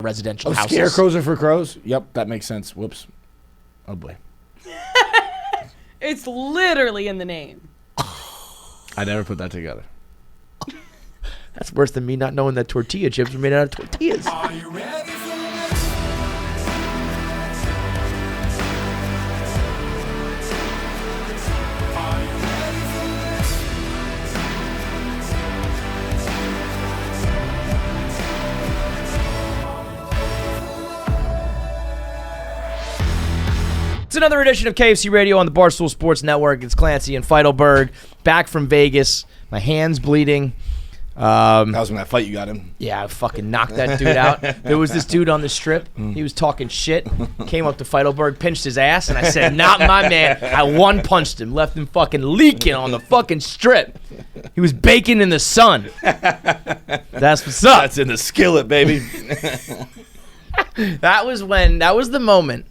residential houses. Scarecrows are for crows? Yep, that makes sense. Whoops. Oh, boy. It's literally in the name. I never put that together. That's worse than me not knowing that tortilla chips are made out of tortillas. Are you ready for It's another edition of KFC Radio on the Barstool Sports Network. It's Clancy and Feidelberg, back from Vegas. My hand's bleeding. That was when that fight you got him. Yeah, I fucking knocked that dude out. There was this dude on the strip. He was talking shit. Came up to Feidelberg, pinched his ass, and I said, not my man. I one-punched him, left him fucking leaking on the fucking strip. He was baking in the sun. That's what's up. That's in the skillet, baby. That was the moment.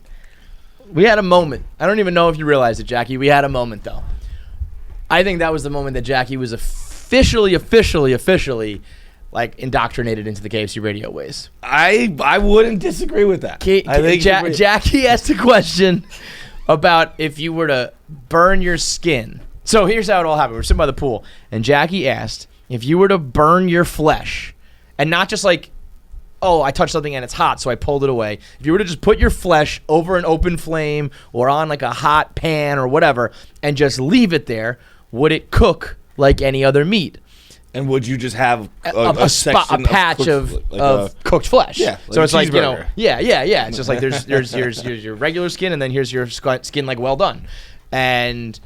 We had a moment. I don't even know if you realized it, Jackie. We had a moment, though. I think that was the moment that Jackie was officially, like, indoctrinated into the KFC Radio ways. I wouldn't disagree with that. Jackie asked a question about if you were to burn your skin. So here's how it all happened. We're sitting by the pool, and Jackie asked if you were to burn your flesh, and not just like, oh, I touched something and it's hot, so I pulled it away. If you were to just put your flesh over an open flame or on like a hot pan or whatever and just leave it there, would it cook like any other meat? And would you just have a patch of cooked flesh? Yeah. So it's like, yeah. It's just like there's your regular skin, and then here's your skin like well done. And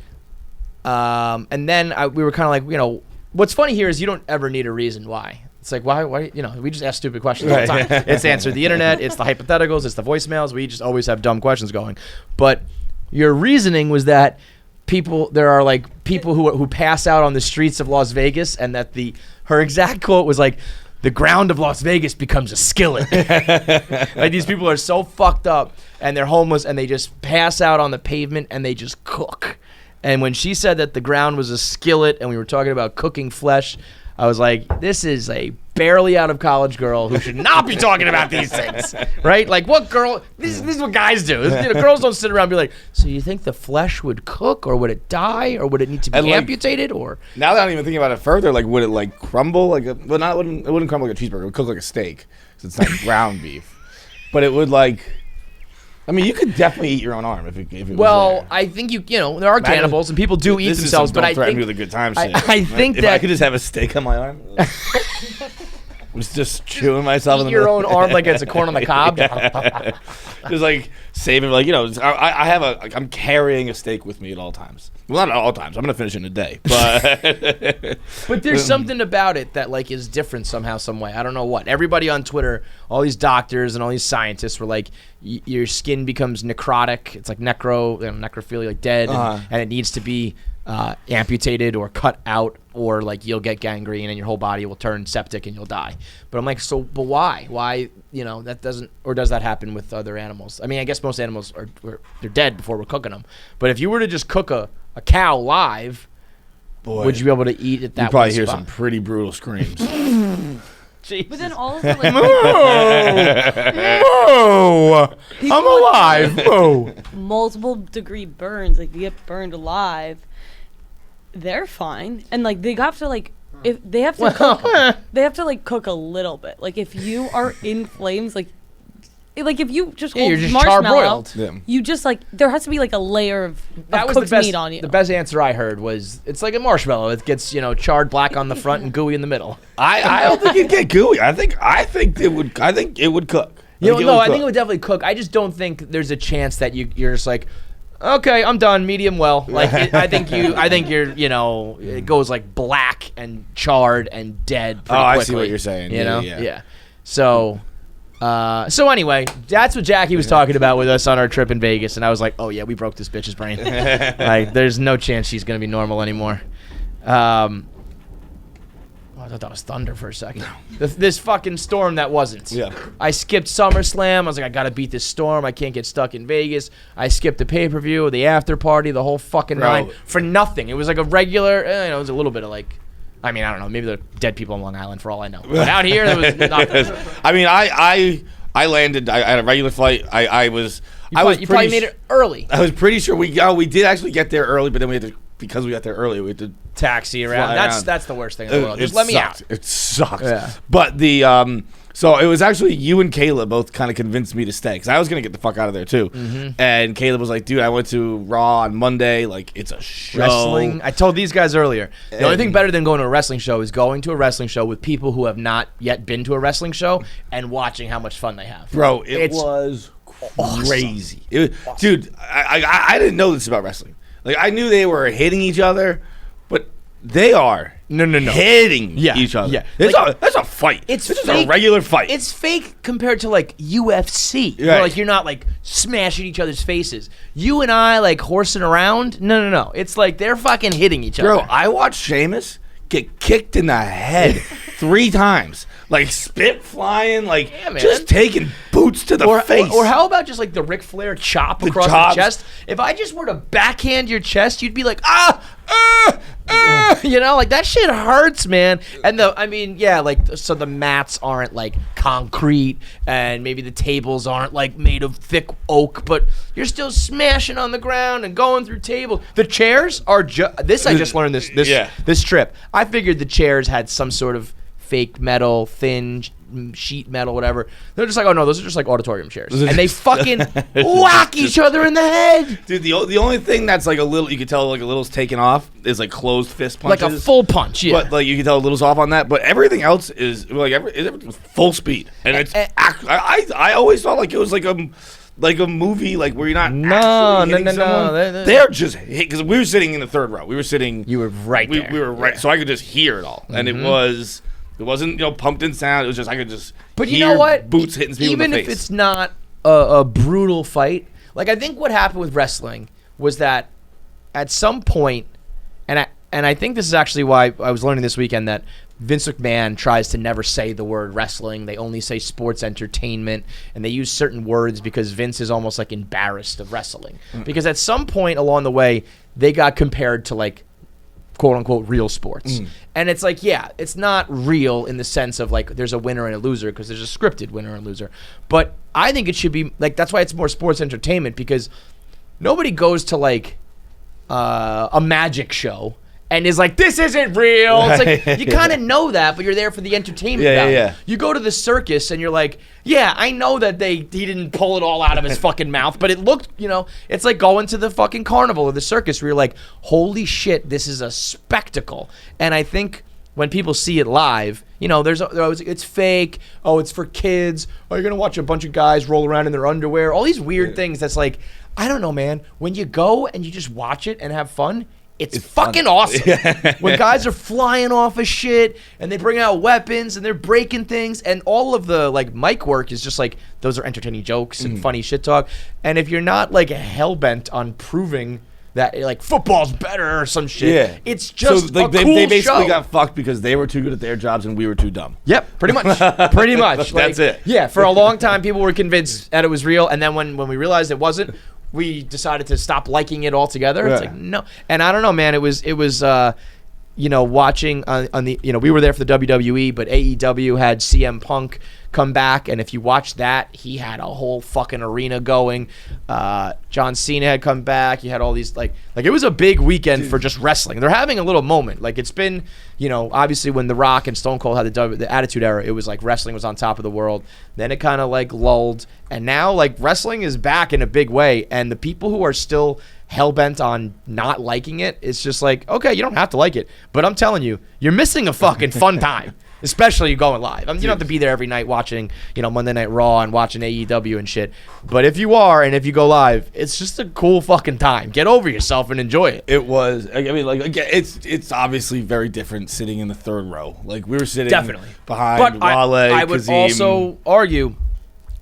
then we were kind of like, what's funny here is you don't ever need a reason why. It's like, why, we just ask stupid questions all the time. It's answer the internet, it's the hypotheticals, it's the voicemails. We just always have dumb questions going. But your reasoning was that there are like people who pass out on the streets of Las Vegas, and that her exact quote was like, the ground of Las Vegas becomes a skillet. Like, these people are so fucked up and they're homeless and they just pass out on the pavement and they just cook. And when she said that the ground was a skillet and we were talking about cooking flesh, I was like, this is a barely out of college girl who should not be talking about these things, right? Like, what girl? This is what guys do. Girls don't sit around and be like, so you think the flesh would cook, or would it die, or would it need to be amputated, or? Now that I'm even thinking about it further, like, would it like crumble? It wouldn't crumble like a cheeseburger. It would cook like a steak, because it's not ground beef. But it would like. I mean, you could definitely eat your own arm if it was there. I think there are cannibals and people do eat themselves, but I think me with a good time shit. I think if I could just have a steak on my arm, just chewing myself in the your own arm like it's a corn on the cob. Just like saving, like I'm carrying a steak with me at all times. Well, not at all times. I'm gonna finish it in a day, but but there's something about it that like is different somehow, some way. I don't know what. Everybody on Twitter, all these doctors and all these scientists were like, your skin becomes necrotic. It's like necrophilia, like dead, and it needs to be amputated or cut out, or like you'll get gangrene and your whole body will turn septic and you'll die. But I'm like, but why? Why, that doesn't, or does that happen with other animals? I mean, I guess most animals they're dead before we're cooking them. But if you were to just cook a cow live, would you be able to eat it that way? You'd probably hear some pretty brutal screams. But then all of the like, I'm alive. Multiple degree burns, like you get burned alive, they're fine, and like they have to like if they have to cook, they have to like cook a little bit. Like if you are in flames, like if you just hold you're just marshmallow, charbroiled. you just like there has to be like a layer of cooked meat on you. The best answer I heard was it's like a marshmallow. It gets charred black on the front and gooey in the middle. I don't think it'd get gooey. I think it would cook. I think it would definitely cook. I just don't think there's a chance that you're just like, okay, I'm done, medium well. Like I think you're it goes like black and charred and dead pretty quickly. I see what you're saying. Yeah. So anyway, that's what Jackie was talking about with us on our trip in Vegas, and I was like, oh yeah, we broke this bitch's brain. Like, there's no chance she's gonna be normal anymore. I thought that was thunder for a second. This fucking storm that wasn't. Yeah. I skipped SummerSlam. I was like, I gotta beat this storm. I can't get stuck in Vegas. I skipped the pay-per-view, the after party, the whole fucking nine for nothing. It was like a regular. It was a little bit of like. I mean, I don't know. Maybe there are dead people on Long Island for all I know. But out here, there was nothing. I mean, I landed. I had a regular flight. I was. You probably made it early. I was pretty sure we did actually get there early, but then we had to, because we got there early, we had to taxi around. That's the worst thing in the world. Just let me out. It sucked. Yeah. But so it was actually you and Caleb both kind of convinced me to stay because I was gonna get the fuck out of there too. Mm-hmm. And Caleb was like, "Dude, I went to Raw on Monday. Like, it's a show." Wrestling. I told these guys earlier. The only thing better than going to a wrestling show is going to a wrestling show with people who have not yet been to a wrestling show and watching how much fun they have. Bro, it was crazy. Awesome. Dude, I didn't know this about wrestling. Like, I knew they were hitting each other, but they are hitting each other. Yeah. That's a fight. It's just fake. A regular fight. It's fake compared to like UFC. Right. Where, like, you're not like smashing each other's faces. You and I like horsing around. No. It's like they're fucking hitting each other. Bro, I watched Sheamus get kicked in the head 3 times. Like, spit flying, like, just taking boots to the face. Or how about just, like, the Ric Flair chop across the chest? If I just were to backhand your chest, you'd be like, you know, like, that shit hurts, man. And so the mats aren't, like, concrete, and maybe the tables aren't, like, made of thick oak, but you're still smashing on the ground and going through tables. The chairs are I just learned this trip. I figured the chairs had some sort of fake metal, thin sheet metal, whatever. They're just like, oh no, those are just like auditorium chairs, and they fucking whack each other in the head. Dude, the only thing that's like a little, you can tell like a little's taken off is like closed fist punches, like a full punch. Yeah, but like you can tell a little's off on that. But everything else is like everything's full speed, and it's. I always thought like it was like a movie, like where you're not actually hitting someone. They're just hit because we were sitting in the third row. We were sitting. You were right there. We were right, so I could just hear it all, and it wasn't pumped in sound. It was just I could just. But you know what? Boots hitting people in the face. Even if it's not a brutal fight, like I think what happened with wrestling was that at some point, and I think this is actually why I was learning this weekend that Vince McMahon tries to never say the word wrestling. They only say sports entertainment, and they use certain words because Vince is almost like embarrassed of wrestling. Because at some point along the way, they got compared to like quote unquote real sports. And it's like, yeah, it's not real in the sense of like there's a winner and a loser because there's a scripted winner and loser. But I think it should be like, that's why it's more sports entertainment, because nobody goes to like a magic show and is like, this isn't real. It's like, you kind of know that, but you're there for the entertainment value. Yeah. You go to the circus and you're like, yeah, I know that he didn't pull it all out of his fucking mouth, but it looked, it's like going to the fucking carnival or the circus where you're like, holy shit, this is a spectacle. And I think when people see it live, it's fake. Oh, it's for kids. Oh, you're going to watch a bunch of guys roll around in their underwear. All these weird things that's like, I don't know, man. When you go and you just watch it and have fun, it's fucking awesome. When guys are flying off of shit and they bring out weapons and they're breaking things and all of the like mic work is just like, those are entertaining jokes and funny shit talk. And if you're not like hell-bent on proving that like football's better or some shit, it's just a cool they basically show. got fucked because they were too good at their jobs and we were too dumb. Yep, pretty much. That's it. Yeah, for a long time people were convinced that it was real, and then when we realized it wasn't, we decided to stop liking it altogether. It's like, no. And I don't know, man. It was watching on the, we were there for the WWE, but AEW had CM Punk come back, and if you watch that, he had a whole fucking arena going. John Cena had come back. You had all these like it was a big weekend for just wrestling. They're having a little moment. Like it's been, obviously when The Rock and Stone Cold had the Attitude Era, it was like wrestling was on top of the world. Then it kind of like lulled, and now like wrestling is back in a big way. And the people who are still hell-bent on not liking it, it's just like, okay, you don't have to like it, but I'm telling you, you're missing a fucking fun time. Especially you going live. I mean, you don't have to be there every night watching, Monday Night Raw and watching AEW and shit. But if you are, and if you go live, it's just a cool fucking time. Get over yourself and enjoy it. It was. I mean, like, again, it's obviously very different sitting in the third row. Like we were sitting behind Wale. I would also argue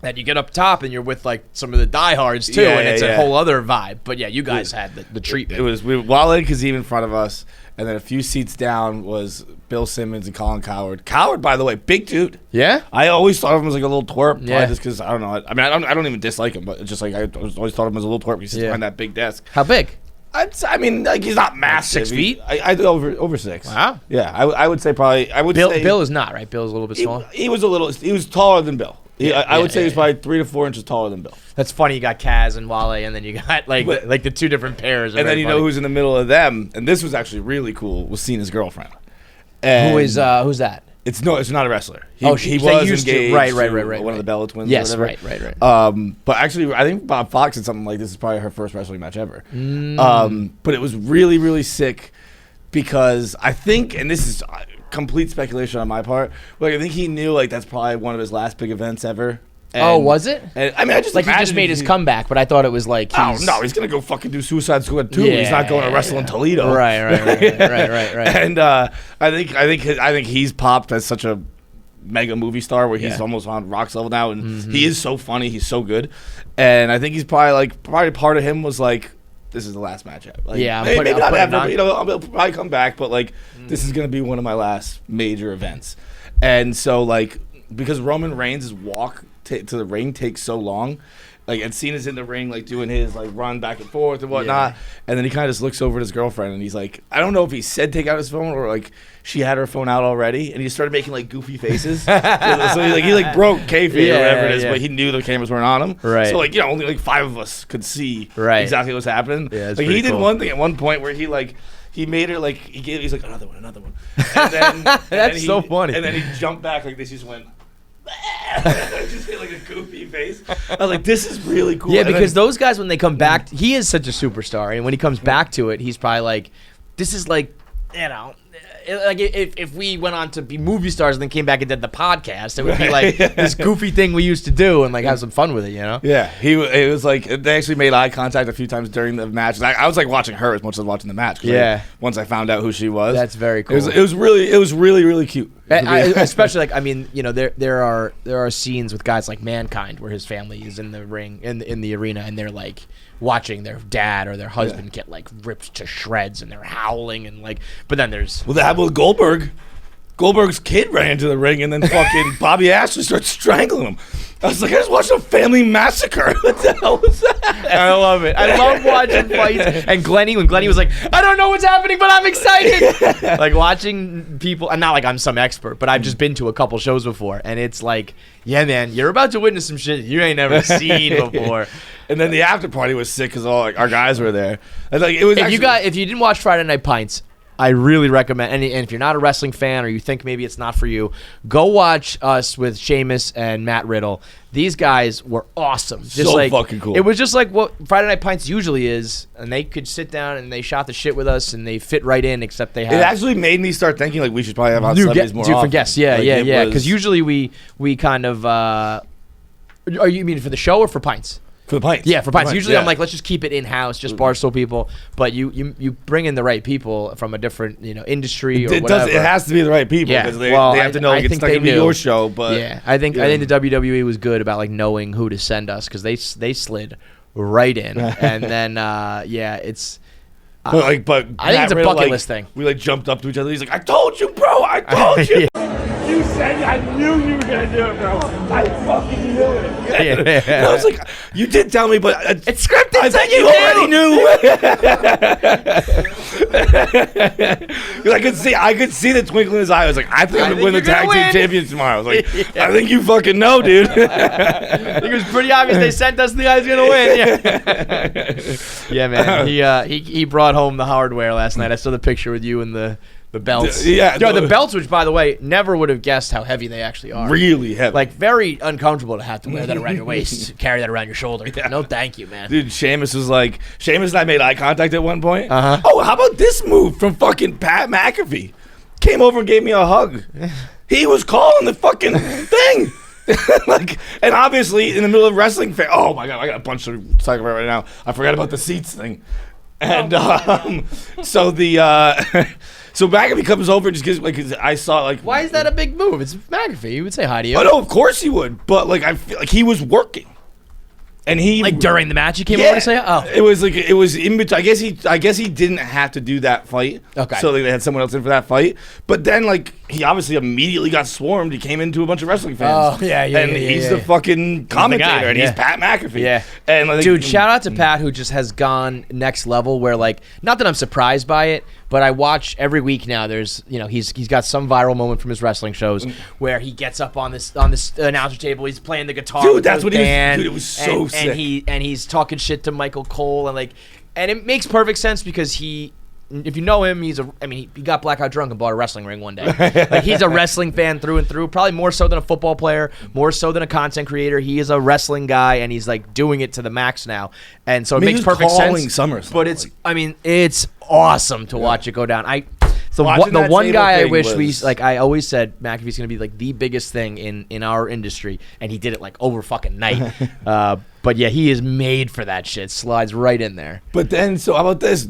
that you get up top and you're with like some of the diehards too, and it's a whole other vibe. But yeah, you guys had the treatment. It was Wale and Kazim in front of us, and then a few seats down was Bill Simmons and Colin Cowherd. Cowherd, by the way, big dude. Yeah? I always thought of him as like a little twerp. Yeah. Just because, I don't know. I mean, I don't even dislike him, but it's just like I always thought of him as a little twerp. He sits behind that big desk. How big? I mean, like he's not massive. 6 feet? I over 6. Wow. Yeah, I would say probably. Bill is not, right? Bill's a little bit smaller. He was taller than Bill. I would say he's probably 3 to 4 inches taller than Bill. That's funny. You got Kaz and Wale, and then you got like the two different pairs. And then you know who's in the middle of them, and this was actually really cool. Was Cena's girlfriend. And who's that? It's not a wrestler. He they was used to. engaged. Right. One of the Bella twins. Yes, or whatever. right. But actually, I think Bob Fox said something like this is probably her first wrestling match ever. But it was really, really sick because I think, and this is complete speculation on my part, like I think he knew like that's probably one of his last big events ever. And, was it? And, I mean, I just like he just made his comeback, but I thought it was like he's gonna go fucking do Suicide Squad 2. He's not going to wrestle in Toledo. Right. And I think he's popped as such a mega movie star where he's almost on Rock's level now, and he is so funny. He's so good, and I think he's probably part of him was like, this is the last match. Like, maybe not ever, but, I'll probably come back, but like this is gonna be one of my last major events, and so like because Roman Reigns' walk to the ring takes so long, like and Cena's in the ring like doing his like run back and forth and whatnot, and then he kind of just looks over at his girlfriend and he's like, I don't know if he said take out his phone or like she had her phone out already, and he started making like goofy faces. So he broke kayfabe or whatever it is, but he knew the cameras weren't on him. Right. So like only like 5 of us could see exactly what's happening. Yeah, like he did one thing at one point where he made her like he's like another one, and then that's so funny. And then he jumped back like this. He just went. Just hit like a goofy face. I was like, this is really cool. Yeah, because those guys when they come back, he is such a superstar, and when he comes back to it, he's probably like, this is like, like if we went on to be movie stars and then came back and did the podcast, it would be like this goofy thing we used to do and like have some fun with it, you know? Yeah, it was like they actually made eye contact a few times during the match. I was like watching her as much as watching the match. Once I found out who she was, that's very cool. It was really cute. Especially like there are scenes with guys like Mankind where his family is in the ring in the arena and they're like watching their dad or their husband get like ripped to shreds and they're howling and like, but then there's that happened with Goldberg. Goldberg's kid ran into the ring and then fucking Bobby Ashley starts strangling him. I was like, I just watched a family massacre. What the hell was that? I love it. I love watching fights. And when Glennie was like, I don't know what's happening, but I'm excited. Like watching people, and not like I'm some expert, but I've just been to a couple shows before, and it's like, yeah, man, you're about to witness some shit you ain't never seen before. And then the after party was sick because all like, our guys were there. And, like, it was if you didn't watch Friday Night Pints, I really recommend, and if you're not a wrestling fan or you think maybe it's not for you, go watch us with Sheamus and Matt Riddle. These guys were awesome. Just fucking cool. It was just like what Friday Night Pints usually is, and they could sit down and they shot the shit with us, and they fit right in, except they have... It actually made me start thinking like we should probably have hot celebrities more often. For guests, yeah. Because usually we kind of... Are you mean for the show or for Pints? For the pints. Yeah, for pints. Usually I'm like, let's just keep it in-house, just Barstool people. But you bring in the right people from a different industry or whatever. It has to be the right people because they have to know it's not going to be your show. But yeah, I think the WWE was good about like knowing who to send us because they slid right in. And then it's... But I think it's a bucket list thing. We like jumped up to each other. He's like, I told you, bro. I told you. You said I knew you were going to do it, bro. I fucking knew it. And I was like, you did tell me, but it's scripted. I think you already knew. I could see the twinkle in his eye. I was like, I think I'm going to win the tag team champions tomorrow. I was like, I think you fucking know, dude. I think it was pretty obvious they sent us the guy's going to win. Yeah, man. He brought home the hardware last night. I saw the picture with you and the belts. The belts, which by the way, never would have guessed how heavy they actually are. Really heavy. Like very uncomfortable to have to wear that around your waist, carry that around your shoulder. Yeah. No, thank you, man. Dude, Sheamus and I made eye contact at one point. Oh, how about this move from fucking Pat McAfee? Came over and gave me a hug. He was calling the fucking thing. And obviously in the middle of wrestling, oh my god, I got a bunch to talk about right now. I forgot about the seats thing. And so McAfee comes over and just gives I saw why is that a big move? It's McAfee. He would say hi to you. Oh no, of course he would. But I feel like he was working, and he during the match he came over to say it was in between. I guess he didn't have to do that fight. Okay. So they had someone else in for that fight. But then he obviously immediately got swarmed. He came into a bunch of wrestling fans. Oh, yeah. And he's the fucking commentator, and he's Pat McAfee. Yeah. And like, dude, shout out to Pat, who just has gone next level where, like, not that I'm surprised by it, but I watch every week now. There's, he's got some viral moment from his wrestling shows where he gets up on this announcer table. He's playing the guitar. Dude, with that's the what band, he was. Dude, it was so sick. And he's talking shit to Michael Cole, and it makes perfect sense because if you know him, he got blackout drunk and bought a wrestling ring one day. Like, he's a wrestling fan through and through, probably more so than a football player, more so than a content creator. He is a wrestling guy, and he's like doing it to the max now. And so it makes perfect sense. SummerSlam, but it's awesome to watch it go down. The one guy I wish I always said McAfee's going to be like the biggest thing in our industry, and he did it like over fucking night. But yeah, he is made for that shit. Slides right in there. But then, so how about this?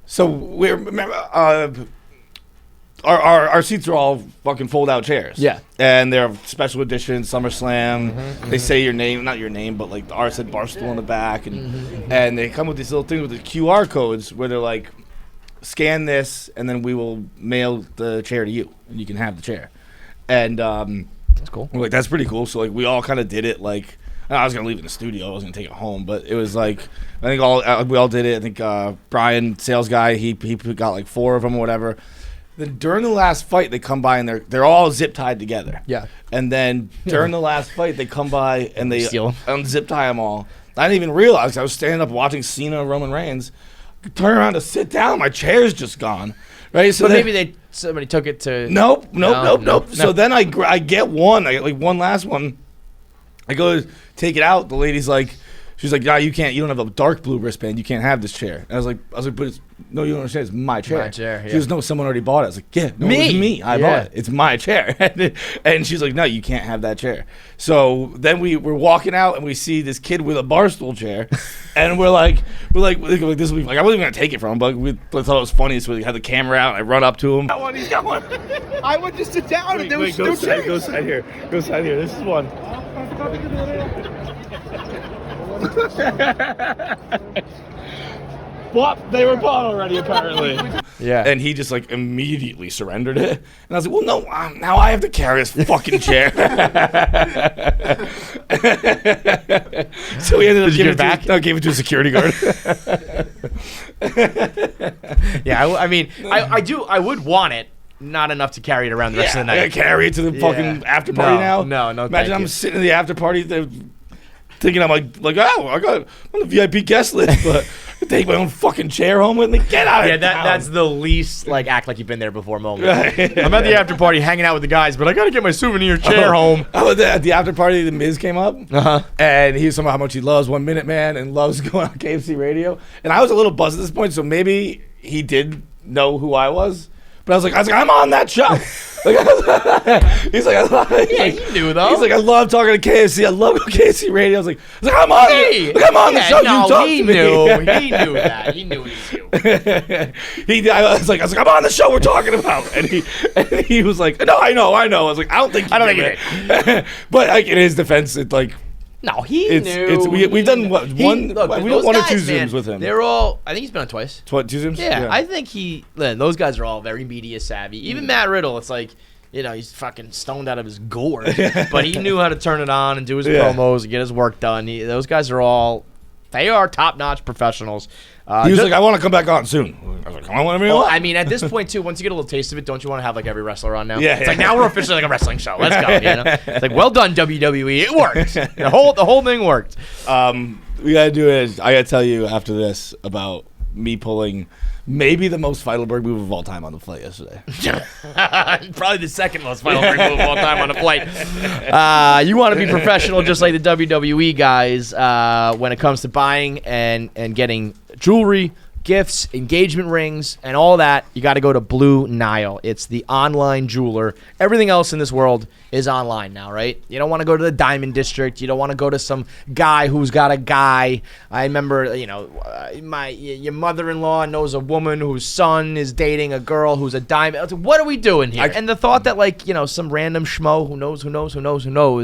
So we remember our seats are all fucking fold out chairs. Yeah. And they're special edition SummerSlam. They say your name, not your name, but like the R said Barstool on the back, and they come with these little things with the QR codes where they're like, scan this, and then we will mail the chair to you, and you can have the chair. And that's cool. We're like, that's pretty cool. So like we all kind of did it like. I was gonna leave it in the studio. I was gonna take it home, but it was like I think we all did it. I think Brian, sales guy, he got like 4 of them or whatever. Then during the last fight, they come by and they're all zip tied together. Yeah. And then during the last fight, they come by and they unzip tie them all. I didn't even realize I was standing up watching Cena, Roman Reigns. Turn around to sit down, my chair's just gone. Right. So but maybe somebody took it to. Nope. So then I get one. I get like one last one. I go to take it out. The lady's like, she's like, you can't. You don't have a dark blue wristband. You can't have this chair. And I was like, but it's no, you don't understand. It's my chair. My chair. Yeah. She goes, no, someone already bought it. I was like, yeah, no, it was me. I bought it. It's my chair. And she's like, no, you can't have that chair. So then we're walking out and we see this kid with a Barstool chair, and we're like, this will be like, I wasn't even gonna take it from him, but we thought it was funny. So we had the camera out. And I run up to him. He's got one. I went to sit down and there was go side here. Go side here. This is one. But they were bought already, apparently. Yeah. And he just like immediately surrendered it. And I was like, well, no, now I have to carry this fucking chair. So he ended up giving it back. No, gave it to a security guard. Yeah, I would want it. Not enough to carry it around the rest of the night. I carry it to the fucking after party now. No. Imagine I'm sitting in the after party thinking I'm like, oh, I'm on the VIP guest list, but I take my own fucking chair home with me. Get out of town. That's the least like act like you've been there before moment. I'm at the after party hanging out with the guys, but I gotta get my souvenir chair home. At the after party, the Miz came up, and he was talking about how much he loves 1 Minute Man and loves going on KFC radio. And I was a little buzzed at this point, so maybe he did know who I was. But I was like, I'm on that show. He's like, he knew though. He's like, I love talking to KFC. I love KFC radio. I was like I'm on it. I'm on the show. No, you talk he to me. knew. He knew that. He knew what he knew. I was like, I'm on the show we're talking about, and he was like, no, I know. I was like, I don't think you did. But like in his defense, it's like. No, he knew. We've done one or two Zooms with him. They're all. I think he's been on twice. 2 Zooms? Yeah, I think those guys are all very media savvy. Even Matt Riddle, it's like, he's fucking stoned out of his gourd, but he knew how to turn it on and do his promos and get his work done. Those guys are all. They are top-notch professionals. He was like, I want to come back on soon. I was like, come on, whatever you want. I mean, at this point, too, once you get a little taste of it, don't you want to have, like, every wrestler on now? Yeah. It's like, now we're officially like a wrestling show. Let's go, It's like, well done, WWE. It worked. The whole thing worked. We got to do it. I got to tell you after this about me pulling maybe the most Feidelberg move of all time on the flight yesterday. Probably the second most Feidelberg move of all time on the flight. You want to be professional just like the WWE guys when it comes to buying and getting jewelry, gifts, engagement rings, and all that. You got to go to Blue Nile. It's the online jeweler. Everything else in this world is online now, right? You don't want to go to the Diamond District. You don't want to go to some guy who's got a guy. I remember, your mother-in-law knows a woman whose son is dating a girl who's a diamond. What are we doing here? And the thought that, some random schmo who knows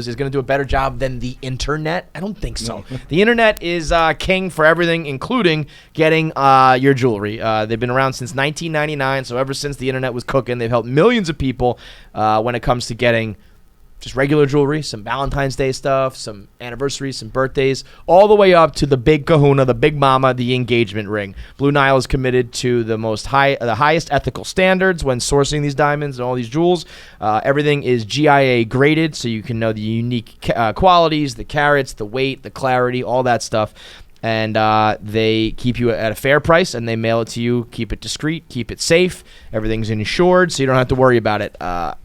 is going to do a better job than the internet? I don't think so. No. The internet is king for everything, including getting your jewelry. They've been around since 1999, so ever since the internet was cooking, they've helped millions of people when it comes to getting just regular jewelry, some Valentine's Day stuff, some anniversaries, some birthdays, all the way up to the big kahuna, the big mama, the engagement ring. Blue Nile is committed to the highest ethical standards when sourcing these diamonds and all these jewels. Everything is GIA graded, so you can know the unique qualities, the carats, the weight, the clarity, all that stuff. And they keep you at a fair price, and they mail it to you. Keep it discreet, keep it safe. Everything's insured, so you don't have to worry about it.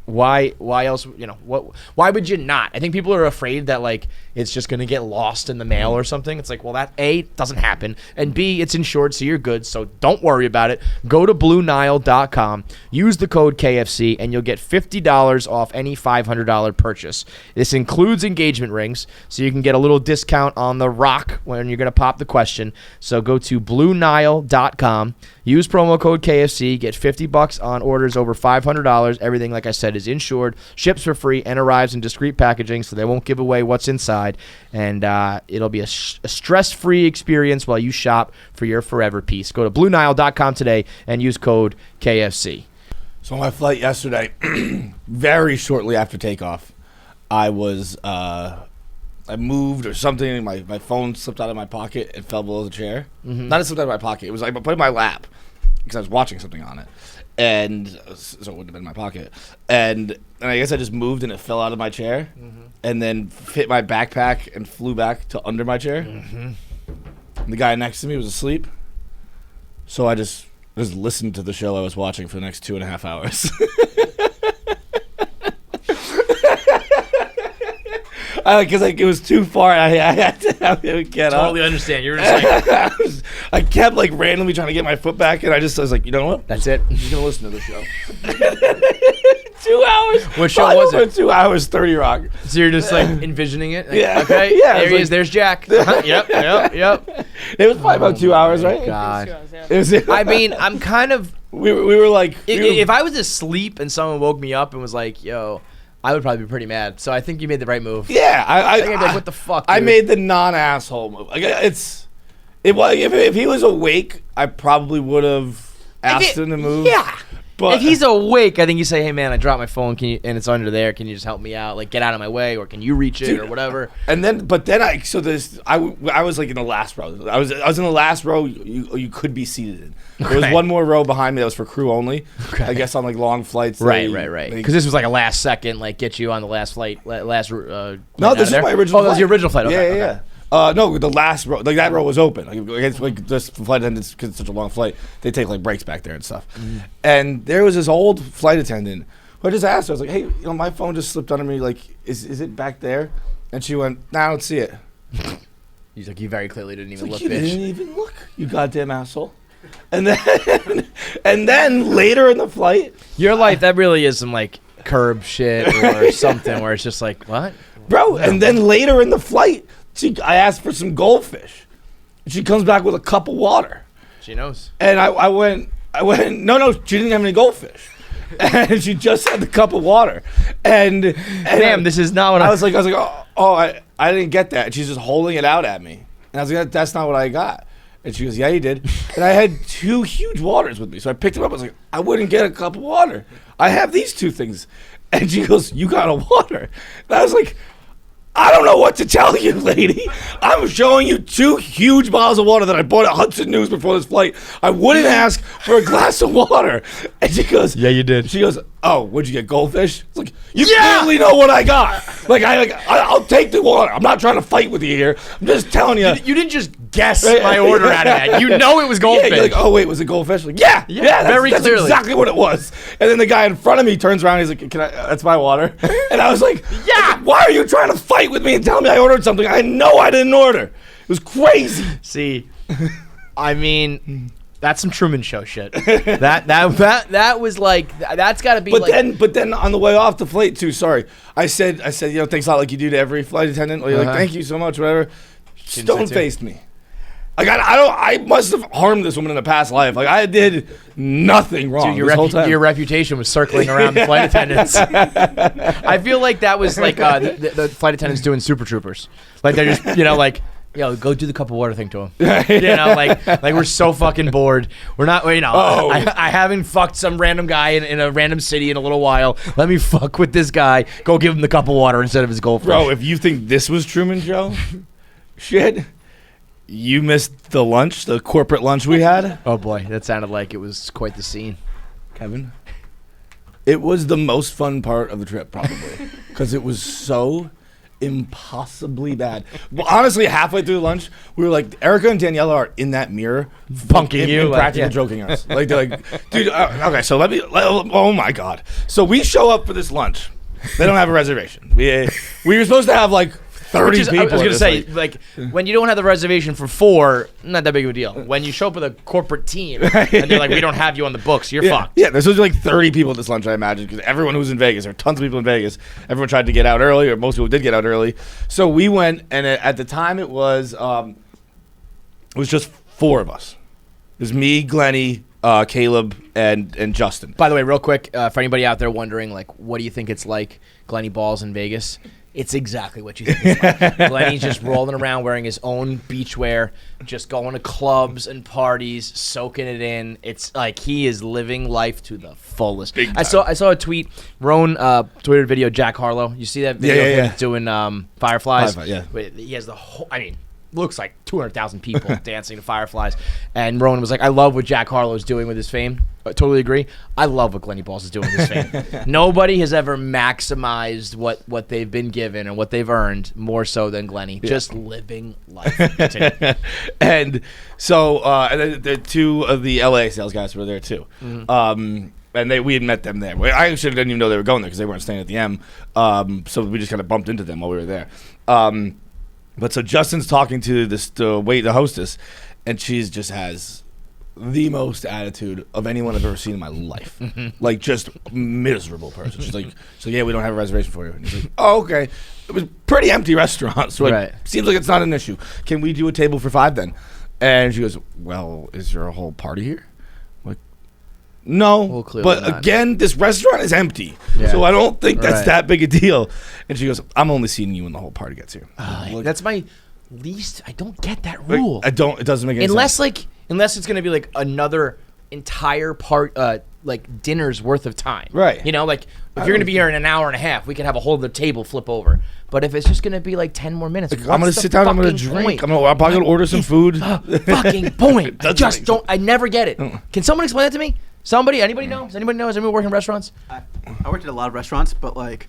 Why else? Why would you not? I think people are afraid that like it's just gonna get lost in the mail or something. It's like, well, that A, doesn't happen, and B, it's insured, so you're good. So don't worry about it. Go to BlueNile.com, use the code KFC, and you'll get $50 off any $500 purchase. This includes engagement rings, so you can get a little discount on the rock when you're gonna pop the question. So go to BlueNile.com, use promo code KFC, get $50 on orders over $500. Everything, like I said, is insured, ships for free, and arrives in discreet packaging, so they won't give away what's inside. And it'll be a stress-free experience while you shop for your forever piece. Go to BlueNile.com today and use code KFC. So on my flight yesterday, very shortly after takeoff, I moved or something. My phone slipped out of my pocket and fell below the chair. Mm-hmm. Not it slipped out of my pocket. It was like I put it in my lap because I was watching something on it. And so it wouldn't have been in my pocket. And I guess I just moved and it fell out of my chair. Mm-hmm. And then hit my backpack and flew back to under my chair. Mm-hmm. And the guy next to me was asleep. So I just listened to the show I was watching for the next 2.5 hours. Because it was too far. I had to have him get up. Totally understand. You were just like, I kept like randomly trying to get my foot back, and I was like, you know what? That's it. I'm just gonna listen to the show. 2 hours. What show was it? 2 hours, 30 Rock. So you're just like envisioning it. Like, yeah. Okay. Yeah. There he is. There's Jack. Yep. It was probably about 2 hours, right? God. 2 hours, yeah. It was, I mean, I'm kind of. We were like. If I was asleep and someone woke me up and was like, "Yo," I would probably be pretty mad. So I think you made the right move. Yeah, I think I'd be like, what the fuck, dude? I made the non-asshole move. Like, if he was awake, I probably would have asked him to move. Yeah. But if he's awake, I think you say, "Hey man, I dropped my phone. And it's under there. Can you just help me out? Like, get out of my way, or can you reach it, or whatever?" And then, I was like in the last row. I was in the last row. You could be seated in. There was one more row behind me that was for crew only. Okay. I guess on like long flights. Right. Because this was like a last second, like get you on the last flight. No, this is my original. Oh, that was your original flight. Okay, yeah. No, the last row, like that row was open. Like this flight attendants, because it's such a long flight, they take like breaks back there and stuff. Mm-hmm. And there was this old flight attendant who I just asked her, I was like, "Hey, my phone just slipped under me. Like, is it back there?" And she went, "Nah, I don't see it." He's like, "You very clearly didn't even look, you bitch. Didn't even look, you goddamn asshole." And then later in the flight, your life, that really is some like curb shit or something where it's just like, what, bro? And then later in the flight, I asked for some goldfish. And she comes back with a cup of water. She knows. And I went, no, she didn't have any goldfish. And she just had the cup of water. And damn, this is not what I was like, I didn't get that. And she's just holding it out at me. And I was like, that's not what I got. And she goes, yeah, you did. And I had 2 huge waters with me. So I picked them up. I was like, I wouldn't get a cup of water. I have these 2 things. And she goes, you got a water. And I was like, I don't know what to tell you, lady. I'm showing you 2 huge bottles of water that I bought at Hudson News before this flight. I wouldn't ask for a glass of water. And she goes, yeah, you did. She goes, oh, what'd you get, goldfish? It's like, you clearly know what I got. I'll take the water. I'm not trying to fight with you here. I'm just telling you. You didn't just guess my order out of that. You know it was goldfish. Yeah, you're like, oh, wait, was it goldfish? Like, yeah, very that's clearly. Exactly what it was. And then the guy in front of me turns around and he's like, that's my water. And I was like, yeah, why are you trying to fight with me and tell me I ordered something I know I didn't order? It was crazy. See, I mean, that's some Truman Show shit. That was like, that's got to be. But then on the way off the flight too. Sorry, I said, thanks a lot, like you do to every flight attendant. Or you're like, thank you so much, whatever. Stone faced me. Like I must have harmed this woman in a past life. Like I did nothing wrong. Dude, this whole time. Your reputation was circling around the flight attendants. I feel like that was like the flight attendants doing Super Troopers. Like they're just, like Yo, go do the cup of water thing to him. Like we're so fucking bored. We're not, I haven't fucked some random guy in a random city in a little while. Let me fuck with this guy. Go give him the cup of water instead of his goldfish. Bro, if you think this was Truman Show, shit, you missed the lunch, the corporate lunch we had. Oh boy, that sounded like it was quite the scene. Kevin, it was the most fun part of the trip, probably, because it was so impossibly bad. Well, honestly, halfway through lunch, we were like, Erica and Daniela are in that mirror, Bunking you, practically joking us. Like, they're like, dude, okay, so oh my God. So we show up for this lunch. They don't have a reservation. We were supposed to have like 30 people. I was going to say, like, when you don't have the reservation for 4, not that big of a deal. When you show up with a corporate team and they're like, we don't have you on the books, you're fucked. Yeah, there's supposed to be like 30 people at this lunch, I imagine, because everyone who's in Vegas, there are tons of people in Vegas. Everyone tried to get out early, or most people did get out early. So we went, and at the time it was just 4 of us. It was me, Glennie, Caleb, and Justin. By the way, real quick, for anybody out there wondering, like, what do you think it's like, Glennie balls in Vegas? It's exactly what you think it's like. Glennie's just rolling around wearing his own beachwear, just going to clubs and parties, soaking it in. It's like he is living life to the fullest. I saw a tweet. Roan tweeted a video of Jack Harlow. You see that video of him doing Fireflies? Yeah. He has the whole, looks like 200,000 people dancing to Fireflies. And Rowan was like, I love what Jack Harlow's doing with his fame. I totally agree. I love what Glennie Balls is doing with his fame. Nobody has ever maximized what they've been given and what they've earned more so than Glennie. Yeah. Just living life. And so and the 2 of the LA sales guys were there too. Mm-hmm. And we had met them there. I actually didn't even know they were going there because they weren't staying at the M. So we just kind of bumped into them while we were there. But so Justin's talking to the hostess, and she just has the most attitude of anyone I've ever seen in my life. Like, just miserable person. She's like, so yeah, we don't have a reservation for you. And he's like, oh, okay. It was pretty empty restaurant, so it seems like it's not an issue. Can we do a table for 5 then? And she goes, well, is your whole party here? No, but again, this restaurant is empty, so I don't think that's that big a deal. And she goes, I'm only seeing you when the whole party gets here. That's my least. I don't get that rule. It doesn't make any sense. Unless it's going to be like another entire like dinner's worth of time. Right. You know, like if you're going to be here in an hour and a half, we could have a whole other table flip over. But if it's just going to be like 10 more minutes, I'm going to sit down, I'm going to drink. I'm probably going to order some food. Fucking point. I never get it. Can someone explain that to me? Anybody know? Does anybody know? Has anyone worked in restaurants? I worked at a lot of restaurants, but like,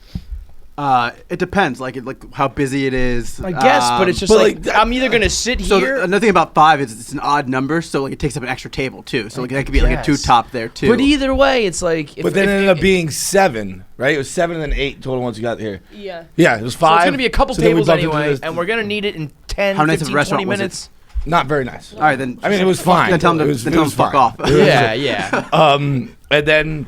it depends. Like how busy it is. I guess, but it's just like I'm either gonna sit here. So another thing about 5 is it's an odd number, so like it takes up an extra table too. So like that could be like a 2 top there too. But either way, it's like. But then it ended up being 7, right? It was 7 and then 8 total once you got here. Yeah. Yeah, it was 5. So it's gonna be a couple tables anyway, and we're gonna need it in 10, 15, 20 minutes. Not very nice. All right, then. I mean, it was fine. Then tell them to fuck off. Yeah. And then,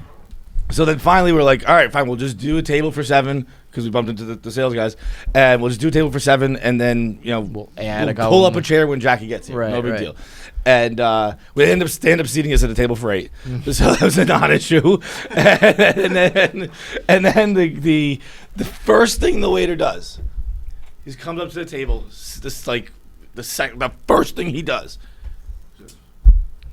so then finally we're like, all right, fine, we'll just do a table for 7 because we bumped into the sales guys, and we'll just do a table for 7, and then we'll pull up a chair when Jackie gets here. No big deal. And we end up seating us at a table for 8, so that was a non-issue. and then the first thing the waiter does, he comes up to the table. This like. The first thing he does,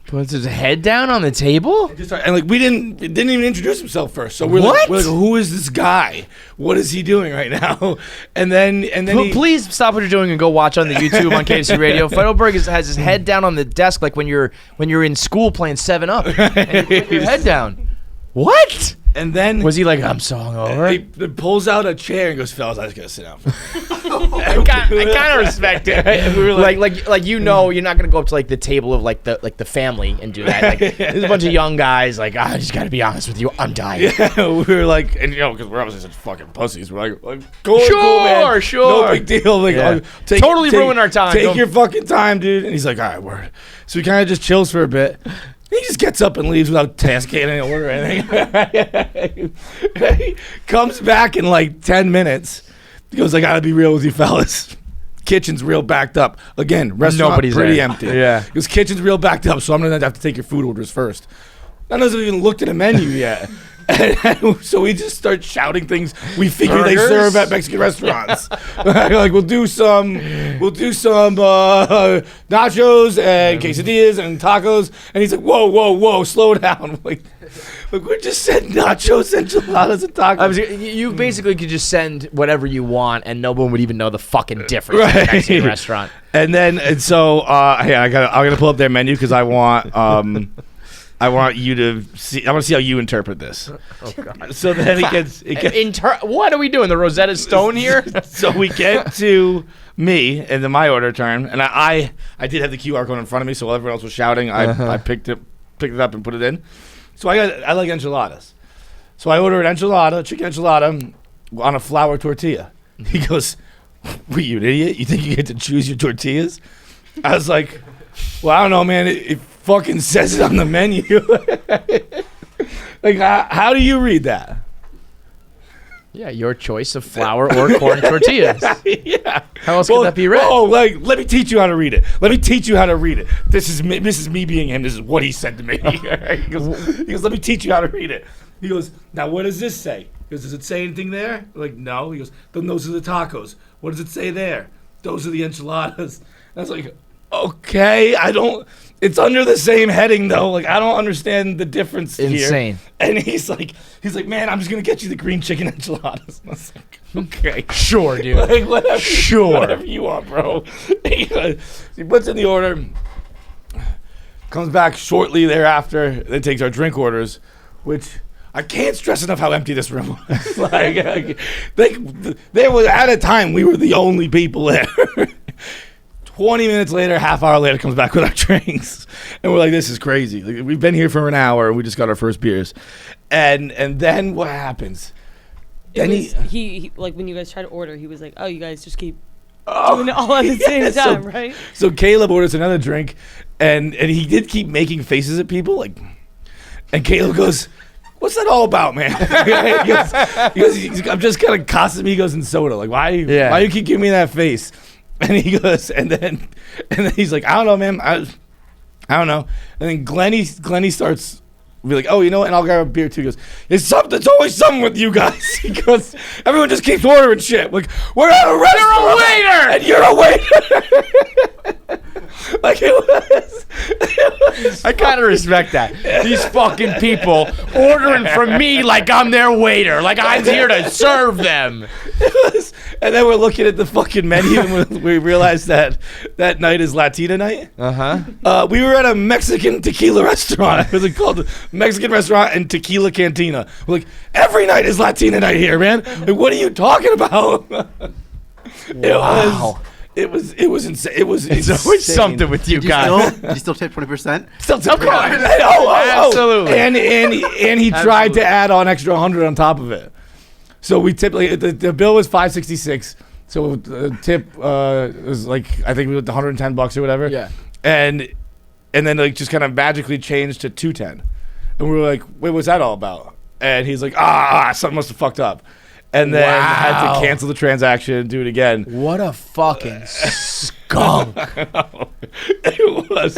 puts his head down on the table, and like we didn't even introduce himself first. So we're like, who is this guy? What is he doing right now? And then please stop what you're doing and go watch on the YouTube on KFC Radio. Feidelberg has his head down on the desk like when you're in school playing 7-Up. And you put your head down. What? And then was he like, I'm so hungover? He pulls out a chair and goes, fellas, I just gotta sit down. I kind of respect it. Right? We were like you're not gonna go up to like the table of like the family and do that. Like, there's a bunch of young guys. Like, I just gotta be honest with you, I'm dying. Yeah, we were like, and because we're obviously such fucking pussies. We're like cool, man. Sure, no big deal. Like, totally ruin our time. Take your fucking time, dude. And he's like, all right, word. So he kind of just chills for a bit. He just gets up and leaves without tasking any order or anything. He comes back in like 10 minutes. He goes, I gotta be real with you fellas. Kitchen's real backed up. Again, restaurant Nobody's pretty there. empty. Yeah. Because kitchen's real backed up, so I'm gonna have to take your food orders first. None of us have even looked at a menu yet. And so we just start shouting things we figure they serve at Mexican restaurants. Like we'll do some we'll do some nachos and quesadillas and tacos. And he's like, whoa, slow down. Like we just said nachos, enchiladas, and tacos. You basically could just send whatever you want, and no one would even know the fucking difference in a Mexican restaurant. And so I'm gonna pull up their menu because I want you to see. I want to see how you interpret this. Oh God! So then what are we doing? The Rosetta Stone here? So we get to me and then my order turn, and I did have the QR code in front of me, so while everyone else was shouting, I picked it up and put it in. So I like enchiladas. So I ordered chicken enchilada on a flour tortilla. He goes, "Were you an idiot? You think you get to choose your tortillas?" I was like, "Well, I don't know, man. It fucking says it on the menu." Like, how do you read that? Yeah, your choice of flour or corn tortillas. Yeah. How else could that be read? Oh, like, let me teach you how to read it. This is me being him. This is what he said to me. He goes, let me teach you how to read it. He goes, now what does this say? He goes, does it say anything there? I'm like, no. He goes, then those are the tacos. What does it say there? Those are the enchiladas. And I was like, okay, it's under the same heading though. Like, I don't understand the difference here. Insane. And he's like, man, I'm just gonna get you the green chicken enchiladas. And I was like, okay, sure, dude. Like, whatever you want, bro. He puts in the order, comes back shortly thereafter, then takes our drink orders, which I can't stress enough how empty this room was. like, there was at a time we were the only people there. 20 minutes later, half hour later, comes back with our drinks. And we're like, this is crazy. Like, we've been here for an hour, and we just got our first beers. And then what happens? He like, when you guys try to order, he was like, oh, you guys just keep doing it all at the same time, right? So Caleb orders another drink, and he did keep making faces at people. Like, and Caleb goes, what's that all about, man? he goes, I'm just kind of costing me. He goes, in soda. Like, why you keep giving me that face? And he goes, and then he's like, I don't know, man. I don't know. And then Glenny starts be like, oh, you know what? And I'll grab a beer too. He goes, it's always something with you guys. He goes, everyone just keeps ordering shit. Like, we're at a restaurant. You're a waiter. Like, it was I kind of respect that. These fucking people ordering from me like I'm their waiter, like I'm here to serve them. And then we're looking at the fucking menu, and we realized that night is Latina night. We were at a Mexican tequila restaurant. It was called Mexican Restaurant and Tequila Cantina. We're like, every night is Latina night here, man. Like, what are you talking about? Wow. It was insane. It's always something with you guys. Did you still tip 20%? Still tip. Of course. Absolutely. And he tried to add on extra 100 on top of it. So we typically the bill was $5.66. So the tip was like, I think we went $110 or whatever. Yeah. And then like just kind of magically changed to $210. And we were like, wait, what's that all about? And he's like, something must have fucked up. And then had to cancel the transaction and do it again. What a fucking skunk. It was.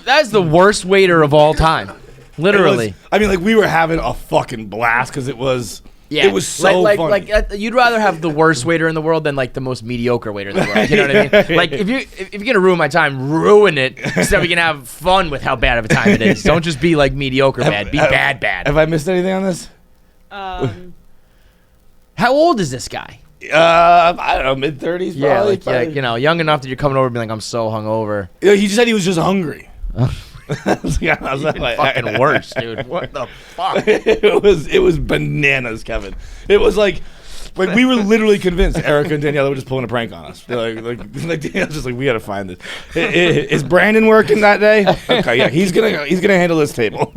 That's the worst waiter of all time. Literally. We were having a fucking blast because it was. Yeah. It was so funny. Like you'd rather have the worst waiter in the world than like the most mediocre waiter in the world. You know what I mean? Like if you're gonna ruin my time, ruin it so we can have fun with how bad of a time it is. Don't just be like mediocre bad. Be bad. Have I missed anything on this? How old is this guy? I don't know, mid-30s. Yeah, probably. young enough that you're coming over and being like, I'm so hungover. Yeah, he just said he was just hungry. Fucking worse, dude. What the fuck? It was bananas, Kevin. It was like we were literally convinced Erica and Daniela were just pulling a prank on us. Like Danielle's just like, we gotta find this. Is Brandon working that day? Okay, yeah, he's gonna handle this table.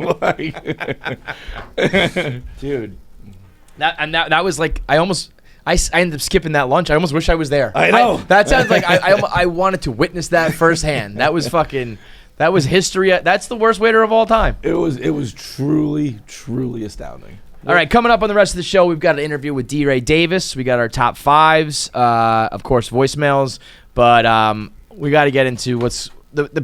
Dude. That was like I ended up skipping that lunch. I almost wish I was there. I know. That sounds like I wanted to witness that firsthand. That was history. That's the worst waiter of all time. It was truly astounding. All right, coming up on the rest of the show, we've got an interview with DeRay Davis. We got our top fives, of course, voicemails, but we got to get into what's the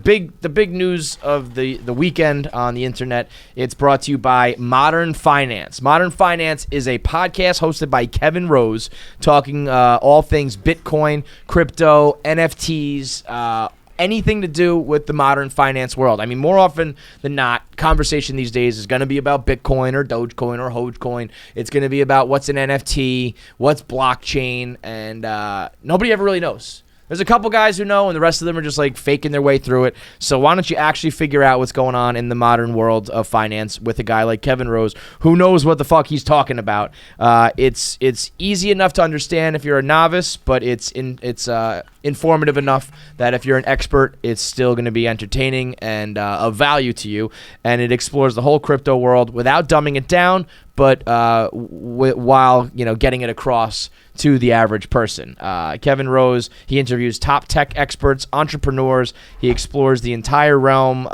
big news of the weekend on the internet. It's brought to you by Modern Finance. Modern Finance is a podcast hosted by Kevin Rose, talking all things Bitcoin, crypto, NFTs, anything to do with the modern finance world. I mean, more often than not, conversation these days is going to be about Bitcoin or Dogecoin or Hogecoin. It's going to be about what's an NFT, what's blockchain, and nobody ever really knows. There's a couple guys who know, and the rest of them are just like faking their way through it. So why don't you actually figure out what's going on in the modern world of finance with a guy like Kevin Rose, who knows what the fuck he's talking about. It's easy enough to understand if you're a novice, but it's informative enough that if you're an expert, it's still going to be entertaining and of value to you. And it explores the whole crypto world without dumbing it down, but while getting it across to the average person. Kevin Rose, he interviews top tech experts, entrepreneurs. He explores the entire realm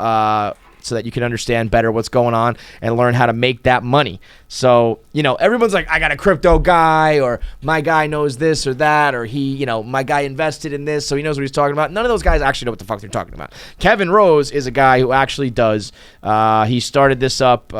so that you can understand better what's going on and learn how to make that money. So, everyone's like, I got a crypto guy, or my guy knows this or that, or my guy invested in this, so he knows what he's talking about. None of those guys actually know what the fuck they're talking about. Kevin Rose is a guy who actually does. He started this up,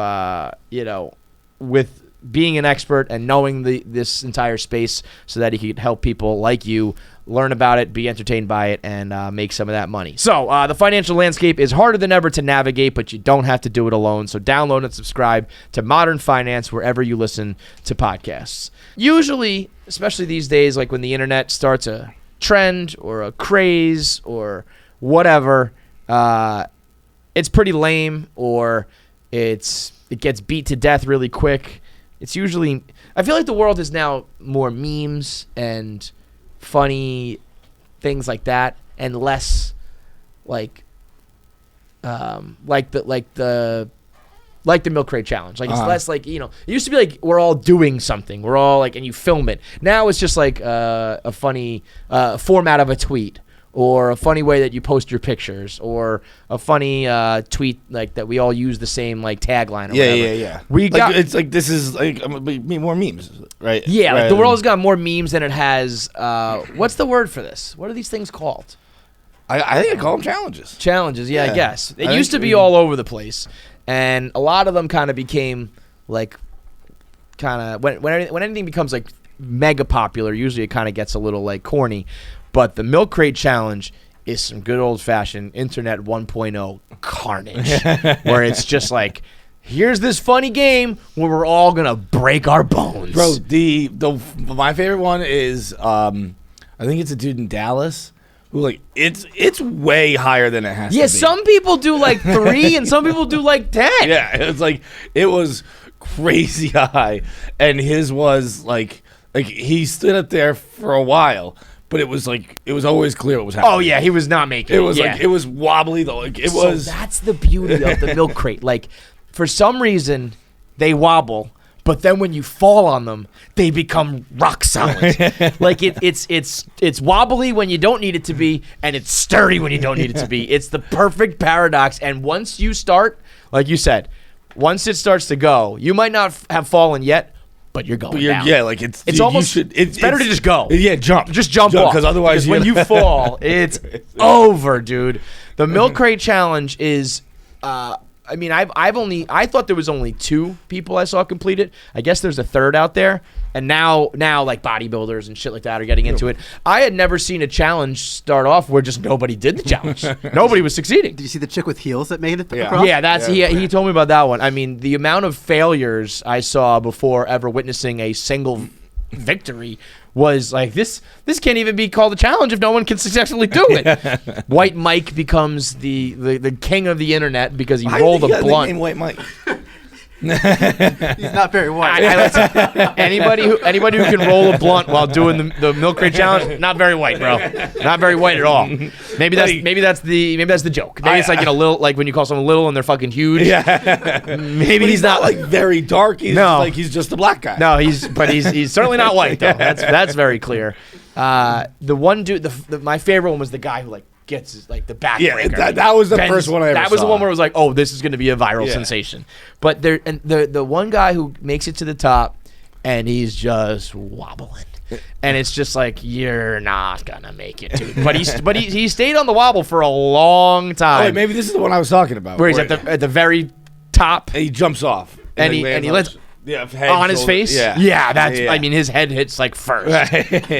with being an expert and knowing this entire space so that he could help people like you learn about it, be entertained by it, and make some of that money. So the financial landscape is harder than ever to navigate, but you don't have to do it alone. So download and subscribe to Modern Finance wherever you listen to podcasts. Usually, especially these days, like when the internet starts a trend or a craze or whatever, it's pretty lame, or it gets beat to death really quick. It's usually, I feel like the world is now more memes and funny things like that, and less like the milk crate challenge. Like it's less like, it used to be like we're all doing something. We're all like, and you film it. Now it's just like a funny format of a tweet, or a funny way that you post your pictures, or a funny tweet like that we all use the same like tagline or whatever. Yeah. It's like this is like more memes, right? Yeah, right. Like the world has got more memes than it has. What's the word for this? What are these things called? I think I call them challenges. Challenges, yeah. I guess. It used to be all over the place, and a lot of them kind of became like, when anything becomes like mega popular, usually it kind of gets a little like corny. But the milk crate challenge is some good old-fashioned Internet 1.0 carnage, where it's just like, here's this funny game where we're all going to break our bones. Bro, my favorite one is, I think it's a dude in Dallas who, like, it's way higher than it has to be. Yeah, some people do like 3 and some people do like 10. Yeah, it's like, it was crazy high. And his was like he stood up there for a while. But it was always clear what was happening. Oh yeah, he was not making it. It was like, it was wobbly though. Like it was. So that's the beauty of the milk crate. Like, for some reason, they wobble, but then when you fall on them, they become rock solid. Like it's wobbly when you don't need it to be, and it's sturdy when you don't need it to be. It's the perfect paradox. And once you start, like you said, once it starts to go, you might not have fallen yet, but you're going down. Yeah, like it's almost it's better to just go. Yeah, jump. Just jump off. Because otherwise, when you fall, it's over, dude. The milk crate challenge is. I thought there was only 2 people I saw complete it. I guess there's a third out there, and now like bodybuilders and shit like that are getting into it. I had never seen a challenge start off where just nobody did the challenge. Nobody was succeeding. Did you see the chick with heels that made it Yeah. across? Yeah, he told me about that one. I mean, the amount of failures I saw before ever witnessing a single victory was like, this can't even be called a challenge if no one can successfully do it. White Mike becomes the king of the internet because he rolled a blunt. White Mike. He's not very white. Anybody who can roll a blunt while doing the milk crate challenge, not very white, bro. Not very white at all. Maybe that's the joke. Maybe it's like, little, like when you call someone little and they're fucking huge. Yeah. Maybe he's not like very dark. He's he's just a black guy. No, he's certainly not white though. That's very clear. The one dude, my favorite one was the guy who like gets like the backbreaker. Yeah, that was the first one I ever saw. That was the one where it was like, oh, this is going to be a viral sensation. But the one guy who makes it to the top, and he's just wobbling. and it's just like you're not gonna make it, dude. But he stayed on the wobble for a long time. Oh, wait, maybe this is the one I was talking about. where he's at the very top, and he jumps off, and he lets on his face. Yeah, that's. I mean, his head hits like first.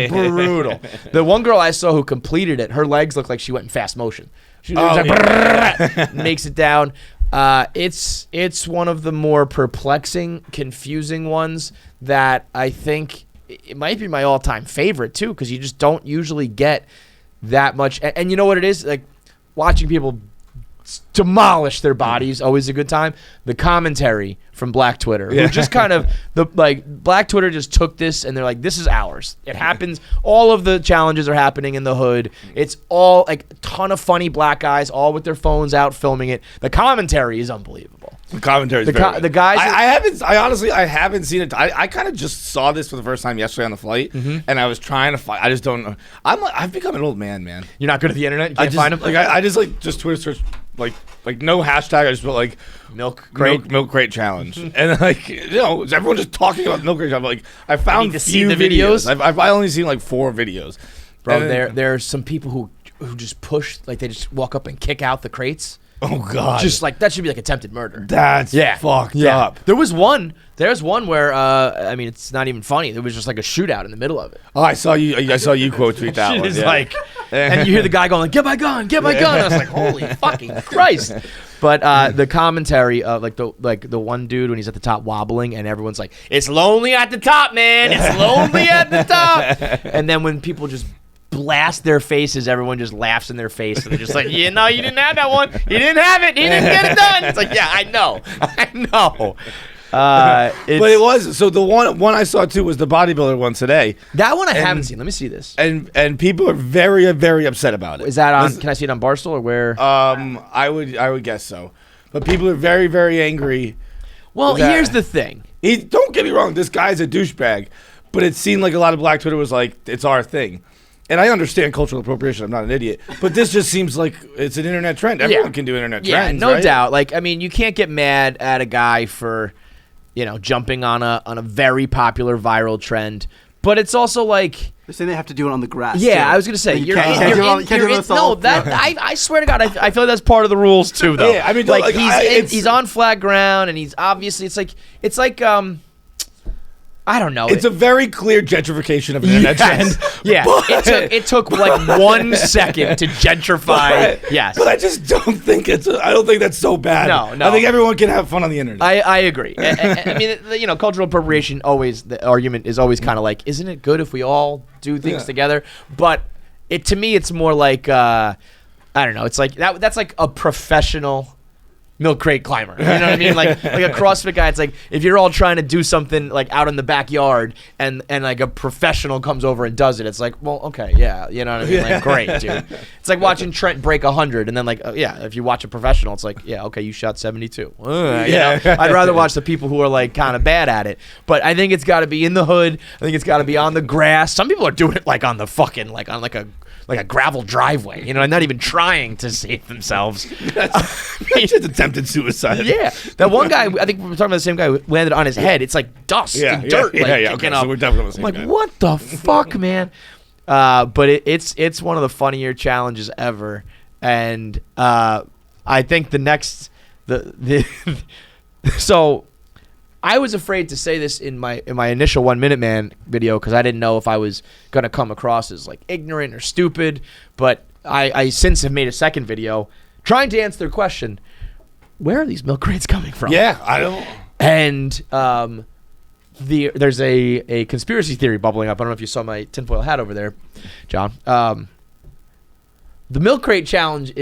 Brutal. The one girl I saw who completed it, her legs looked like she went in fast motion. She was like, makes it down. It's one of the more perplexing, confusing ones that I think it might be my all-time favorite too, because you just don't usually get that much. And you know what it is? Like watching people demolish their bodies, always a good time. The commentary from Black Twitter, who just kind of Black Twitter just took this and they're like, this is ours. It happens. All of the challenges are happening in the hood. It's all like a ton of funny black guys, all with their phones out filming it. The commentary is unbelievable. The commentary is very good. The guys. I honestly haven't seen it. I kind of just saw this for the first time yesterday on the flight, and I was trying to find. I just don't know. I've become an old man. You're not good at the internet. You can't find them. Like I just Twitter search like no hashtag. I just put like milk crate challenge, and like everyone just talking about milk crate challenge. Like I found to see the videos. I've only seen like 4 videos, bro. There's some people who just push, like they just walk up and kick out the crates. Oh God! Just like that should be like attempted murder. That's fucked up. There's one where I mean it's not even funny. There was just like a shootout in the middle of it. Oh, I saw you quote tweet that one. It's like, and you hear the guy going like, "Get my gun, get my gun." I was like, "Holy fucking Christ!" But the commentary of like the one dude when he's at the top wobbling and everyone's like, "It's lonely at the top, man. It's lonely at the top." And then when people just blast their faces, everyone just laughs in their face, and they're just like, you didn't have that one, you didn't have it, you didn't get it done. It's like, yeah, I know. But it was the one I saw too was the bodybuilder one today. That one I haven't seen. Let me see this. And people are very, very upset about it. Is that on? Can I see it on Barstool or where? I would guess so. But people are very, very angry. Well, here's the thing. Don't get me wrong. This guy's a douchebag, but it seemed like a lot of Black Twitter was like, it's our thing. And I understand cultural appropriation. I'm not an idiot. But this just seems like it's an internet trend. Everyone can do internet trends, no right? doubt. Like, I mean, you can't get mad at a guy for, jumping on a very popular viral trend. But it's also like... They're saying they have to do it on the grass. Yeah, too. I was going to say, I I swear to God, I feel like that's part of the rules too, though. Yeah, I mean, like he's on flat ground, and he's obviously, it's like I don't know. It's a very clear gentrification of an internet trend. Yeah, it took like 1 second to gentrify. Yes, but I just don't think I don't think that's so bad. No. I think everyone can have fun on the internet. I agree. I mean, cultural appropriation the argument is always kind of like, isn't it good if we all do things together? But to me, it's more like I don't know. It's like that's like a professional milk crate climber. You know what I mean? Like a CrossFit guy. It's like if you're all trying to do something like out in the backyard and like a professional comes over and does it. It's like, well, okay, yeah. You know what I mean? Like, great, dude. It's like watching Trent break 100 and then like, if you watch a professional, it's like, yeah, okay, you shot 72. I'd rather watch the people who are like kind of bad at it. But I think it's got to be in the hood. I think it's got to be on the grass. Some people are doing it like on the fucking like on like a gravel driveway, not even trying to save themselves. That's just attempted suicide. Yeah. That one guy, I think we're talking about the same guy who landed on his head. It's like dust and dirt kicking up. So we're definitely on the same guy. Like, what the fuck, man? But it's one of the funnier challenges ever. And I think the next... So... I was afraid to say this in my initial 1 Minute Man video because I didn't know if I was going to come across as like ignorant or stupid, but I since have made a second video trying to answer their question, where are these milk crates coming from? Yeah, I don't... And there's a conspiracy theory bubbling up. I don't know if you saw my tinfoil hat over there, John. The milk crate challenge,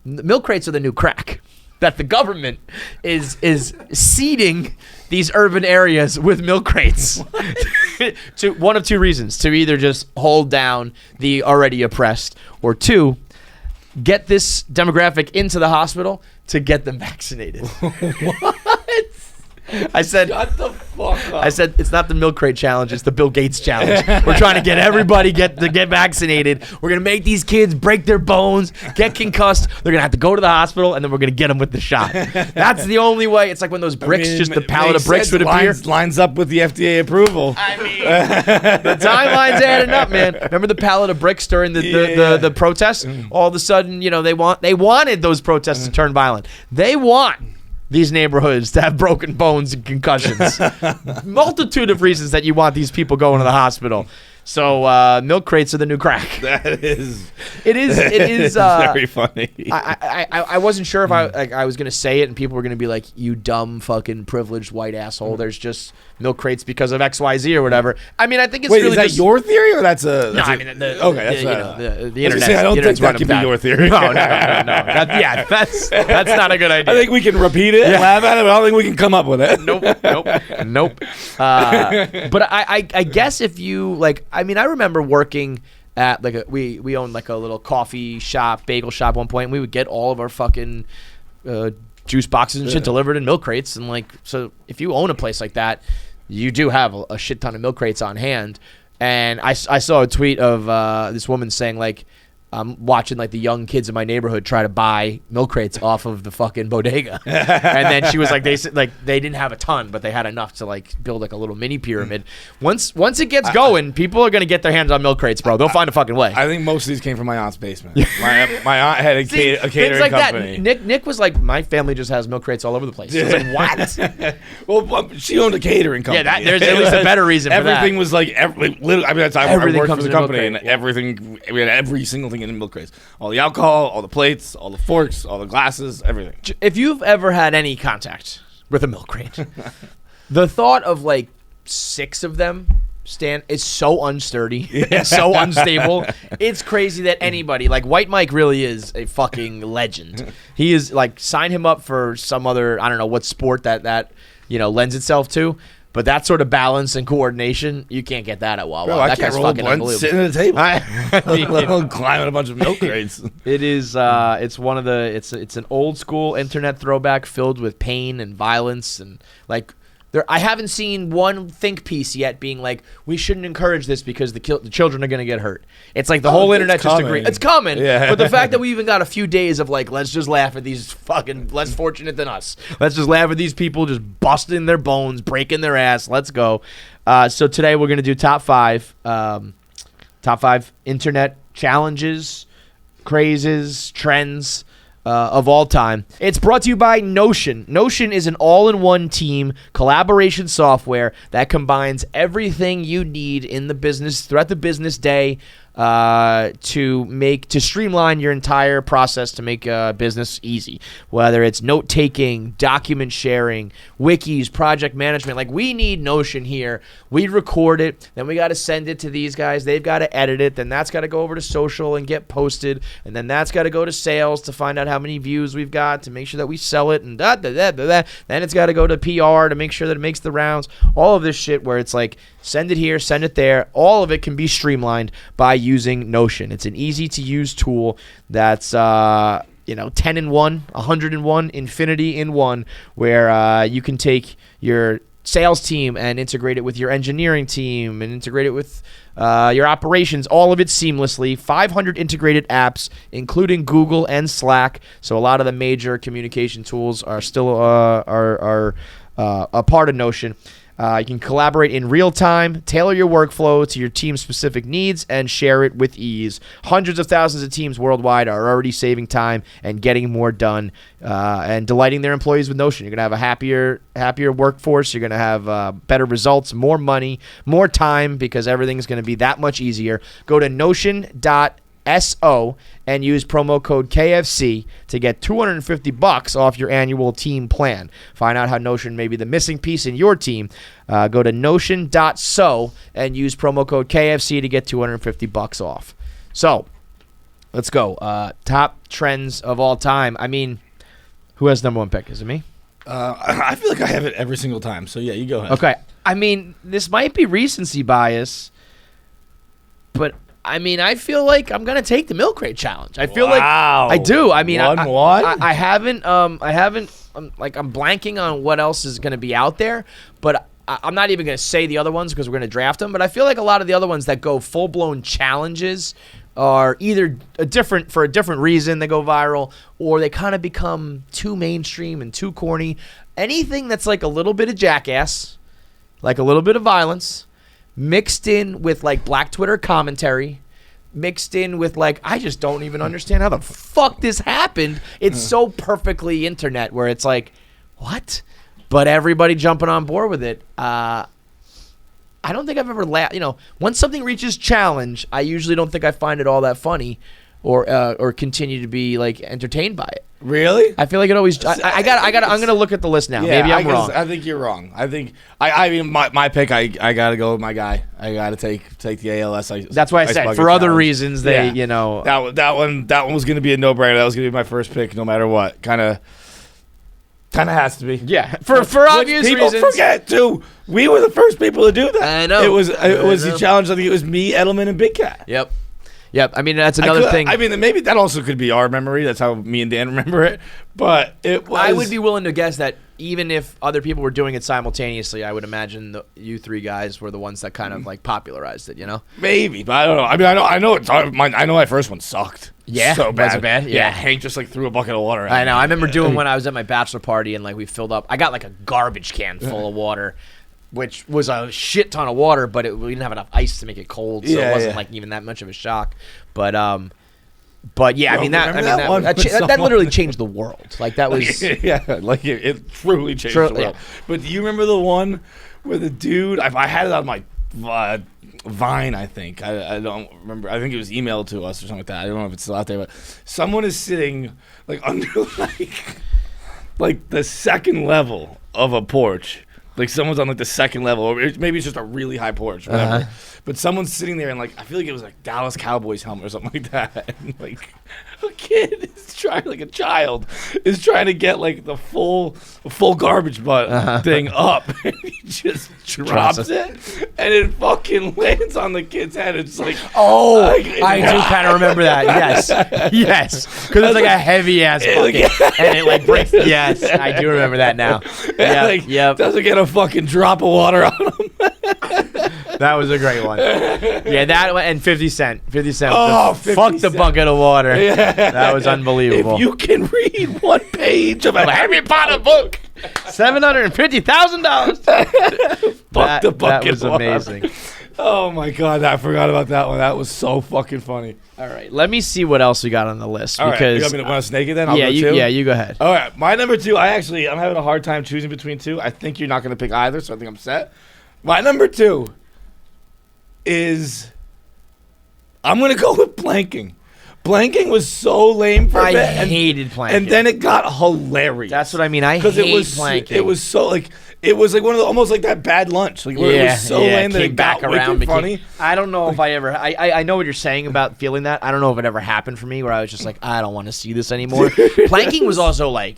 milk crates are the new crack. That the government is seeding these urban areas with milk crates to one of two reasons: to either just hold down the already oppressed, or two, get this demographic into the hospital to get them vaccinated. What? I said, Shut the fuck up. I said it's not the milk crate challenge, it's the Bill Gates challenge. We're trying to get everybody get vaccinated. We're gonna make these kids break their bones, get concussed. They're gonna have to go to the hospital, and then we're gonna get them with the shot. That's the only way. It's like when those bricks, just the pallet of bricks would appear. Lines up with the FDA approval. I mean, the timeline's adding up, man. Remember the pallet of bricks during the protests? All of a sudden, they wanted those protests to turn violent. They want these neighborhoods to have broken bones and concussions. Multitude of reasons that you want these people going to the hospital. So milk crates are the new crack. It is very funny. I wasn't sure if I was gonna say it and people were gonna be like, you dumb fucking privileged white asshole. There's just milk crates because of XYZ or whatever. I mean, I think it's really is that just your theory or that's a? No, I mean the internet. I don't think that could be your theory. No. That's not a good idea. I think we can repeat it, and laugh at it, but I don't think we can come up with it. Nope. But I guess if you like, I mean, I remember working at we owned like a little coffee shop, bagel shop at one point, and we would get all of our fucking juice boxes and shit delivered in milk crates. And like, so if you own a place like that, you do have a shit ton of milk crates on hand. And I saw a tweet of this woman saying like, I'm watching like the young kids in my neighborhood try to buy milk crates off of the fucking bodega. And then she was like, they didn't have a ton, but they had enough to like build like a little mini pyramid. Once it gets going, people are gonna get their hands on milk crates, bro. They'll find a fucking way. I think most of these came from my aunt's basement. My aunt had a catering like company. That. Nick was like, my family just has milk crates all over the place. I was like, what? Well, she owned a catering company. Yeah, there's at least a better reason for that. Everything was like, literally, I mean, that's I worked for the company, and crate. everything, we had every single thing in the milk crates. All the alcohol, all the plates, all the forks, all the glasses, everything. If you've ever had any contact with a milk crate, the thought of like 6 of them is so unsturdy, so unstable. It's crazy that anybody, like White Mike really is a fucking legend. He is like, sign him up for some other, I don't know what sport that lends itself to. But that sort of balance and coordination, you can't get that at Wawa. Bro, that guy's fucking unbelievable. Sitting at the table, let alone climbing a bunch of milk crates. It is. It's one of the. It's an old school internet throwback filled with pain and violence and like. I haven't seen one think piece yet being like, we shouldn't encourage this because the children are going to get hurt. It's like the whole internet just agreed. It's coming. Yeah. But the fact that we even got a few days of like, let's just laugh at these fucking less fortunate than us. Let's just laugh at these people just busting their bones, breaking their ass. Let's go. So today we're going to do top 5 internet challenges, crazes, trends of all time. It's brought to you by Notion. Notion is an all-in-one team collaboration software that combines everything you need in the business throughout the business day to streamline your entire process to make business easy. Whether it's note-taking, document sharing, wikis, project management. Like, we need Notion here. We record it, then we got to send it to these guys. They've got to edit it. Then that's got to go over to social and get posted. And then that's got to go to sales to find out how many views we've got to make sure that we sell it. And then it's got to go to PR to make sure that it makes the rounds. All of this shit where it's like, send it here, send it there. All of it can be streamlined by using Notion. It's an easy-to-use tool that's 10 in 1, 100 in 1, infinity in 1, where you can take your sales team and integrate it with your engineering team and integrate it with your operations, all of it seamlessly. 500 integrated apps, including Google and Slack. So a lot of the major communication tools are still are a part of Notion. You can collaborate in real time, tailor your workflow to your team's specific needs, and share it with ease. Hundreds of thousands of teams worldwide are already saving time and getting more done and delighting their employees with Notion. You're going to have a happier workforce. You're going to have better results, more money, more time, because everything's going to be that much easier. Go to notion.so and use promo code KFC to get $250 off your annual team plan. Find out how Notion may be the missing piece in your team. Go to notion.so and use promo code KFC to get $250 off. So, let's go. Top trends of all time. I mean, who has number 1 pick? Is it me? I feel like I have it every single time. So, yeah, you go ahead. Okay. I mean, this might be recency bias, but I mean, I feel like I'm gonna take the milk crate challenge. I feel Wow. like I do. I mean, One. I haven't. I'm blanking on what else is gonna be out there, but I'm not even gonna say the other ones because we're gonna draft them. But I feel like a lot of the other ones that go full blown challenges are either for a different reason they go viral, or they kind of become too mainstream and too corny. Anything that's like a little bit of jackass, like a little bit of violence, mixed in with like Black Twitter commentary, mixed in with like, I just don't even understand how the fuck this happened. It's so perfectly internet where it's like, what? But everybody jumping on board with it. I don't think I've ever once something reaches challenge, I usually don't think I find it all that funny or continue to be like entertained by it. Really? I feel like it always. I'm gonna look at the list now. Yeah, Maybe I'm wrong. I think you're wrong. I think I mean my pick. I gotta go with my guy. I gotta take the ALS. That's why I said for other reasons that one was gonna be a no-brainer. That was gonna be my first pick, no matter what. Kind of has to be. Yeah, for obvious reasons. People forget too. We were the first people to do that. I know. It was the challenge. I think it was me, Edelman, and Big Cat. Yep. I mean, that's another thing. I mean, maybe that also could be our memory. That's how me and Dan remember it. But it was. I would be willing to guess that even if other people were doing it simultaneously, I would imagine you three guys were the ones that kind of like popularized it. Maybe, but I don't know. I mean, I know my first one sucked. Yeah, so bad. Was it bad? Yeah, Hank just like threw a bucket of water at I me. know. I remember doing when I was at my bachelor party and like we filled up. I got like a garbage can full of water, which was a shit ton of water, but we didn't have enough ice to make it cold, so it wasn't like even that much of a shock. But yeah, I mean that literally changed the world. Like that was it truly changed the world. Yeah. But do you remember the one where the dude? I had it on my Vine, I think. I don't remember. I think it was emailed to us or something like that. I don't know if it's still out there, but someone is sitting like under like the second level of a porch. Like someone's on like the second level, or maybe it's just a really high porch, whatever. But someone's sitting there and like I feel like it was like Dallas Cowboys helmet or something like that. And like a kid is trying, like a child is trying to get like the full garbage butt thing up, and he just drops it, and it fucking lands on the kid's head. It's like I do kind of remember that. Yes, because it's like a heavy ass bucket, and it like breaks. Yes, I do remember that now. Yeah, doesn't get a fucking drop of water on him. That was a great one. Yeah, that one and 50 Cent. 50 Cent. Oh, fuck the bucket of water. Yeah. That was unbelievable. If you can read one page of a Harry Potter book, $750,000. Fuck the bucket. That was of water. amazing. Oh my god, I forgot about that one. That was so fucking funny. All right, let me see what else we got on the list. All because right, you want to snake it then? I'll go you go ahead. All right, my number two. I'm having a hard time choosing between two. I think you're not going to pick either, so I think I'm set. My number two is I'm going to go with planking. Planking was so lame for a bit. I hated planking. And then it got hilarious. That's what I mean. I hate planking. It was so like it was like one of the almost like that bad lunch. Like where it was so lame that it got wicked funny. I don't know if I ever. I know what you're saying about feeling that. I don't know if it ever happened for me where I was just like, I don't want to see this anymore. Planking was also like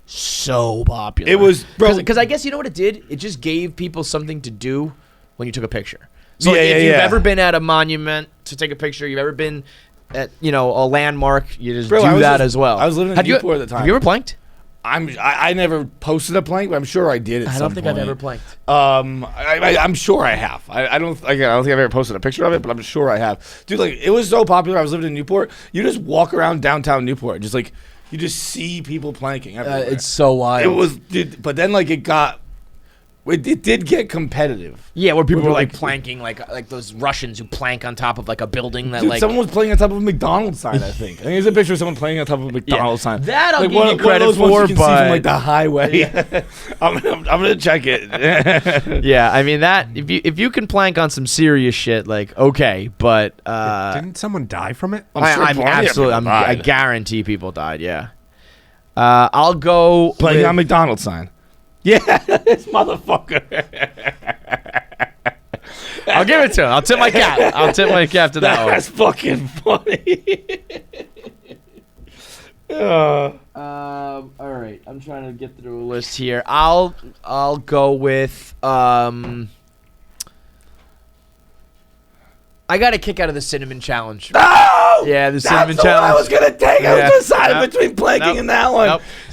so popular. It was, bro. Because I guess you know what it did. It just gave people something to do when you took a picture. So if you've ever been at a monument to take a picture, you've ever been at a landmark, you just do that as well. I was living in Newport at the time. Have you ever planked? I never posted a plank, but I'm sure I did. I don't think I've ever planked. I'm sure I have. I don't think I've ever posted a picture of it, but I'm sure I have. Dude, like it was so popular. I was living in Newport. You just walk around downtown Newport, just like you just see people planking everywhere. It's so wild. It was, dude, but then like it did get competitive. Yeah, where people were like planking, like those Russians who plank on top of like a building that like. Someone was playing on top of a McDonald's sign. I think there's a picture of someone playing on top of a McDonald's sign. That I'll like give you credit for, you can see from like the highway. Yeah. I'm gonna check it. Yeah, I mean that if you can plank on some serious shit, like okay, but didn't someone die from it? I guarantee people died. Yeah. I'll go playing on McDonald's sign. Yeah, this motherfucker. I'll give it to him. I'll tip my cap to that one. That's fucking funny. All right, I'm trying to get through a list here. I'll go with I got a kick out of the cinnamon challenge. No! Yeah, the That's cinnamon the one challenge. I was gonna take. I was deciding between planking and that one.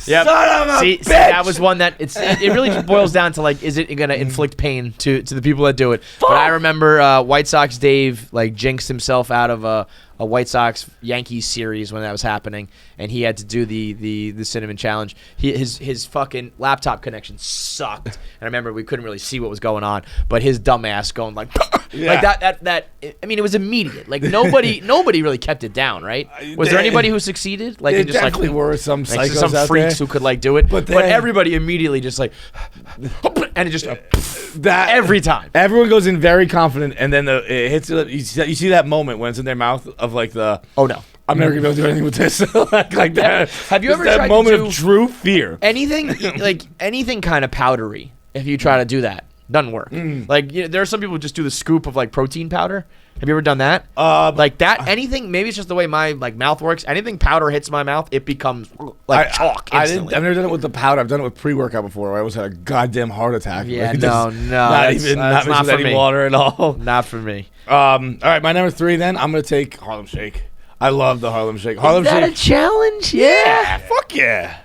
Yep. Son of a See, bitch. that was one that it really just boils down to like, is it gonna inflict pain to the people that do it? But I remember White Sox Dave like jinxed himself out of a White Sox Yankees series when that was happening, and he had to do the cinnamon challenge. His fucking laptop connection sucked, and I remember we couldn't really see what was going on, but his dumb ass going like like that. I mean, it was immediate. Like nobody really kept it down, right? Was there anybody who succeeded? Like There it just definitely like were some like psychos some out freaks there. who could like do it, But but then- everybody immediately just like and it just That every time. Everyone goes in very confident, and then it hits. You see that moment when it's in their mouth of like the. Oh no. I'm never gonna be able to do anything with this. like that. Have you Just ever that tried to moment do- of true fear? Anything like anything kind of powdery, if you try to do that, doesn't work. Like there are some people who just do the scoop of like protein powder. Have you ever done that? Like that, anything. Maybe it's just the way my like mouth works. Anything powder hits my mouth, it becomes like chalk instantly. I've never done it with the powder. I've done it with pre-workout before. I almost had a goddamn heart attack. Yeah, Like, no, just that's mixed not with for any me. water at all. Not for me. All right, my number 3. Then I'm gonna take Harlem Shake. I love the Harlem Shake. Harlem Is that Shake. a challenge? Yeah, fuck yeah.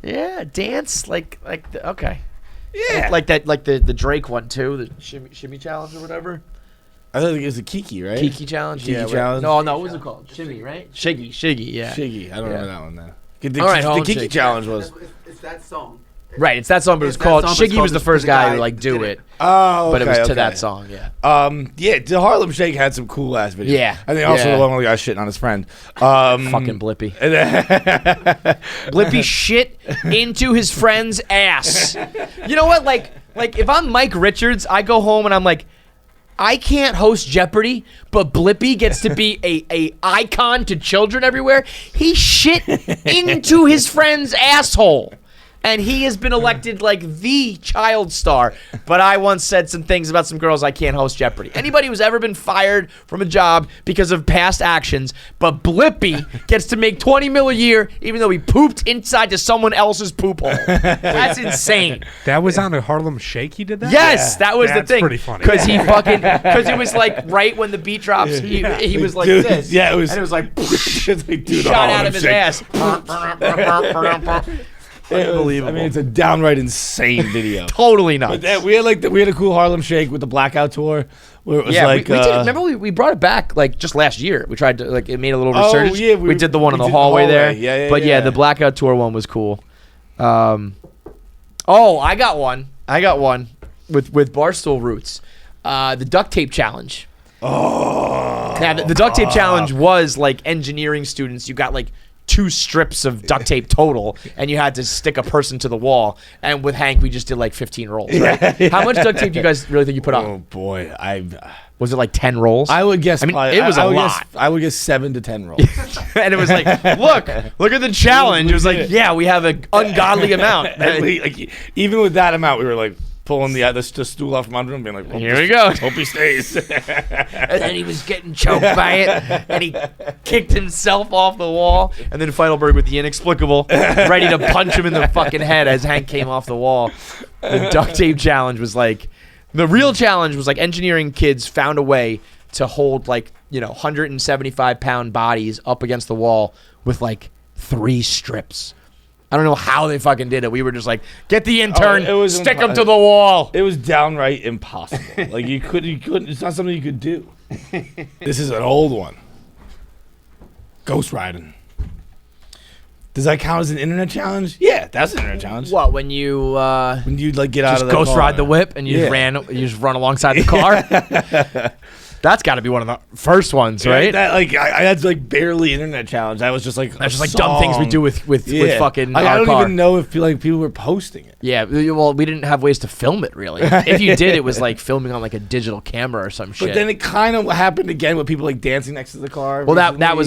Yeah, dance okay. Yeah. Like that, like the Drake one too, the shimmy challenge or whatever. I think it was a Kiki, right? Kiki challenge. Kiki yeah, right. challenge. No, what was it called? Shimmy, right? Shiggy, yeah. Shiggy. I don't remember that one then. All right, the Harlem Kiki Shake. challenge was. It's that song. Right, it's that song, but it's It's that called song, but it's Shiggy called was the the first guy guy to like that do did it. it. Oh, But it was okay, to okay. that song, yeah. Yeah, the Harlem Shake had some cool ass videos. Yeah, I think also yeah. the one where the guy shitting on his friend. Fucking Blippy. Blippy shit into his friend's ass. You know what? Like if I'm Mike Richards, I go home and I'm like, I can't host Jeopardy, but Blippy gets to be a icon to children everywhere. He shit into his friend's asshole. And he has been elected like the child star. But I once said some things about some girls I can't host Jeopardy. Anybody who's ever been fired from a job because of past actions, but Blippy gets to make $20 million a year even though he pooped inside to someone else's poop hole. That's insane. That was on a Harlem Shake. He did that. Yes, that was the That's thing. pretty funny. Because it was like right when the beat drops, he was like Dude, this. yeah, it was. And it was like It's like, dude, the shot Harlem out of his Shake. ass. Unbelievable. I mean, it's a downright insane video. Totally nuts. But then we had a cool Harlem Shake with the Blackout Tour, where it was Yeah, like. we did. Remember, we brought it back like just last year. We tried to like it made a little Oh, resurgence. yeah, we did the one in we the did hallway there. Yeah, But yeah. the Blackout Tour one was cool. I got one. With Barstool Roots. The duct tape challenge. Oh. Now, the duct tape challenge was like engineering students. You got like 2 strips of duct tape total, and you had to stick a person to the wall. And with Hank, we just did like 15 rolls. Right? How much duct tape do you guys really think you put on? Oh boy, Was it like 10 rolls? I would guess. I mean, probably, it was I a would lot. Guess, I would guess 7 to 10 rolls. And it was like, look at the challenge. It was like, yeah, we have an ungodly amount. And like, even with that amount, we were like pulling the stool off from under him, being like, Here we go. Hope he stays. And then he was getting choked by it, and he kicked himself off the wall. And then Feidelberg with the inexplicable, ready to punch him in the fucking head as Hank came off the wall. The duct tape challenge was like, the real challenge was like engineering kids found a way to hold like 175-pound bodies up against the wall with like 3 strips. I don't know how they fucking did it. We were just like, get the intern, it was stick him to the wall. It was downright impossible. Like you couldn't. It's not something you could do. This is an old one. Ghost riding. Does that count as an internet challenge? Yeah, that's an internet challenge. What, when you When you like get out just of the ghost car. ride the whip and you Yeah. just run alongside the car? That's got to be one of the first ones, right? That I had like barely internet challenge. That was just like That's just like dumb things we do with fucking I our don't car. even know if like people were posting it. Yeah, well, we didn't have ways to film it really. If you did, it was like filming on like a digital camera or some shit. But then it kind of happened again with people like dancing next to the car. well, that recently.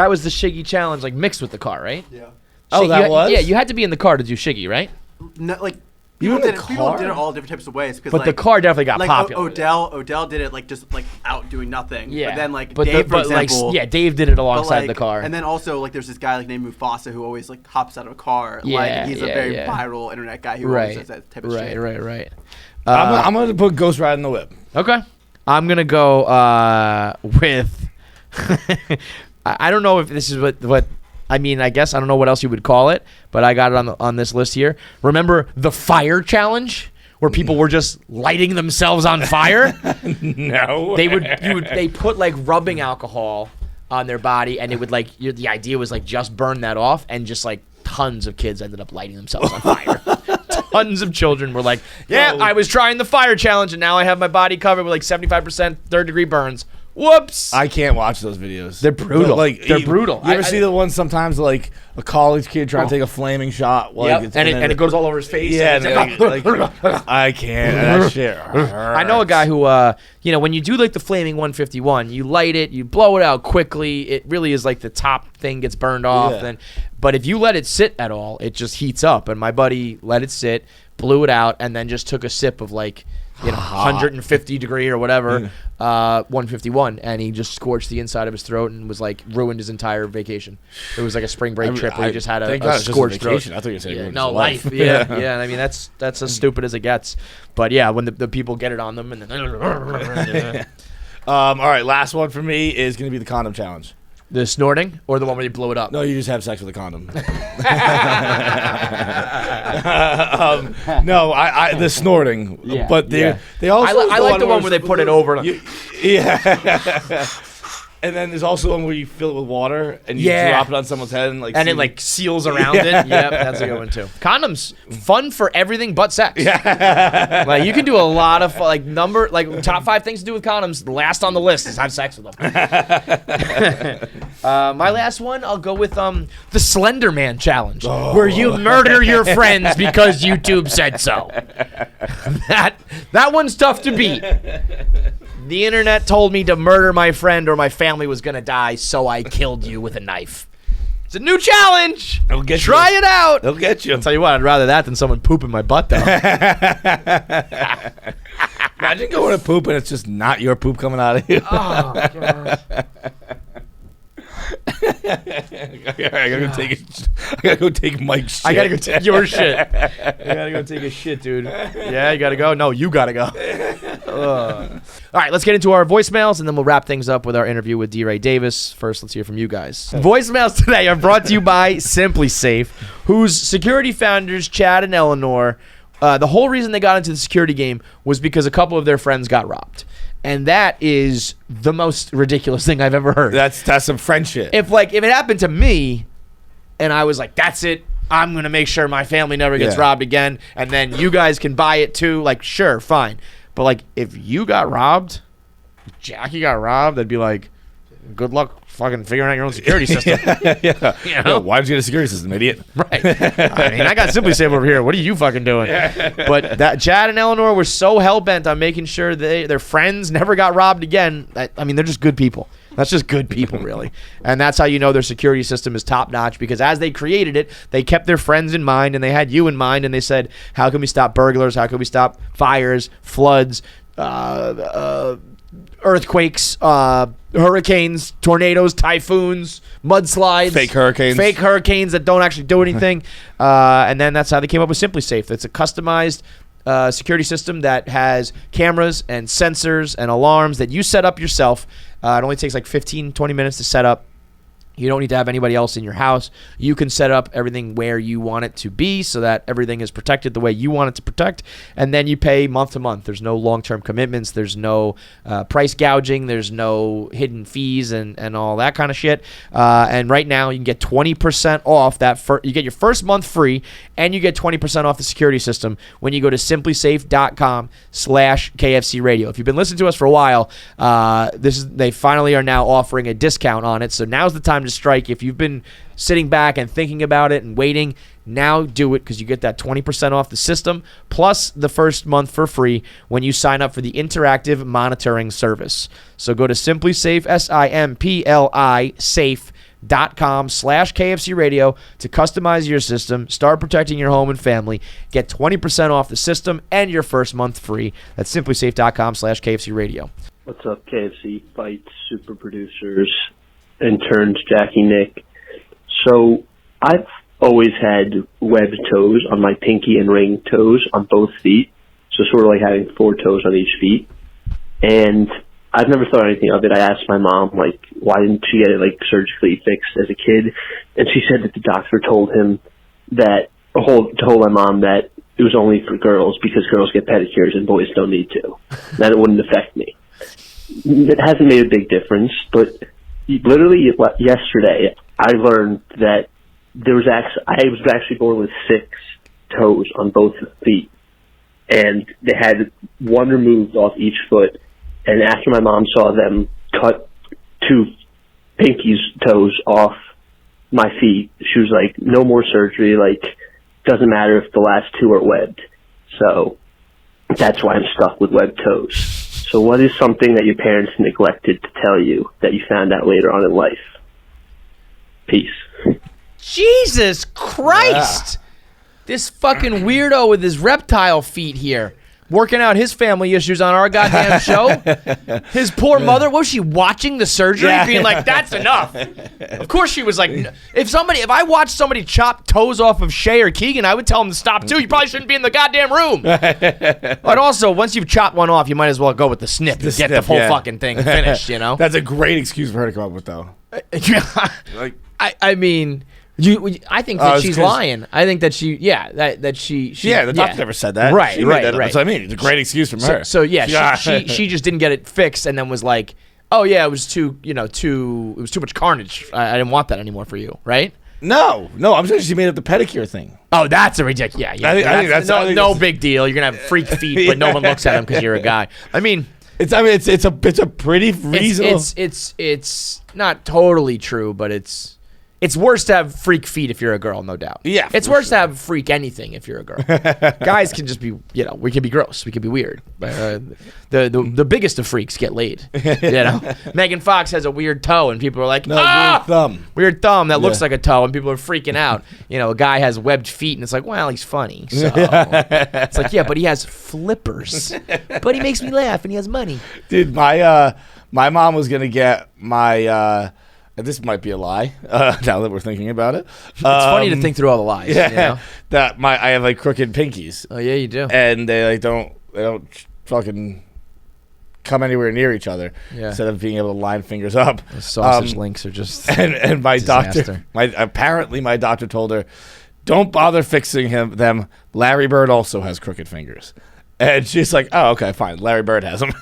was the Shiggy challenge, like mixed with the car, right? Yeah. Oh, that was? Yeah, you had to be in the car to do Shiggy, right? No, like You people in the people car? did it all different types of ways. But the car definitely got like popular. Odell did it like just like out doing nothing. Yeah, But then like but Dave, for like, example. Dave did it but, alongside like, the car. And then also like there's this guy like named Mufasa who always like hops out of a car. Yeah, like he's a yeah, very yeah. viral internet guy who always does that type of shit. Right. I'm gonna put Ghost Ride in the Whip. Okay. I'm gonna go with. I don't know if this is what I mean. I guess I don't know what else you would call it, but I got it on this list here. Remember the fire challenge, where people were just lighting themselves on fire? No. They put like rubbing alcohol on their body, and it would like the idea was like just burn that off, and just like tons of kids ended up lighting themselves on fire. Tons of children were like, yeah, I was trying the fire challenge, and now I have my body covered with like 75% third-degree burns. Whoops! I can't watch those videos. They're brutal. They're brutal. You ever see the ones sometimes like a college kid trying to take a flaming shot? Yep. And it goes all over his face. Yeah, I can't. That shit. I know a guy who, when you do like the flaming 151, you light it, you blow it out quickly. It really is like the top thing gets burned off. Yeah. But if you let it sit at all, it just heats up. And my buddy let it sit, blew it out, and then just took a sip of like 150 degree or whatever, 151, and he just scorched the inside of his throat and was like ruined his entire vacation. It was like a spring break trip where he just had a scorched throat. I thought you said life. Yeah, yeah. I mean that's as stupid as it gets. But yeah, when the people get it on them and then. All right, last one for me is going to be the condom challenge. The snorting or the one where you blow it up? No, you just have sex with a condom. No, I the snorting. Yeah, but they also I like the one where they put it over. Yeah. And then there's also one where you fill it with water and you drop it on someone's head and it like seals around it. Yep, that's a good one too. Condoms, fun for everything but sex. Yeah. Like you can do a lot of top 5 things to do with condoms. Last on the list is have sex with them. My last one, I'll go with the Slender Man challenge, where you murder your friends because YouTube said so. That one's tough to beat. The internet told me to murder my friend or my family was going to die, so I killed you with a knife. It's a new challenge. Try it out. They'll get you. I'll tell you what, I'd rather that than someone pooping my butt, though. Imagine going to poop and it's just not your poop coming out of you. Oh, God. I gotta go take Mike's shit. I gotta go take your shit. I gotta go take a shit, dude. Yeah, you gotta go? No, you gotta go. All right, let's get into our voicemails, and then we'll wrap things up with our interview with DeRay Davis. First, let's hear from you guys. Voicemails today are brought to you by SimpliSafe, whose security founders, Chad and Eleanor, the whole reason they got into the security game was because a couple of their friends got robbed. And that is the most ridiculous thing I've ever heard. That's some friendship. If it happened to me, and I was like, that's it, I'm gonna make sure my family never gets robbed again, and then you guys can buy it too. Like, sure, fine. But like, if you got robbed, if Jackie got robbed, I'd be like, good luck fucking figuring out your own security system. Yeah. You know? Why did you get a security system, idiot? Right. I mean, I got SimpliSafe over here. What are you fucking doing? But that Chad and Eleanor were so hell-bent on making sure their friends never got robbed again. I mean, they're just good people. That's just good people, really. And that's how you know their security system is top-notch, because as they created it, they kept their friends in mind, and they had you in mind, and they said, how can we stop burglars? How can we stop fires, floods, earthquakes, hurricanes, tornadoes, typhoons, mudslides, fake hurricanes that don't actually do anything. And then that's how they came up with SimpliSafe. It's a customized security system that has cameras and sensors and alarms that you set up yourself. It only takes like 15, 20 minutes to set up. You don't need to have anybody else in your house. You can set up everything where you want it to be so that everything is protected the way you want it to protect. And then you pay month to month. There's no long-term commitments. There's no price gouging. There's no hidden fees and all that kind of shit. And right now you can get 20% off that. You get your first month free, and you get 20% off the security system when you go to SimpliSafe.com/KFC Radio. If you've been listening to us for a while, they finally are now offering a discount on it. So now's the time to strike. If you've been sitting back and thinking about it and waiting, now do it, because you get that 20% off the system plus the first month for free when you sign up for the interactive monitoring service. So go to SimpliSafe, SIMPLI safe.com/KFC Radio to customize your system, start protecting your home and family, get 20% off the system and your first month free. That's SimpliSafe.com/KFC Radio. What's up, KFC, Feits, super producers, interns, Jackie, Nick. So I've always had webbed toes on my pinky and ring toes on both feet. So sort of like having 4 toes on each feet. And I've never thought anything of it. I asked my mom, like, why didn't she get it, like, surgically fixed as a kid? And she said that the doctor told him that, told my mom that it was only for girls because girls get pedicures and boys don't need to. That it wouldn't affect me. It hasn't made a big difference, but literally yesterday I learned that I was actually born with 6 toes on both feet, and they had one removed off each foot. And after my mom saw them cut 2 pinky's toes off my feet, she was like, "No more surgery. Like, doesn't matter if the last 2 are webbed." So that's why I'm stuck with webbed toes. So what is something that your parents neglected to tell you that you found out later on in life? Peace. Jesus Christ! This fucking weirdo with his reptile feet here. Working out his family issues on our goddamn show. His poor mother, was she watching the surgery being like, that's enough? Of course she was like, if I watched somebody chop toes off of Shay or Keegan, I would tell them to stop too. You probably shouldn't be in the goddamn room. But also, once you've chopped one off, you might as well go with the snip and get the whole fucking thing finished, you know? That's a great excuse for her to come up with, though. Like, I mean... I think that she's lying. I think that she, the doctor never said that. Right. That's what I mean. It's a great excuse from her. So she just didn't get it fixed, and then was like, "Oh yeah, it was too much carnage. I didn't want that anymore for you, right?" No, I'm saying she made up the pedicure thing. Oh, that's a ridiculous. Yeah. I think that's no big deal. You're gonna have freak feet, but no one looks at them because you're a guy. I mean, it's a pretty reasonable. It's not totally true, but it's worse to have freak feet if you're a girl, no doubt. Yeah, it's worse to have freak anything if you're a girl. Guys can just be, we can be gross, we can be weird. The biggest of freaks get laid. Megan Fox has a weird toe, and people are like, weird thumb that looks like a toe, and people are freaking out. A guy has webbed feet, and it's like, well, he's funny. So it's like, yeah, but he has flippers, but he makes me laugh, and he has money. Dude, my mom was gonna get my. This might be a lie. Now that we're thinking about it, it's funny to think through all the lies. Yeah, that I have like crooked pinkies. Oh yeah, you do. And they don't fucking come anywhere near each other. Yeah. Instead of being able to line fingers up. The sausage links are just and my disaster. doctor. Apparently my doctor told her, don't bother fixing them. Larry Bird also has crooked fingers, and she's like, oh okay, fine. Larry Bird has them.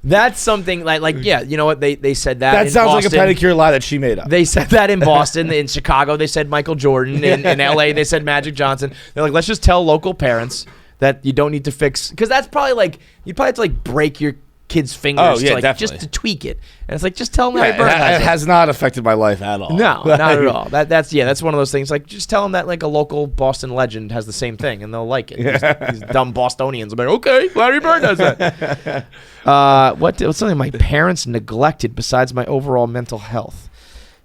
That's something like yeah, you know what they said that. That in sounds Boston. like a pedicure lie that she made up. They said that in Boston, in Chicago they said Michael Jordan, in LA they said Magic Johnson. They're like, let's just tell local parents that you don't need to fix, because that's probably like you probably have to like break your kid's fingers just to tweak it, and it's like just tell them Larry Bird has it. Has not affected my life at all. No, not at all. That's one of those things. Like just tell them that like a local Boston legend has the same thing, and they'll like it. These dumb Bostonians will be like, okay, Larry Bird does that. What's something my parents neglected besides my overall mental health?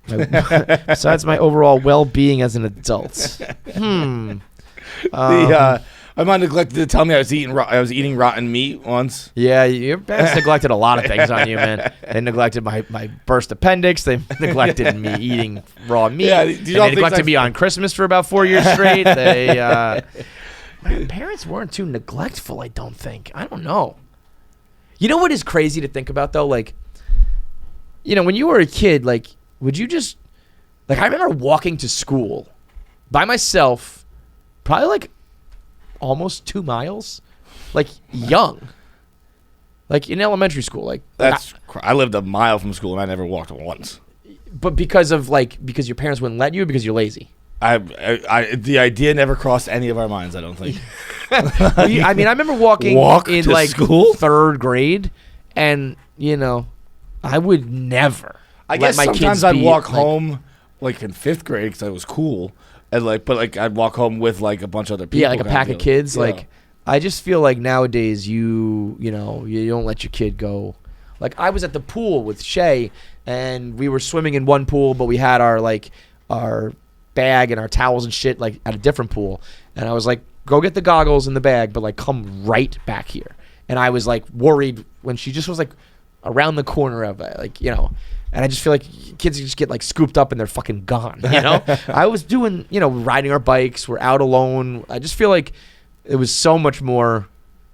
Besides my overall well-being as an adult. My mom neglected to tell me I was eating rotten meat once. Yeah, your parents neglected a lot of things on you, man. They neglected my burst appendix. They neglected me eating raw meat. Yeah, they neglected me on Christmas for about 4 years straight. My parents weren't too neglectful, I don't think. I don't know. You know what is crazy to think about, though? Like, when you were a kid, like, would you just... Like, I remember walking to school by myself, probably, like, almost 2 miles, like young, like in elementary school. Like I lived a mile from school and I never walked once. But because your parents wouldn't let you, because you're lazy. The idea never crossed any of our minds, I don't think. I mean, I remember walking in like school? 3rd grade, and I would never. I guess sometimes I'd walk home like in 5th grade because I was cool. And I'd walk home with like a bunch of other people. Yeah, like a pack of kids. Yeah. Like, I just feel like nowadays you don't let your kid go. Like, I was at the pool with Shay, and we were swimming in one pool, but we had our bag and our towels and shit like at a different pool. And I was like, go get the goggles and the bag, but like come right back here. And I was like worried when she just was like around the corner of it, like And I just feel like kids just get like scooped up and they're fucking gone, I was doing, riding our bikes. We're out alone. I just feel like it was so much more.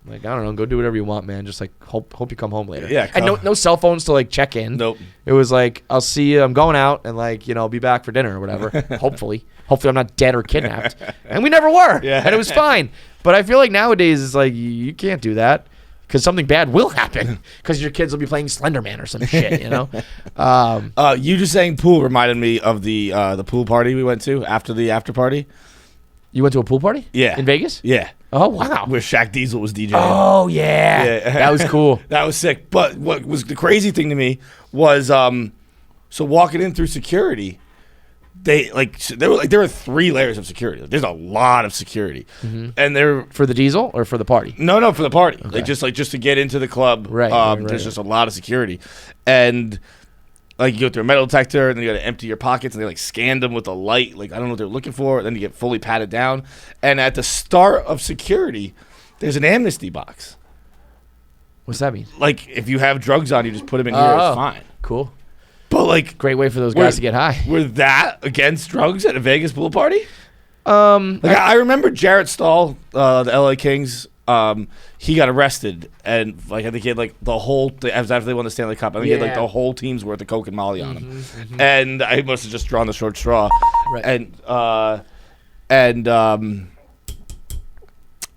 Like, I don't know, go do whatever you want, man. Just like hope you come home later. Yeah, and no cell phones to like check in. Nope. It was like, I'll see you. I'm going out, and like, I'll be back for dinner or whatever. Hopefully I'm not dead or kidnapped. And we never were. Yeah. And it was fine. But I feel like nowadays it's like you can't do that because something bad will happen because your kids will be playing Slender Man or some shit. You just saying pool reminded me of the pool party we went to after the after party. You went to a pool party? Yeah. In Vegas? Yeah. Oh, wow. Where Shaq Diesel was DJing. Oh, yeah. That was cool. That was sick. But what was the crazy thing to me was, so walking in through security, there were 3 layers of security. Like, there's a lot of security, and they're for the diesel or for the party. No, for the party. Okay. Just to get into the club. Right. There's just a lot of security, and like you go through a metal detector, and then you got to empty your pockets, and they like scanned them with a light. Like I don't know what they're looking for. Then you get fully patted down, and at the start of security, there's an amnesty box. What's that mean? Like if you have drugs on you, just put them in here. It's fine. Cool. But like, great way for those guys to get high. Were that against drugs at a Vegas pool party? I remember Jarrett Stahl, the LA Kings. He got arrested, and like I think he had like the whole after they won the Stanley Cup. I think he had like the whole team's worth of coke and Molly on him, and I must have just drawn the short straw. Right. And what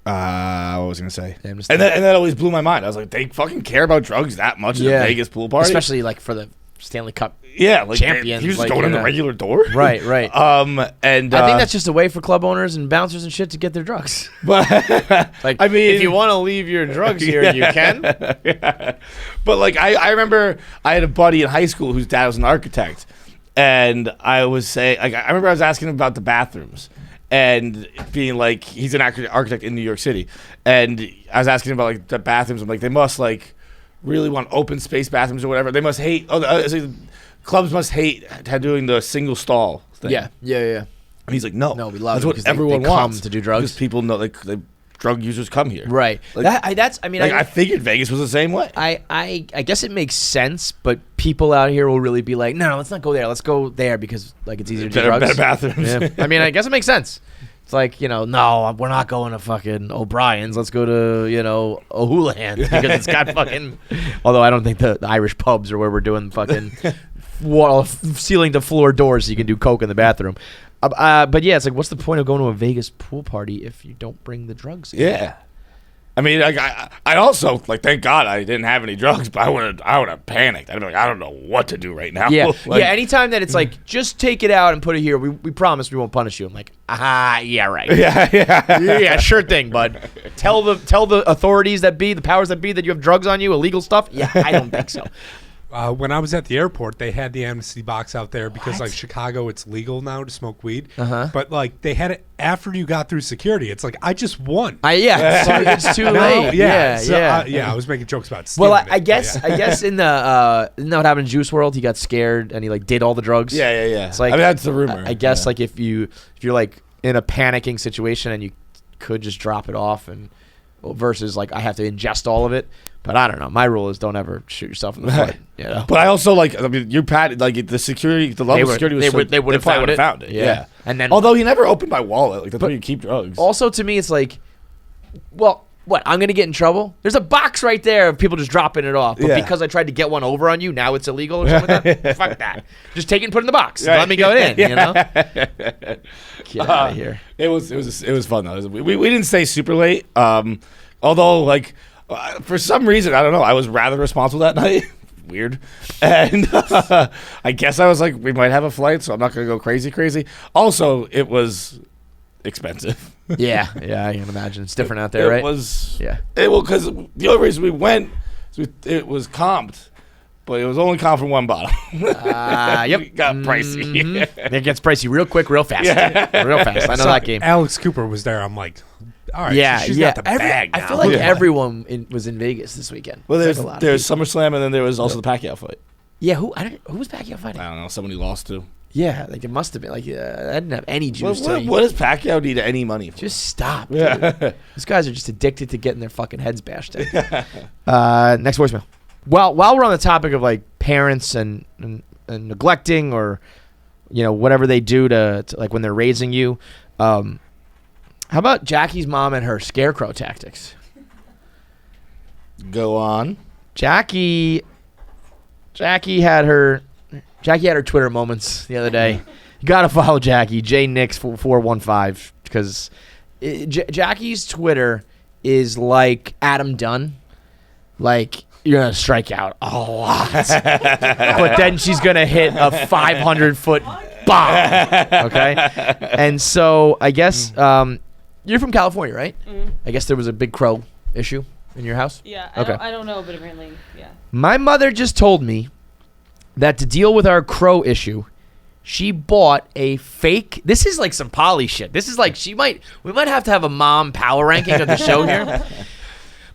was I gonna say? And that always blew my mind. I was like, they fucking care about drugs that much at a Vegas pool party, especially like for the Stanley Cup. Yeah, like champions. He was just going in the regular door. Right. And I think that's just a way for club owners and bouncers and shit to get their drugs. But like, I mean, if you want to leave your drugs here, you can. Yeah. But like, I remember I had a buddy in high school whose dad was an architect, and I was saying, like, I remember I was asking him about the bathrooms. And being like, he's an architect in New York City, and I was asking him about like the bathrooms. I'm like, they must like really want open space bathrooms or whatever. They must hate. Clubs must hate doing the single stall thing. Yeah. And he's like, no, we love that's it what everyone they wants come to do drugs. Because people know like drug users come here. Right. Like, I figured Vegas was the same way. I guess it makes sense, but people out here will really be like, no, let's not go there. Let's go there because like it's easier to do drugs. Better bathrooms. Yeah. I mean, I guess it makes sense. It's like, no, we're not going to fucking O'Brien's. Let's go to, O'Houlihan's because it's got fucking. Although I don't think the Irish pubs are where we're doing fucking ceiling to floor doors so you can do coke in the bathroom. But yeah, it's like, what's the point of going to a Vegas pool party if you don't bring the drugs in? Yeah. I mean, I also like. Thank God I didn't have any drugs, but I would have panicked. I'd be like, I don't know what to do right now. Yeah, like, Anytime that it's like, just take it out and put it here. We promise we won't punish you. I'm like, yeah, right. Yeah, sure thing, bud. Tell the authorities the powers that be, that you have drugs on you, illegal stuff. Yeah, I don't think so. When I was at the airport, they had the amnesty box out there because, like, Chicago, it's legal now to smoke weed. But, like, they had it after you got through security. It's like, I just won. So it's too late. I was making jokes about stealing I guess in the isn't that what happened in Juice WRLD? He got scared and he like did all the drugs. Yeah. It's like, I mean, that's the rumor. I guess like if you're like in a panicking situation and you could just drop it off versus like I have to ingest all of it. But I don't know. My rule is don't ever shoot yourself in the foot. But I also you patted like the security, the level of security was they would have found it. Yeah. And then although he never opened my wallet, like that's where you keep drugs. Also, to me, it's like, well, what? I'm gonna get in trouble. There's a box right there of people just dropping it off. But because I tried to get one over on you, now it's illegal or something like that. Fuck that. Just take it and put it in the box. Let me go in. Get out of here. It was fun though. We didn't stay super late. Although like. For some reason, I don't know, I was rather responsible that night. Weird. And I guess I was like, we might have a flight, so I'm not going to go crazy. Also, it was expensive. Yeah, I can imagine. It's different out there, right? It was. Yeah. Because the only reason we went, it was comped. But it was only comped for one bottle. Yep. It got pricey. It gets pricey real quick, real fast. Real fast. I know that game. Alex Cooper was there. I'm like... All right, she's got the bag now. I feel like everyone was in Vegas this weekend. Well, there's SummerSlam, and then there was also the Pacquiao fight. Yeah, who was Pacquiao fighting? I don't know, someone he lost to. Yeah, like it must have been. Like, I didn't have any juice. What does Pacquiao need any money for? Just stop. Dude. These guys are just addicted to getting their fucking heads bashed in. Next voicemail. Well, while we're on the topic of like parents and neglecting or whatever they do to like when they're raising you, How about Jackie's mom and her scarecrow tactics? Go on. Jackie had her Twitter moments the other day. You gotta follow Jackie, JNix415, because Jackie's Twitter is like Adam Dunn. Like, you're gonna strike out a lot, but then she's gonna hit a 500-foot bomb. Okay, and so I guess you're from California, right? Mm-hmm. I guess there was a big crow issue in your house. Yeah. Okay. I don't know, but apparently, yeah. My mother just told me that to deal with our crow issue, she bought a fake. This is like some Polly shit. This is like we might have to have a mom power ranking of the show here.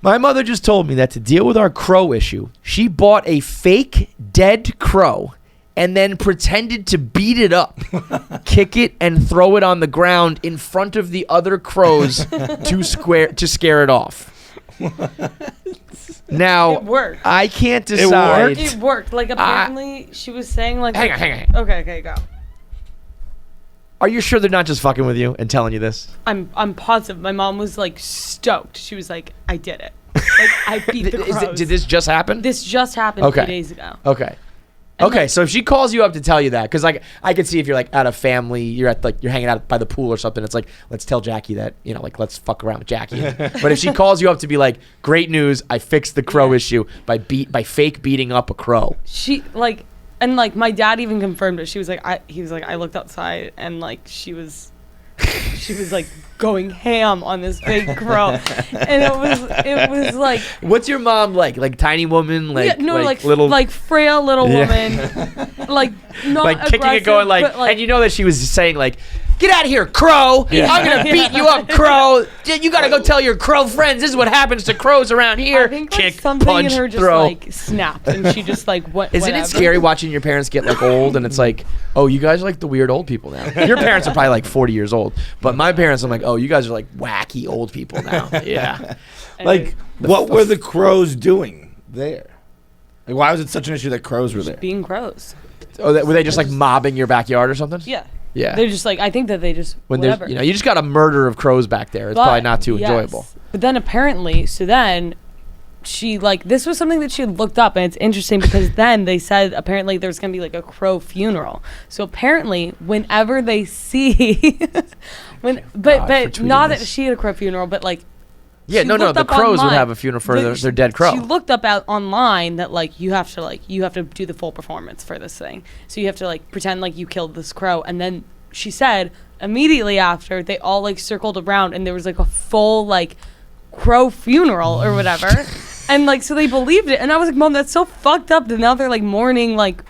My mother just told me that to deal with our crow issue, she bought a fake dead crow and then pretended to beat it up, kick it, and throw it on the ground in front of the other crows to scare it off. Now, It worked. I can't decide. It worked. Like, apparently, she was saying, like... Hang on. Okay, go. Are you sure they're not just fucking with you and telling you this? I'm positive. My mom was, like, stoked. She was like, I did it. Like, I beat the crows. Did this just happen? This just happened 3 days ago. Okay. And Okay, like- so if she calls you up to tell you that, because like I could see if you're like at a family, you're hanging out by the pool or something. It's like, let's tell Jackie that, like, let's fuck around with Jackie. But if she calls you up to be like, great news, I fixed the crow issue by fake beating up a crow. She, like, and like my dad even confirmed it. She was like, I looked outside and like she was like going ham on this big crow, and it was like. What's your mom like? Like tiny woman, like like little, like frail little woman, like not like kicking it, going like, but, and you know that she was saying like, get out of here, crow! I'm gonna beat you up, crow! You gotta go tell your crow friends. This is what happens to crows around here. I think like, Kick, something punch, in her just throw. like snapped, and she just like what? Isn't it scary watching your parents get like old and it's like, oh, you guys are like the weird old people now. Your parents are probably like 40 years old, but my parents, I'm like, oh, you guys are like wacky old people now. Yeah. Like, what were the crows doing there? Like, why was it such an issue that crows were there? Being crows. Oh, were they just like mobbing your backyard or something? Yeah. Yeah. They're just like, I think that they just When whatever. there's, you just got a murder of crows back there. It's probably not too enjoyable. But then apparently, so then she like this was something that she had looked up, and it's interesting because then they said apparently there's gonna be like a crow funeral. So apparently, whenever they see, but not that she had a crow funeral, but like. Yeah, she no, looked the up crows would online- have a funeral for their dead crow. She looked up out online that like you have to do the full performance for this thing. So you have to like pretend like you killed this crow, and then she said immediately after they all like circled around and there was like a full like crow funeral or whatever. And like so they believed it, and I was like, Mom, that's so fucked up that now they're like mourning like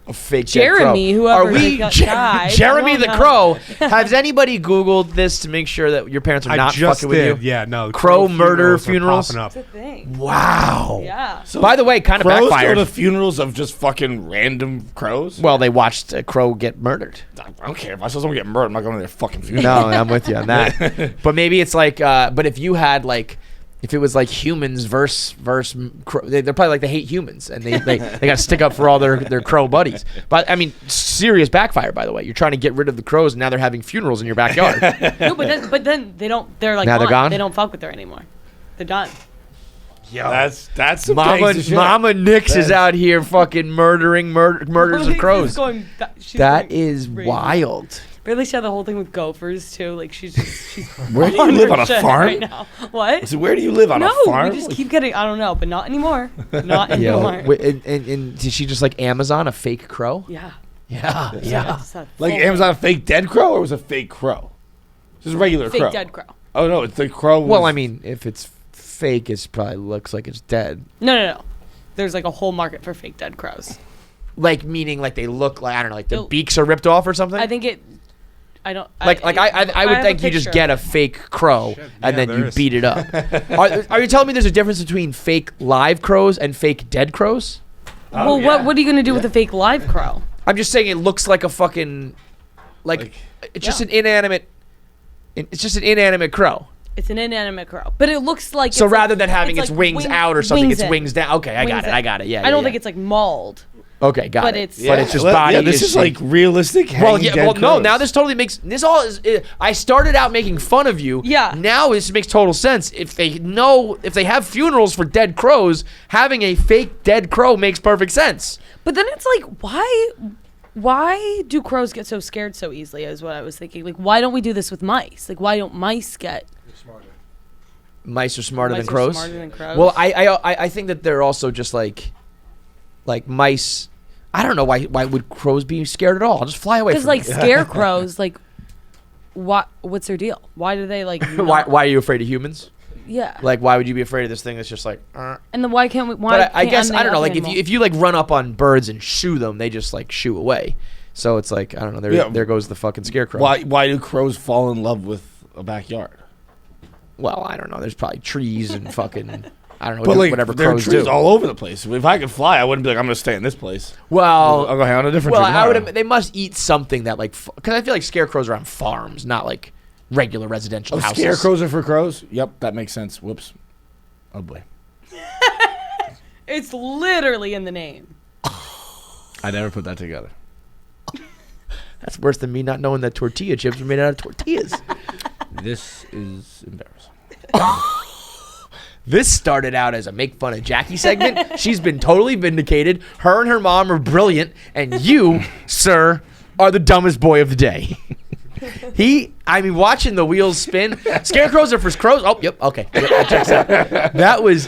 a fake Jeremy, dead crow. whoever Are we died. Jeremy I the don't Crow? know. Has anybody Googled this to make sure that your parents are I not just fucking did. with you? Yeah, no. Crow murder funerals are funerals? popping It's a thing. Wow. Yeah. So By the way, kind of crows backfired. go to funerals of just fucking random crows? Well, they watched a crow get murdered. I don't care. If I saw someone get murdered, I'm not going to their fucking funeral. No, I'm with you on that. But maybe it's like, but if you had like, if it was like humans versus they're probably like they hate humans and they got to stick up for all their crow buddies. But I mean, serious backfire, by the way. You're trying to get rid of the crows and now they're having funerals in your backyard. No, but then they don't. They're like Now they're gone? They don't fuck with her anymore. They're done. That's some Mama gangsta shit. Mama Nix is out here fucking murders of She's crows. going- That going is crazy. wild. Really, she had the whole thing with gophers too. Like she's Where do you live on a shit farm? right now. What? So where do you live on No, a farm? we just keep getting. I don't know, but not anymore. Not Yo, anymore. and did she just like Amazon a fake crow? Yeah. Yeah, So yeah. it's a Like full Amazon a fake dead crow or was it a fake crow? Just a regular fake crow. dead crow. Oh no, it's the crow. Well, was- I mean, if it's fake, it probably looks like it's dead. No. There's like a whole market for fake dead crows. Like meaning like they look like I don't know, like the They'll- beaks are ripped off or something. I think it. I don't. I would have think a you just picture. get a fake crow Shit, and yeah, then you there is. beat it up. Are you telling me there's a difference between fake live crows and fake dead crows? Well, what are you gonna do with a fake live crow? I'm just saying it looks like a fucking like it's just an inanimate. It's just an inanimate crow. It's an inanimate crow, but it looks like. So it's rather like- than having it's its like wings out or something, it's in. wings down. Okay, I got Wings it. in. I got it. Yeah. I don't yeah. think it's like mauled. Okay, got But it. it's- But it's just body. Yeah, this is like realistic. Well, hanging yeah. dead Well, no. crows. Now this totally makes this all is. I started out making fun of you. Yeah. Now this makes total sense. If they have funerals for dead crows, having a fake dead crow makes perfect sense. But then it's like, why do crows get so scared so easily? Is what I was thinking. Like, why don't we do this with mice? Like, why don't mice get? Mice are smarter Mice than are crows. smarter than crows. Well, I think that they're also just like mice. I don't know why would crows be scared at all? Just fly away. Because From like me. scarecrows, like, what's their deal? Why do they like? why are you afraid of humans? Yeah. Like, why would you be afraid of this thing that's just like? And then why can't we? Why? But I guess can't I don't know. other Like animal? if you like run up on birds and shoo them, they just like shoo away. So it's like I don't know. There goes the fucking scarecrow. Why do crows fall in love with a backyard? Well, I don't know. There's probably trees and fucking I don't know But like, whatever there are crows trees do. all over the place. If I could fly, I wouldn't be like, I'm going to stay in this place. Well, I'll go hang on a different well, tree I would. tomorrow. They must eat something that like because I feel like scarecrows are on farms, not like regular residential houses. Scarecrows are for crows? Yep, that makes sense. Whoops. Oh boy. It's literally in the name. I never put that together. That's worse than me not knowing that tortilla chips are made out of tortillas. This is embarrassing. This started out as a make fun of Jackie segment. She's been totally vindicated. Her and her mom are brilliant, and you, sir, are the dumbest boy of the day. Watching the wheels spin. Scarecrows are for crows. Oh, yep, okay. Yep, that checks out. That was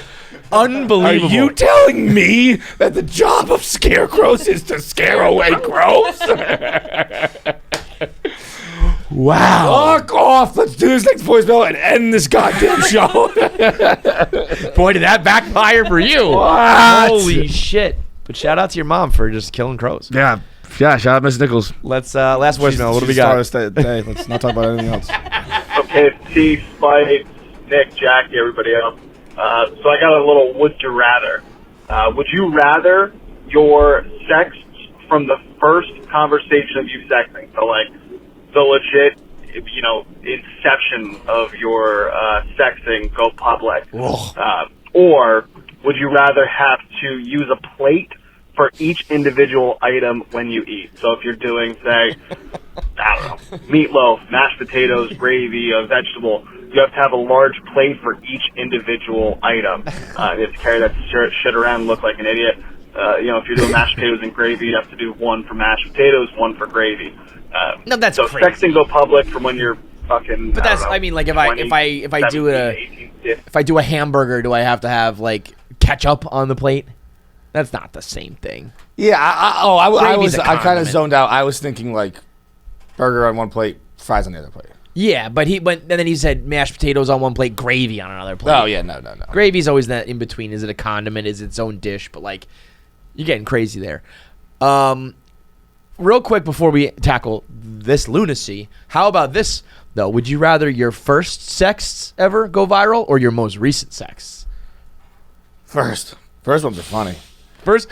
unbelievable. Are you telling me that the job of scarecrows is to scare away crows? Wow. Fuck off. Let's do this next voicemail and end this goddamn show. Boy, did that backfire for you. What? Holy shit. But shout out to your mom for just killing crows. Yeah, shout out Miss Nichols. Let's, last voicemail. What do we got? Let's not talk about anything else. Okay, T, Feits, Nick, Jackie, everybody else. So I got a little would you rather. Would you rather your sexts from the first conversation of you sexting, so like the legit, inception of your sexting go public, or would you rather have to use a plate for each individual item when you eat? So if you're doing, say, I don't know, meatloaf, mashed potatoes, gravy, a vegetable, you have to have a large plate for each individual item. You have to carry that shit around and look like an idiot. If you're doing mashed potatoes and gravy, you have to do one for mashed potatoes, one for gravy. No, that's so crazy. sexting go public from when you're fucking. But that's, don't know, I mean, like if 20, I do 18, if I do a hamburger, do I have to have like ketchup on the plate? That's not the same thing. Yeah, I Gravy's a kind of condiment. zoned out. I was thinking like burger on one plate, fries on the other plate. Yeah, but then he said mashed potatoes on one plate, gravy on another plate. Oh yeah, no. Gravy's always that in between. Is it a condiment? Is it its own dish? But like, you're getting crazy there. Real quick before we tackle this lunacy, how about this though? Would you rather your first sexts ever go viral or your most recent sexts? First ones are funny. First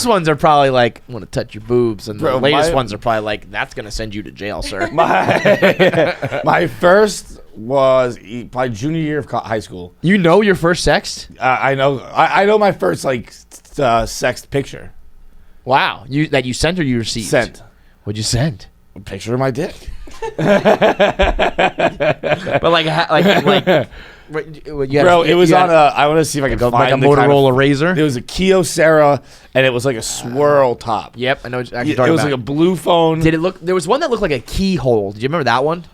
ones are probably like, I want to touch your boobs, and the Bro, latest ones are probably like, that's gonna send you to jail, sir. My first was probably junior year of high school. You know your first sext? I know my first like sext picture. Wow, that you sent or you received? Sent. What'd you send? A picture of my dick. But like, It was on a. I want to see if I can like a find the Motorola Razor. It was a Kyocera, and it was like a swirl top. Yep, I know what you're actually It talking was about. like a blue phone. Did it look? There was one that looked like a keyhole. Did you remember that one?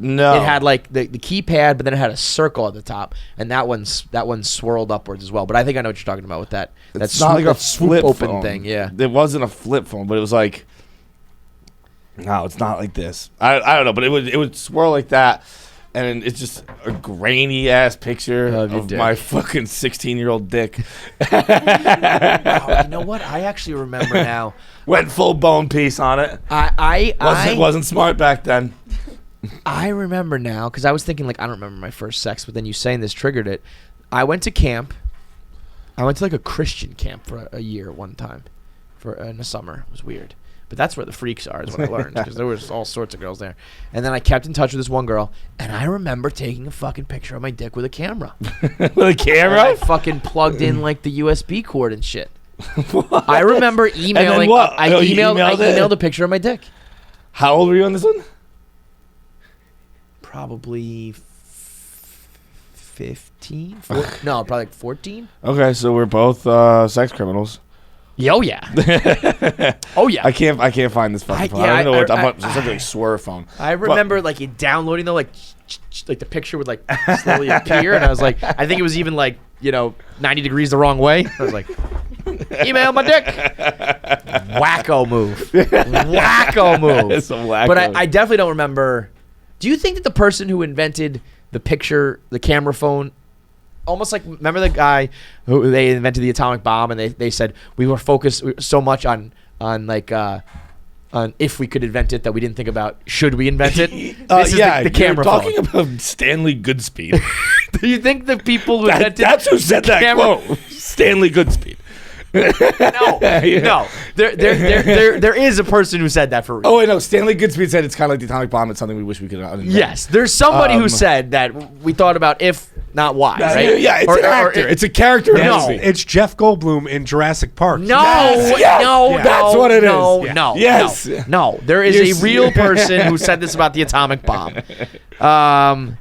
No. It had like the keypad, but then it had a circle at the top, and that one swirled upwards as well. But I think I know what you're talking about with that. It's not like a swoop flip open phone. thing. Yeah. It wasn't a flip phone, but it was like. No, it's not like this. I don't know, but it would swirl like that, and it's just a grainy ass picture of my fucking 16-year-old dick. Oh, you know what? I actually remember now. Went full bone piece on it. Wasn't smart back then. I remember now because I was thinking like I don't remember my first sex, but then you saying this triggered it. I went to camp. I went to like a Christian camp for a year one time, in the summer. It was weird. But that's where the freaks are, is what I learned, because there was all sorts of girls there. And then I kept in touch with this one girl, and I remember taking a fucking picture of my dick with a camera. With a camera? And I fucking plugged in like the USB cord and shit. I remember emailing. what? I Oh, you emailed it? emailed a picture of my dick. How old were you on this one? Probably 15. No, probably like 14. Okay, so we're both sex criminals. Oh yeah. Oh yeah. I can't find this fucking phone. I don't know what. I'm on such a swerve phone. I remember like it downloading though, like the picture would like slowly appear, and I was like, I think it was even like 90 degrees the wrong way. I was like, email my dick. Wacko move. Wacko move. It's a wacko. But I definitely don't remember. Do you think that the person who invented the camera phone, almost like, remember the guy who they invented the atomic bomb, and they said we were focused so much on if we could invent it that we didn't think about should we invent it? This is the camera phone. Talking about Stanley Goodspeed. Do you think the people who invented that's who said that quote? Stanley Goodspeed. No. There is a person who said that for real. Oh wait, no. Stanley Goodspeed said it's kind of like the atomic bomb. It's something we wish we could invent. Yes, there's somebody who said that we thought about if, not why, right? Yeah, it's an actor. It's a character. No, it's Jeff Goldblum in Jurassic Park. No, Yes. no, Yeah. That's what it is. No, Yes. no. There is a real person who said this about the atomic bomb. I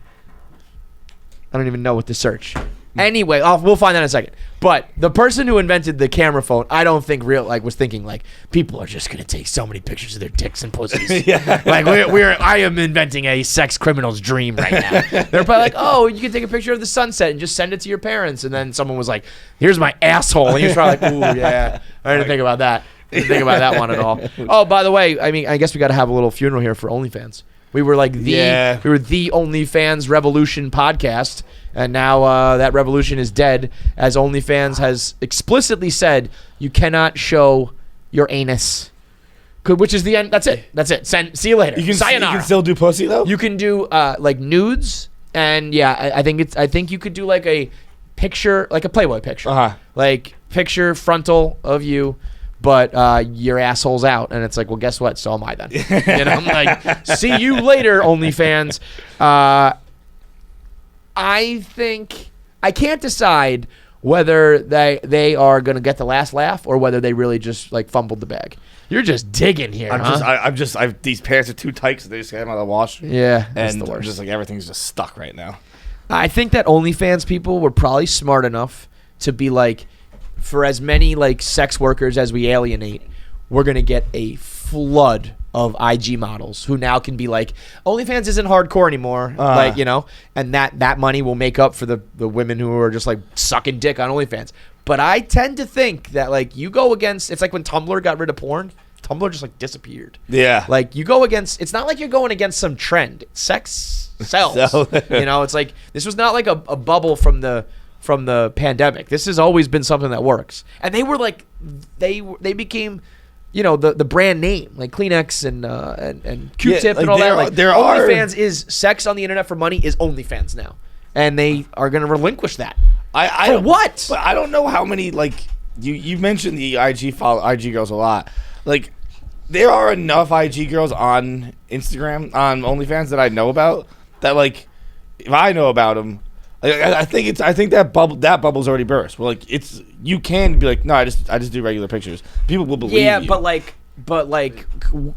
don't even know what to search. Anyway, we'll find that in a second. But the person who invented the camera phone, I don't think was thinking like people are just gonna take so many pictures of their dicks and pussies. Yeah. Like I am inventing a sex criminal's dream right now. They're probably like, oh, you can take a picture of the sunset and just send it to your parents. And then someone was like, here's my asshole, and he was probably like, ooh, yeah, I didn't think about that. Didn't think about that one at all. Oh, by the way, I mean, I guess we got to have a little funeral here for OnlyFans. We were like the OnlyFans revolution podcast, and now that revolution is dead, as OnlyFans has explicitly said you cannot show your anus, which is the end. That's it. See you later. Sayonara. You can still do pussy though. You can do like nudes, and I think you could do like a picture, like a Playboy picture, like picture frontal of you. But your asshole's out, and it's like, well, guess what? So am I then. I'm like, see you later, OnlyFans. I think I can't decide whether they are gonna get the last laugh or whether they really just like fumbled the bag. You're just digging here. These pants are too tight, so they just got them out of the wash. Yeah, and the worst. just like everything's just stuck right now. I think that OnlyFans people were probably smart enough to be like, for as many like sex workers as we alienate, we're gonna get a flood of IG models who now can be like, OnlyFans isn't hardcore anymore, and that money will make up for the women who are just like sucking dick on OnlyFans. But I tend to think that like you go against, it's like when Tumblr got rid of porn. Tumblr just like disappeared. Yeah, like you go against. It's not like you're going against some trend. Sex sells. It's like this was not like a bubble from the pandemic. This has always been something that works. And they were like, they became, the brand name, like Kleenex and Q-Tip and all that. Like OnlyFans is sex on the internet for money is OnlyFans now, and they are going to relinquish that. For what? But I don't know how many like you mentioned the IG girls a lot. Like there are enough IG girls on Instagram on OnlyFans that I know about that like if I know about them. I think that bubble's already burst. Well, like you can be like, no, I just do regular pictures. People will believe you. Yeah, but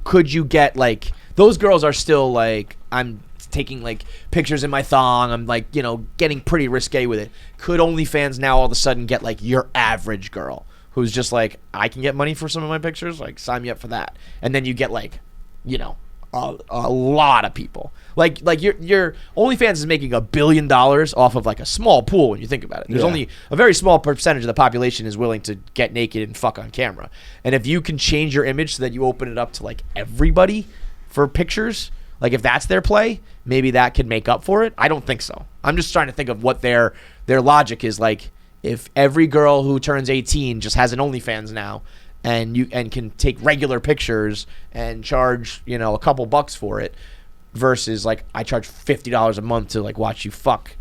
could you get like those girls are still like, I'm taking like pictures in my thong. I'm like, getting pretty risque with it. Could OnlyFans now all of a sudden get like your average girl who's just like, I can get money for some of my pictures? Like, sign me up for that. And then you get like, a lot of people. Like your OnlyFans is making $1 billion off of like a small pool when you think about it. There's only a very small percentage of the population is willing to get naked and fuck on camera. And if you can change your image so that you open it up to like everybody for pictures, like if that's their play, maybe that could make up for it. I don't think so. I'm just trying to think of what their logic is. Like if every girl who turns 18 just has an OnlyFans now, and can take regular pictures and charge a couple bucks for it, versus like I charge $50 a month to like watch you fuck.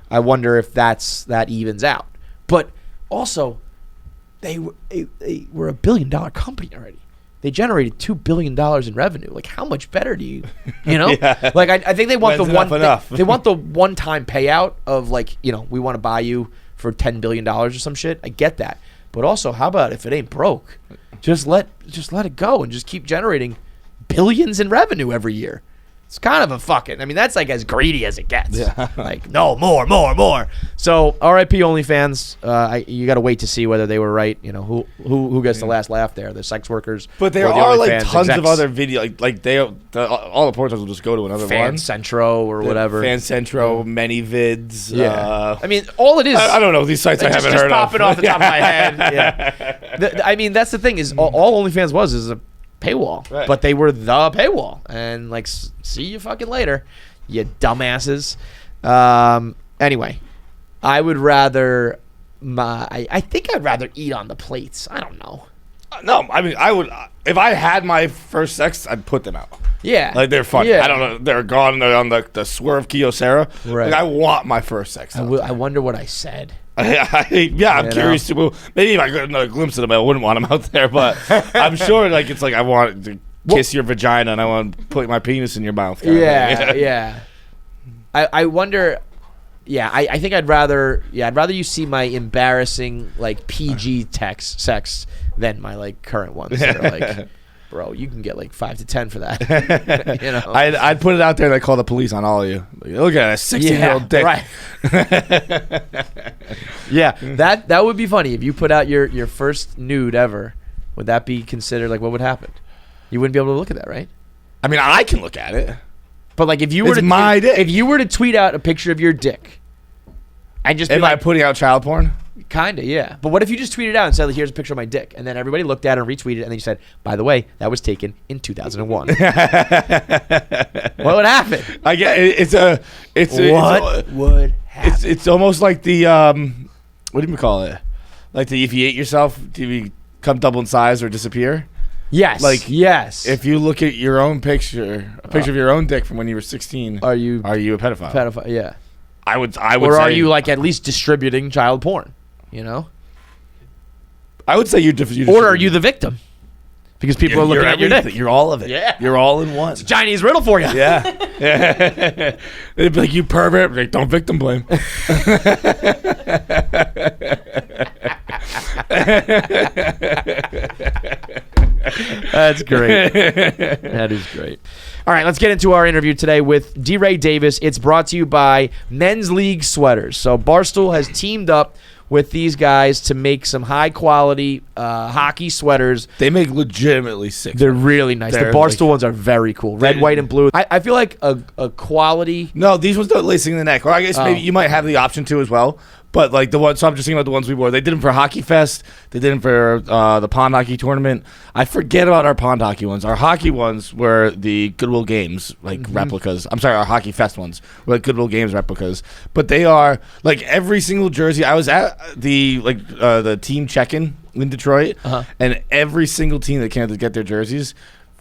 I wonder if that evens out. But also, they were $1 billion company already. They generated $2 billion in revenue. Like, how much better do you? Yeah. Like I think they want enough. they want the one-time payout of like we want to buy you for $10 billion or some shit. I get that. But also, how about if it ain't broke, just let it go and just keep generating billions in revenue every year. It's kind of a fucking. I mean, that's like as greedy as it gets. Yeah. Like no more. So R.I.P. OnlyFans. You got to wait to see whether they were right. You know who gets the last laugh there, the sex workers. But there are like tons of other video. Like all the porn stars will just go to another Fan Centro or whatever. Fan Centro, many vids. Yeah. I mean, all it is. I don't know these sites. I haven't heard of. Just popping off the top of my head. Yeah. I mean, that's the thing is all OnlyFans is a paywall, right. But they were the paywall, and like, see you fucking later, you dumbasses. Anyway, I would rather I think I'd rather eat on the plates. I don't know. No, I mean I would if I had my first sex, I'd put them out. Yeah, like they're funny. Yeah. I don't know, they're gone. They're on the Swerve Kyocera. Right. Like, I want my first sex. I wonder what I said. I'm curious to. Maybe if I got another glimpse of them, I wouldn't want them out there. But I'm sure, like it's like I want to kiss your vagina and I want to put my penis in your mouth. Yeah. I wonder. Yeah, I think I'd rather you see my embarrassing like PG sex than my like current ones that are like. Bro, you can get like 5 to 10 for that. You know, I'd put it out there and I'd call the police on all of you. Like, look at a 16-year-old dick. Right. Yeah, that would be funny if you put out your first nude ever. Would that be considered like what would happen? You wouldn't be able to look at that, right? I mean, I can look at it, but like if you were if you were to tweet out a picture of your dick, and just am I putting out child porn? Kinda, yeah. But what if you just tweeted out and said, "Here's a picture of my dick," and then everybody looked at it and retweeted it, and then you said, "By the way, that was taken in 2001." What would happen? I get what would happen? It's almost like the what do you call it? Like if you ate yourself, do you become double in size or disappear? Yes. Like yes. If you look at your own picture, a picture of your own dick from when you were 16, are you a pedophile? Pedophile, yeah. I would. Or are you like at least distributing child porn? You know, I would say you're or are you the victim? Because people are looking at your dick. You're all of it. Yeah, you're all in one. It's a Chinese riddle for you. Yeah, they'd be like, you pervert. Like, don't victim blame. That's great. That is great. All right, let's get into our interview today with DeRay Davis. It's brought to you by Men's League Sweaters. So Barstool has teamed up with these guys to make some high-quality hockey sweaters. They make legitimately sick. They're really nice. The Barstool ones are very cool. Red, white, and blue. I feel like a quality... No, these ones don't lacing in the neck. Or I guess maybe you might have the option to as well. But like the ones, so I'm just thinking about the ones we wore. They did them for Hockey Fest. They did them for the pond hockey tournament. I forget about our pond hockey ones. Our hockey ones were the Goodwill Games replicas. I'm sorry, our Hockey Fest ones were the Goodwill Games replicas. But they are like every single jersey. I was at the team check-in in Detroit, and every single team that came to get their jerseys.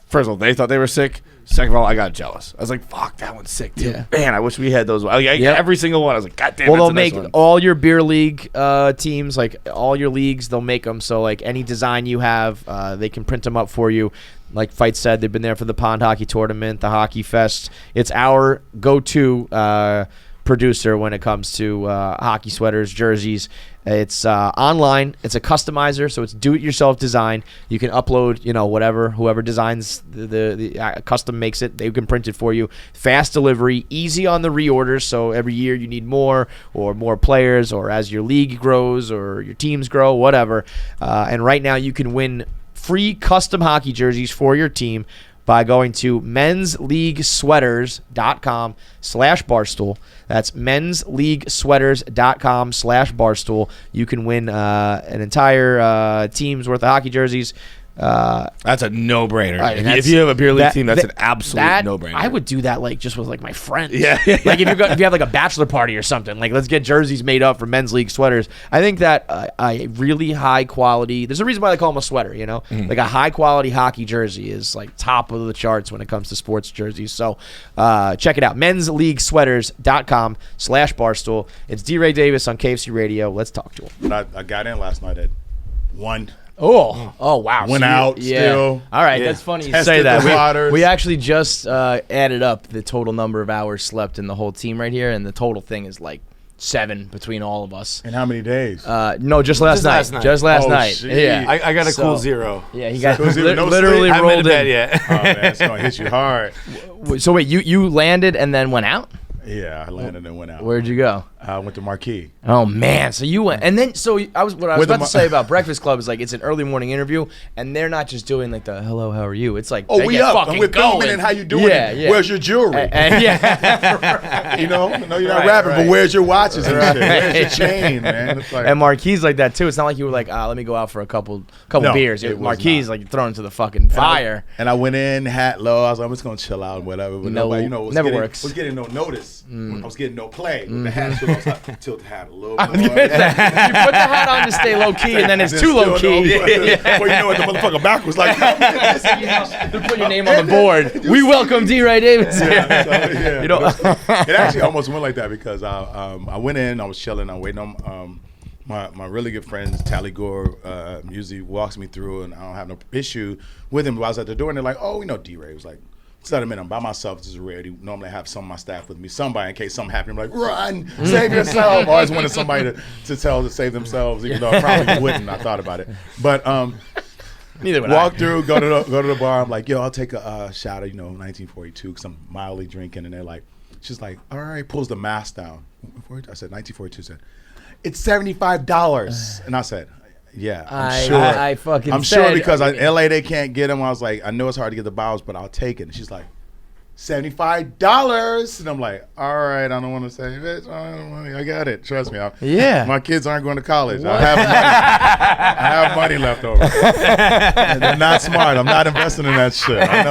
First of all, they thought they were sick. Second of all, I got jealous. I was like, fuck, that one's sick, too. Yeah. Man, I wish we had those. Every single one. I was like, God damn, they'll make all your beer league teams, like all your leagues, they'll make them. So, like, any design you have, they can print them up for you. Like Feits said, they've been there for the Pond Hockey Tournament, the Hockey Fest. It's our go-to producer when it comes to hockey sweaters, jerseys. It's online. It's a customizer, so it's do-it-yourself design. You can upload, whoever designs the custom makes it. They can print it for you. Fast delivery, easy on the reorders. So every year you need more players, or as your league grows or your teams grow, whatever. And right now you can win free custom hockey jerseys for your team by going to mensleaguesweaters.com/barstool. That's mensleaguesweaters.com/barstool. You can win an entire team's worth of hockey jerseys. That's a no-brainer. If you have a beer league team, that's an absolute no-brainer. I would do that just with my friends. Yeah. Like if you have like a bachelor party or something, like let's get jerseys made up for Men's League sweaters. I think that a really high quality. There's a reason why they call them a sweater. Like a high quality hockey jersey is like top of the charts when it comes to sports jerseys. So check it out. mensleaguesweaters.com/barstool. It's DeRay Davis on KFC Radio. Let's talk to him. But I got in last night at 1. Oh wow! Went out still. All right, that's funny you say that. We actually just added up the total number of hours slept in the whole team right here, and the total thing is like 7 between all of us. In how many days? No, just last night. Just last night. Shit. Yeah, I got a cool 0. Yeah, he got Cool 0, no literally sleep? I haven't rolled been to bed in. yet. Oh man, it's gonna hit you hard. So wait, you landed and then went out? Yeah, I landed and went out. Where'd you go? I went to Marquee. Oh man, so you went, and then what I was With about to say about Breakfast Club is like it's an early morning interview, and they're not just doing like the hello, how are you? It's like Oh, they we get up fucking and we're filming going. and how you doing? Yeah, it? yeah. Where's your jewelry? And yeah, You know, no, you're not Right, rapping, right. but where's your watches and shit? Where's your Right. chain, man? It's like, and Marquis like that too. It's not like you were like, let me go out for a couple No, beers. it was Marquis not. like thrown into the fucking fire. And I went in, hat low. I was like, I'm just gonna chill out, whatever. But No, nobody, you know, was never getting, works. was getting no notice. I was getting no play. With the hat, so I was like, tilt the hat a little more. You put the hat on to stay low key, and then it's too low key. Well, you know what the motherfucker back was like. You put your name on the board. We welcome DeRay Davis. Yeah, so, yeah. You know, It actually almost went like that because I went in, I was chilling, I'm waiting on my really good friend Tally Gore usually walks me through, and I don't have no issue with him. But I was at the door, and they're like, "Oh, we know DeRay." Was like, "Set him in. I'm by myself. This is rarity. Normally I have some of my staff with me. Somebody in case something happened. I'm like, run, save yourself." I always wanted somebody to tell to save themselves, even though I probably wouldn't. I thought about it, but neither would walk I. through, go to the bar. I'm like, "Yo, I'll take a shot of 1942 because I'm mildly drinking." And they're like, she's like, "All right," pulls the mask down. I said 1942. Said, "It's $75," and I said, "Yeah, I'm sure." I fucking I'm said, sure because in LA they can't get them. I was like, I know it's hard to get the bottles, but I'll take it. And she's like, $75, and I'm like, all right, I don't want to say it. I got it. Trust me. Yeah. My kids aren't going to college. I have money left over. And they're not smart. I'm not investing in that shit. I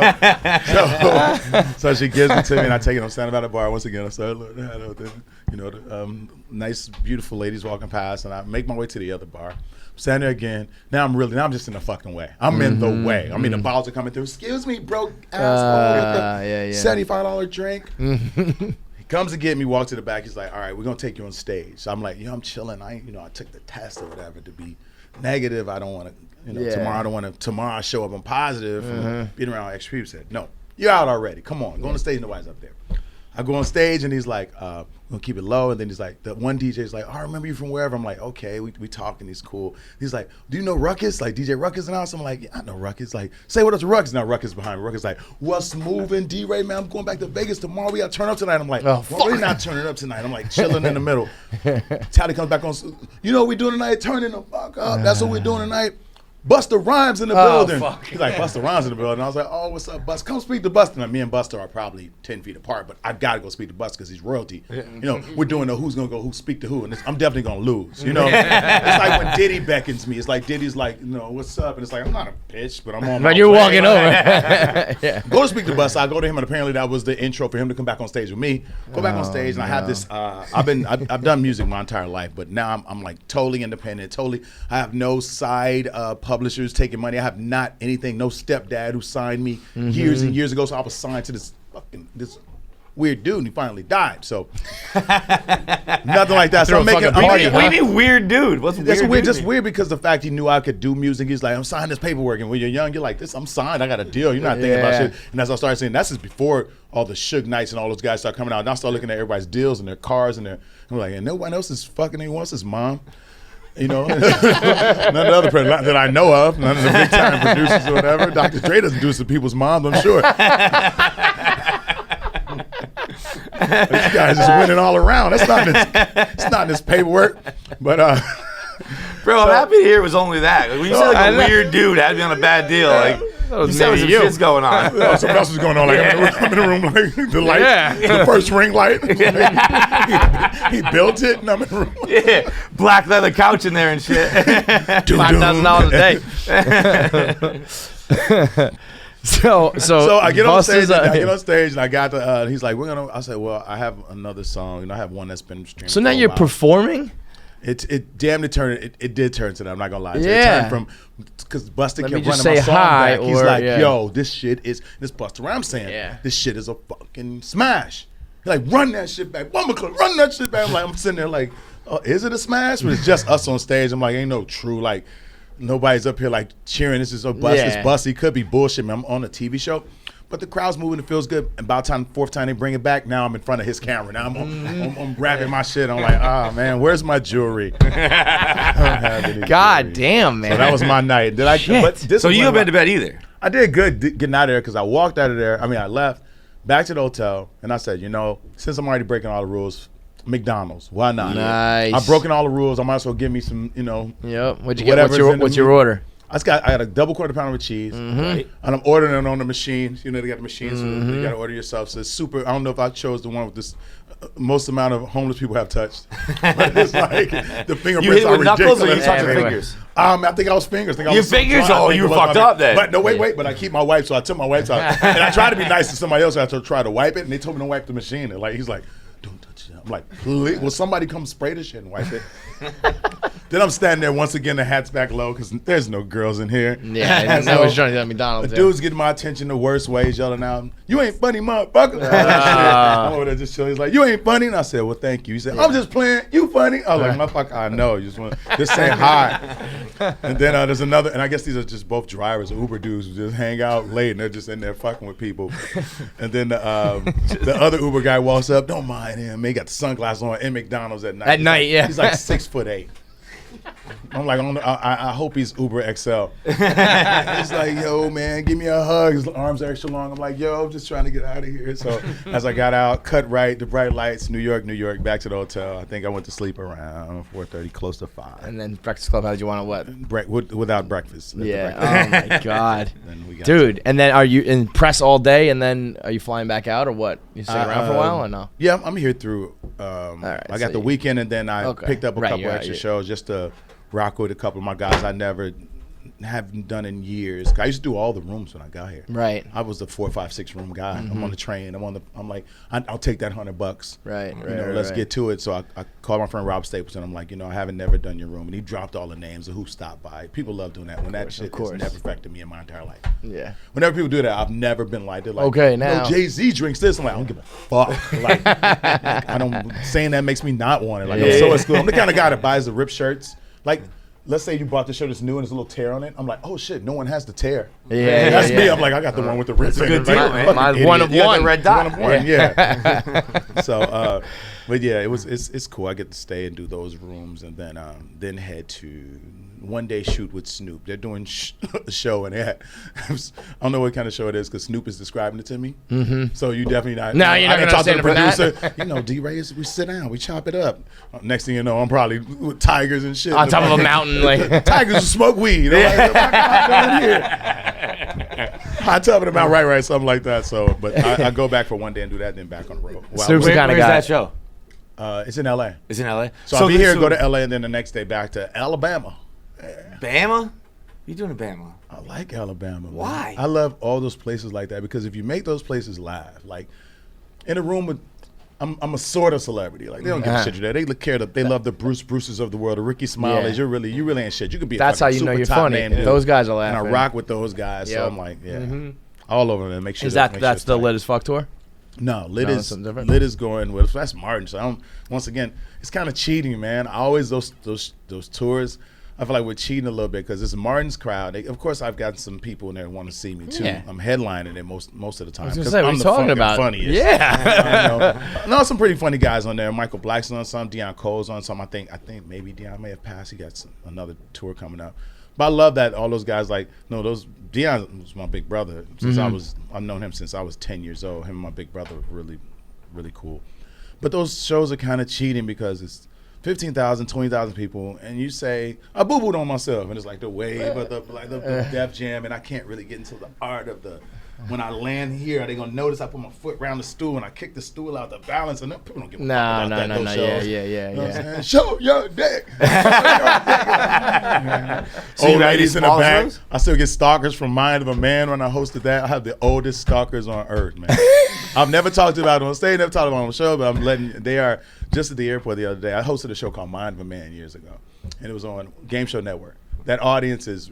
know. So she gives it to me, and I take it. I'm standing by the bar once again. I start looking at it. You know, the nice, beautiful ladies walking past, and I make my way to the other bar. Stand there again. Now I'm just in the fucking way. I'm in the way. I mean, the bottles are coming through. Excuse me, broke asshole. Yeah. $75 drink. He comes to get me, walks to the back. He's like, all right, we're going to take you on stage. So I'm like, I'm chilling. I took the test or whatever to be negative. I don't want to, tomorrow I show up, I'm positive. And being around extra people said, no, you're out already. Come on, go on the stage. Nobody's up there. I go on stage and he's like, we're gonna keep it low. And then he's like, the one DJ's like, oh, I remember you from wherever. I'm like, okay, we talking, he's cool. He's like, do you know Ruckus? Like DJ Ruckus and all. So I'm like, yeah, I know Ruckus. Like, say what up to Ruckus. Now Ruckus behind me. Ruckus like, what's moving, DeRay, man? I'm going back to Vegas tomorrow. We gotta turn up tonight. I'm like, well, we're not turning up tonight. I'm like chilling in the middle. Tally comes back on, you know what we doing tonight? Turning the fuck up. That's what we're doing tonight. Busta Rhymes in the building. Fuck. He's like, Busta Rhymes in the building. I was like, oh, what's up, Busta? Come speak to Busta. Now, me and Busta are probably 10 feet apart, but I got to go speak to Busta because he's royalty. You know, we're doing the who's going to go, who speak to who, and I'm definitely going to lose. You know, it's like when Diddy beckons me. It's like Diddy's like, what's up? And it's like, I'm not a bitch, but I'm on my But you're way. walking over. Yeah. Go to speak to Busta. I go to him, and apparently that was the intro for him to come back on stage with me. Go back on stage, and I have this. I've done music my entire life, but now I'm like totally independent. I have no side publishers taking money. I have not anything. No stepdad who signed me years and years ago. So I was signed to this weird dude, and he finally died. So nothing like that. So I'm making. What do you mean weird dude? What's That's weird? weird. Just weird because the fact he knew I could do music. He's like, I'm signing this paperwork, and when you're young, you're like, this. I'm signed. I got a deal. You're not thinking about shit. And as I started saying, that's just before all the Suge Knights and all those guys start coming out. And I start looking at everybody's deals and their cars and I'm like, and no one else is fucking anyone else's mom. You know, none of the other presidents that I know of, none of the big time producers or whatever. Dr. Dre doesn't do some people's moms, I'm sure. This guy's just winning all around. It's not in this paperwork, but bro, I'm happy to hear it was only that. Like, when you said like a weird dude had me on a bad deal, like you said some shit's going on. Something else was going on. Like I'm in the room, like the light, the first ring light. He built it, and I'm in the room. Yeah, black leather couch in there and shit. $5,000 a day. So I get on stage. And I got the. He's like, I said, well, I have another song. I have one that's been streamed. So now you're performing. It damn near turned. It did turn to that. I'm not gonna lie. Yeah. It turned from because Busta kept running just say my song hi, back. He's or, like, yeah. yo, this shit is this Busta Rhymes saying. This shit is a fucking smash. He's like, run that shit back. Run that shit back. I'm sitting there like, oh, is it a smash? But it's just us on stage. I'm like, ain't no true like. Nobody's up here like cheering. This is so bust. It's busty. Could be bullshit. Man, I'm on a TV show. but the crowd's moving. It feels good. And about time, fourth time they bring it back, now I'm in front of his camera. Now I'm grabbing my shit. I'm like, man, where's my jewelry? I don't have any God jewelry. damn, man. So that was my night. Did I? But this So was you one haven't of been to bed either? I did good getting out of there because I walked out of there. I mean, I left back to the hotel and I said, since I'm already breaking all the rules, McDonald's, why not? Nice. I've broken all the rules. I might as well give me some, Yep. What'd you get? What's your order? I got a double quarter pounder with cheese, right? And I'm ordering it on the machine. They got the machine, so you got to order yourself. So it's super. I don't know if I chose the one with this most amount of homeless people have touched. But it's like the fingerprints You hit it are with knuckles ridiculous. or you touched your fingers? I think I was fingers. Your fingers? Oh, you were fucked up then. But no, wait. But I keep my wipes, so I took my wipes out, and I tried to be nice to somebody else. I tried to wipe it, and they told me to wipe the machine. And he's like, don't touch it. I'm like, please, will somebody come spray this shit and wipe it? Then I'm standing there once again, the hat's back low because there's no girls in here. Yeah, that was Johnny at McDonald's. The dude's getting my attention the worst ways, yelling out, "You ain't funny, motherfucker!" I'm over there just chilling. He's like, "You ain't funny," and I said, "Well, thank you." He said, "I'm just playing. You funny?" I was like, "Motherfucker, I know. You just want just say hi." And then there's another, and I guess these are just both drivers, Uber dudes who just hang out late and they're just in there fucking with people. And then the other Uber guy walks up, don't mind him. He got the sunglasses on in McDonald's at night. He's like 6'8". I'm like, I hope he's Uber XL. He's like, yo, man, give me a hug. His arms are extra long. I'm like, yo, I'm just trying to get out of here. So as I got out, cut right, the bright lights, New York, back to the hotel. I think I went to sleep around 4:30, close to 5. And then Breakfast Club, how did you want to what? Without breakfast. Yeah. Oh, my God. Dude, and then are you in press all day, and then are you flying back out, or what? You stay around for a while, or no? Yeah, I'm here through, right, I got the weekend, and then I picked up a couple extra shows just to rock with a couple of my guys I never haven't done in years. I used to do all the rooms when I got here. Right. I was the 4, 5, 6 room guy. I'm on the train. I'm like, I'll take that $100. Right. Let's get to it. So I called my friend Rob Stapleton. I'm like, I haven't never done your room, and he dropped all the names of who stopped by. People love doing that. When that shit has never affected me in my entire life. Yeah. Whenever people do that, I've never been like, they're like, okay, now Jay-Z drinks this. I'm like, I don't give a fuck. Like, I don't saying that makes me not want it. Like, I'm so exclusive. I'm the kind of guy that buys the ripped shirts. Like, let's say you bought the shirt that's new and there's a little tear on it. I'm like, oh shit, no one has the tear. Yeah, that's me. I'm like, I got the one with the red. That's a good deal, man. Mine's one of one. The red dot. One of one, yeah. So, but yeah, it's cool. I get to stay and do those rooms, and then head to one day shoot with Snoop. They're doing a show, and I don't know what kind of show it is because Snoop is describing it to me. Mm-hmm. So you definitely not. No, you're not going to talk to the producer. DeRay, we sit down, we chop it up. Next thing you know, I'm probably with tigers and shit on top of a mountain, like tigers who smoke weed. I'm like, hot tub in the mountain, right, something like that. So, but I go back for one day and do that, then back on the road. Snoop's the kind of guy. Where's that show? It's in L.A. It's in L.A. So I'll be here, go to L.A., and then the next day back to Alabama. Bama? You doing in Bama? I like Alabama. Man. Why? I love all those places like that because if you make those places live, like in a room with, I'm a sort of celebrity. Like they don't give a shit you there. They they love the Bruces of the world, the Ricky Smileys. Yeah. You really ain't shit. You could be. That's how you know you're funny. Those guys are laughing. And I rock with those guys. Yep. So I'm like, all over them. Make sure. That's the Lit as Fuck tour? No, Lit is going with that's Martin. So once again, it's kind of cheating, man. Always those tours. I feel like we're cheating a little bit because it's Martin's crowd. Of course, I've got some people in there who want to see me too. Yeah. I'm headlining it most of the time. I was gonna say, what are you talking about? Funniest. Yeah. No, some pretty funny guys on there. Michael Black's on some. Deion Cole's on some. I think maybe Deion may have passed. He got another tour coming up. But I love that all those guys Deion was my big brother since I've known him since I was 10 years old. Him and my big brother were really, really cool. But those shows are kind of cheating because it's 15,000, 20,000 people, and you say, I boo-booed on myself, and it's like the wave of the Def Jam, and I can't really get into the art of when I land here, are they going to notice I put my foot around the stool and I kick the stool out the balance, and people don't give a fuck about that. No, yeah. Show your dick. Old ladies in the back. I still get stalkers from Mind of a Man when I hosted that. I have the oldest stalkers on earth, man. I've never talked about it on stage, never talked about it on the show, but they are just at the airport the other day. I hosted a show called Mind of a Man years ago, and it was on Game Show Network. That audience is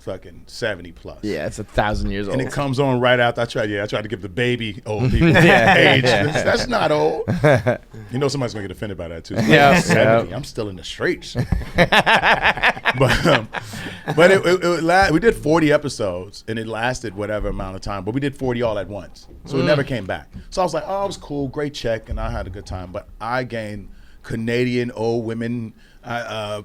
fucking 70 plus. Yeah, it's 1,000 years old. And it comes on right after I tried to give the baby old people age. That's not old. You know somebody's gonna get offended by that too. Yeah, 70. I'm still in the streets. But we did 40 episodes and it lasted whatever amount of time. But we did 40 all at once, so it never came back. So I was like, oh, it was cool, great check, and I had a good time. But I gained Canadian old women.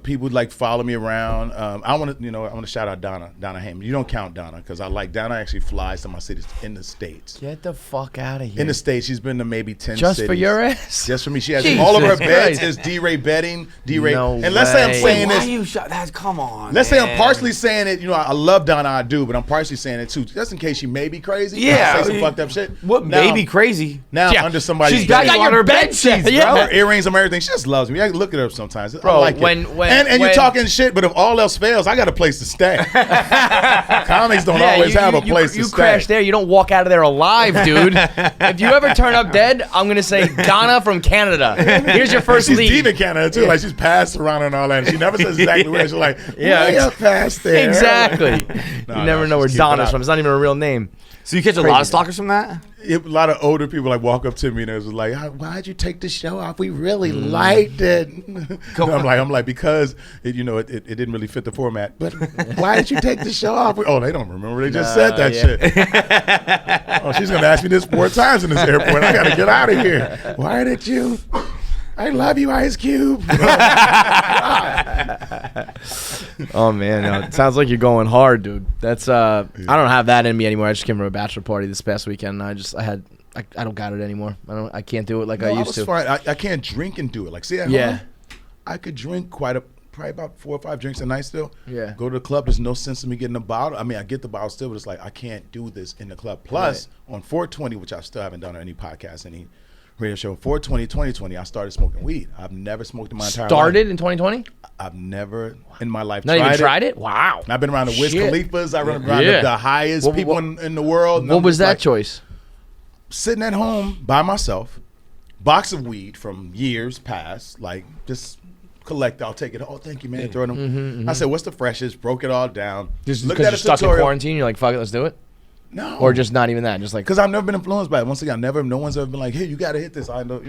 People would like follow me around. I want to shout out Donna Heyman. You don't count Donna because Donna actually flies to my cities in the States. Get the fuck out of here. In the States, she's been to maybe 10 just cities. For your ass? Just for me. She has Jesus all of her beds Christ. is DeRay bedding. DeRay. No and let's say I'm way. saying Why this. you shot that? Come on. Let's say I'm man. partially saying it. I love Donna, I do, but I'm partially saying it too, just in case she may be crazy. Yeah, I say some fucked up shit. What Now- may be crazy? Now Yeah. I'm under somebody's She's got bed. you on her bed sheets, Yeah. bro. Her earrings and everything. She just loves me. I look at her sometimes. Bro, I like when- it. when- and you're when- talking shit, but if all else fails, I got a place to stay. Comics don't always have a place to you stay. crash there. You don't walk out of there alive, dude. If you ever turn up dead, I'm gonna say Donna from Canada. Here's your first She's lead. deep in Canada too. Like she's passed around and all that. And she never says exactly where. She's like, Yeah, way up past there. Exactly. No, You never know where she's cute, Donna's but from. It's not even a real name. So you catch a lot of stalkers from that? A lot of older people like walk up to me and it was like, "Why'd you take the show off? We really liked it." I'm like, because it didn't really fit the format. But why did you take the show off? Oh, they don't remember. They just said that shit. Oh, she's gonna ask me this 4 times in this airport. I gotta get out of here. Why did you? I love you, Ice Cube. Oh man, no, it sounds like you're going hard, dude. That's I don't have that in me anymore. I just came from a bachelor party this past weekend. And I don't got it anymore. I can't do it like I used to. Fine. I can't drink and do it. Like, see at home, I could drink probably about 4 or 5 drinks a night still. Yeah. Go to the club. There's no sense in me getting a bottle. I mean, I get the bottle still, but it's like I can't do this in the club. Plus, on 420, which I still haven't done on any podcast, any radio show, 420, 2020, I started smoking weed. I've never smoked in my entire life. Started in 2020? I've never in my life Not even tried it? Wow. And I've been around the Wiz Shit. Khalifas. I run around the highest people in the world. And What I'm was just that like, choice? sitting at home by myself, box of weed from years past, like just collect. I'll take it. Oh, thank you, man. Throw it in. I said, what's the freshest? Broke it all down. Just looked because at you're a stuck in tutorial. quarantine, you're like, fuck it, let's do it? No. Or just not even that? Just like, Because I've never been influenced by it. Once again, no one's ever been like, hey, you got to hit this. I know,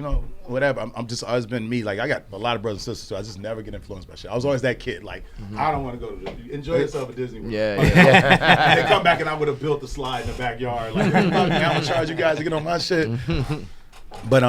whatever. I'm just always been me. Like, I got a lot of brothers and sisters, so I just never get influenced by shit. I was always that kid. Like, I don't want to go to enjoy yourself at Disney World. Yeah. They come back and I would have built the slide in the backyard. Like, I'm going to charge you guys to get on my shit. But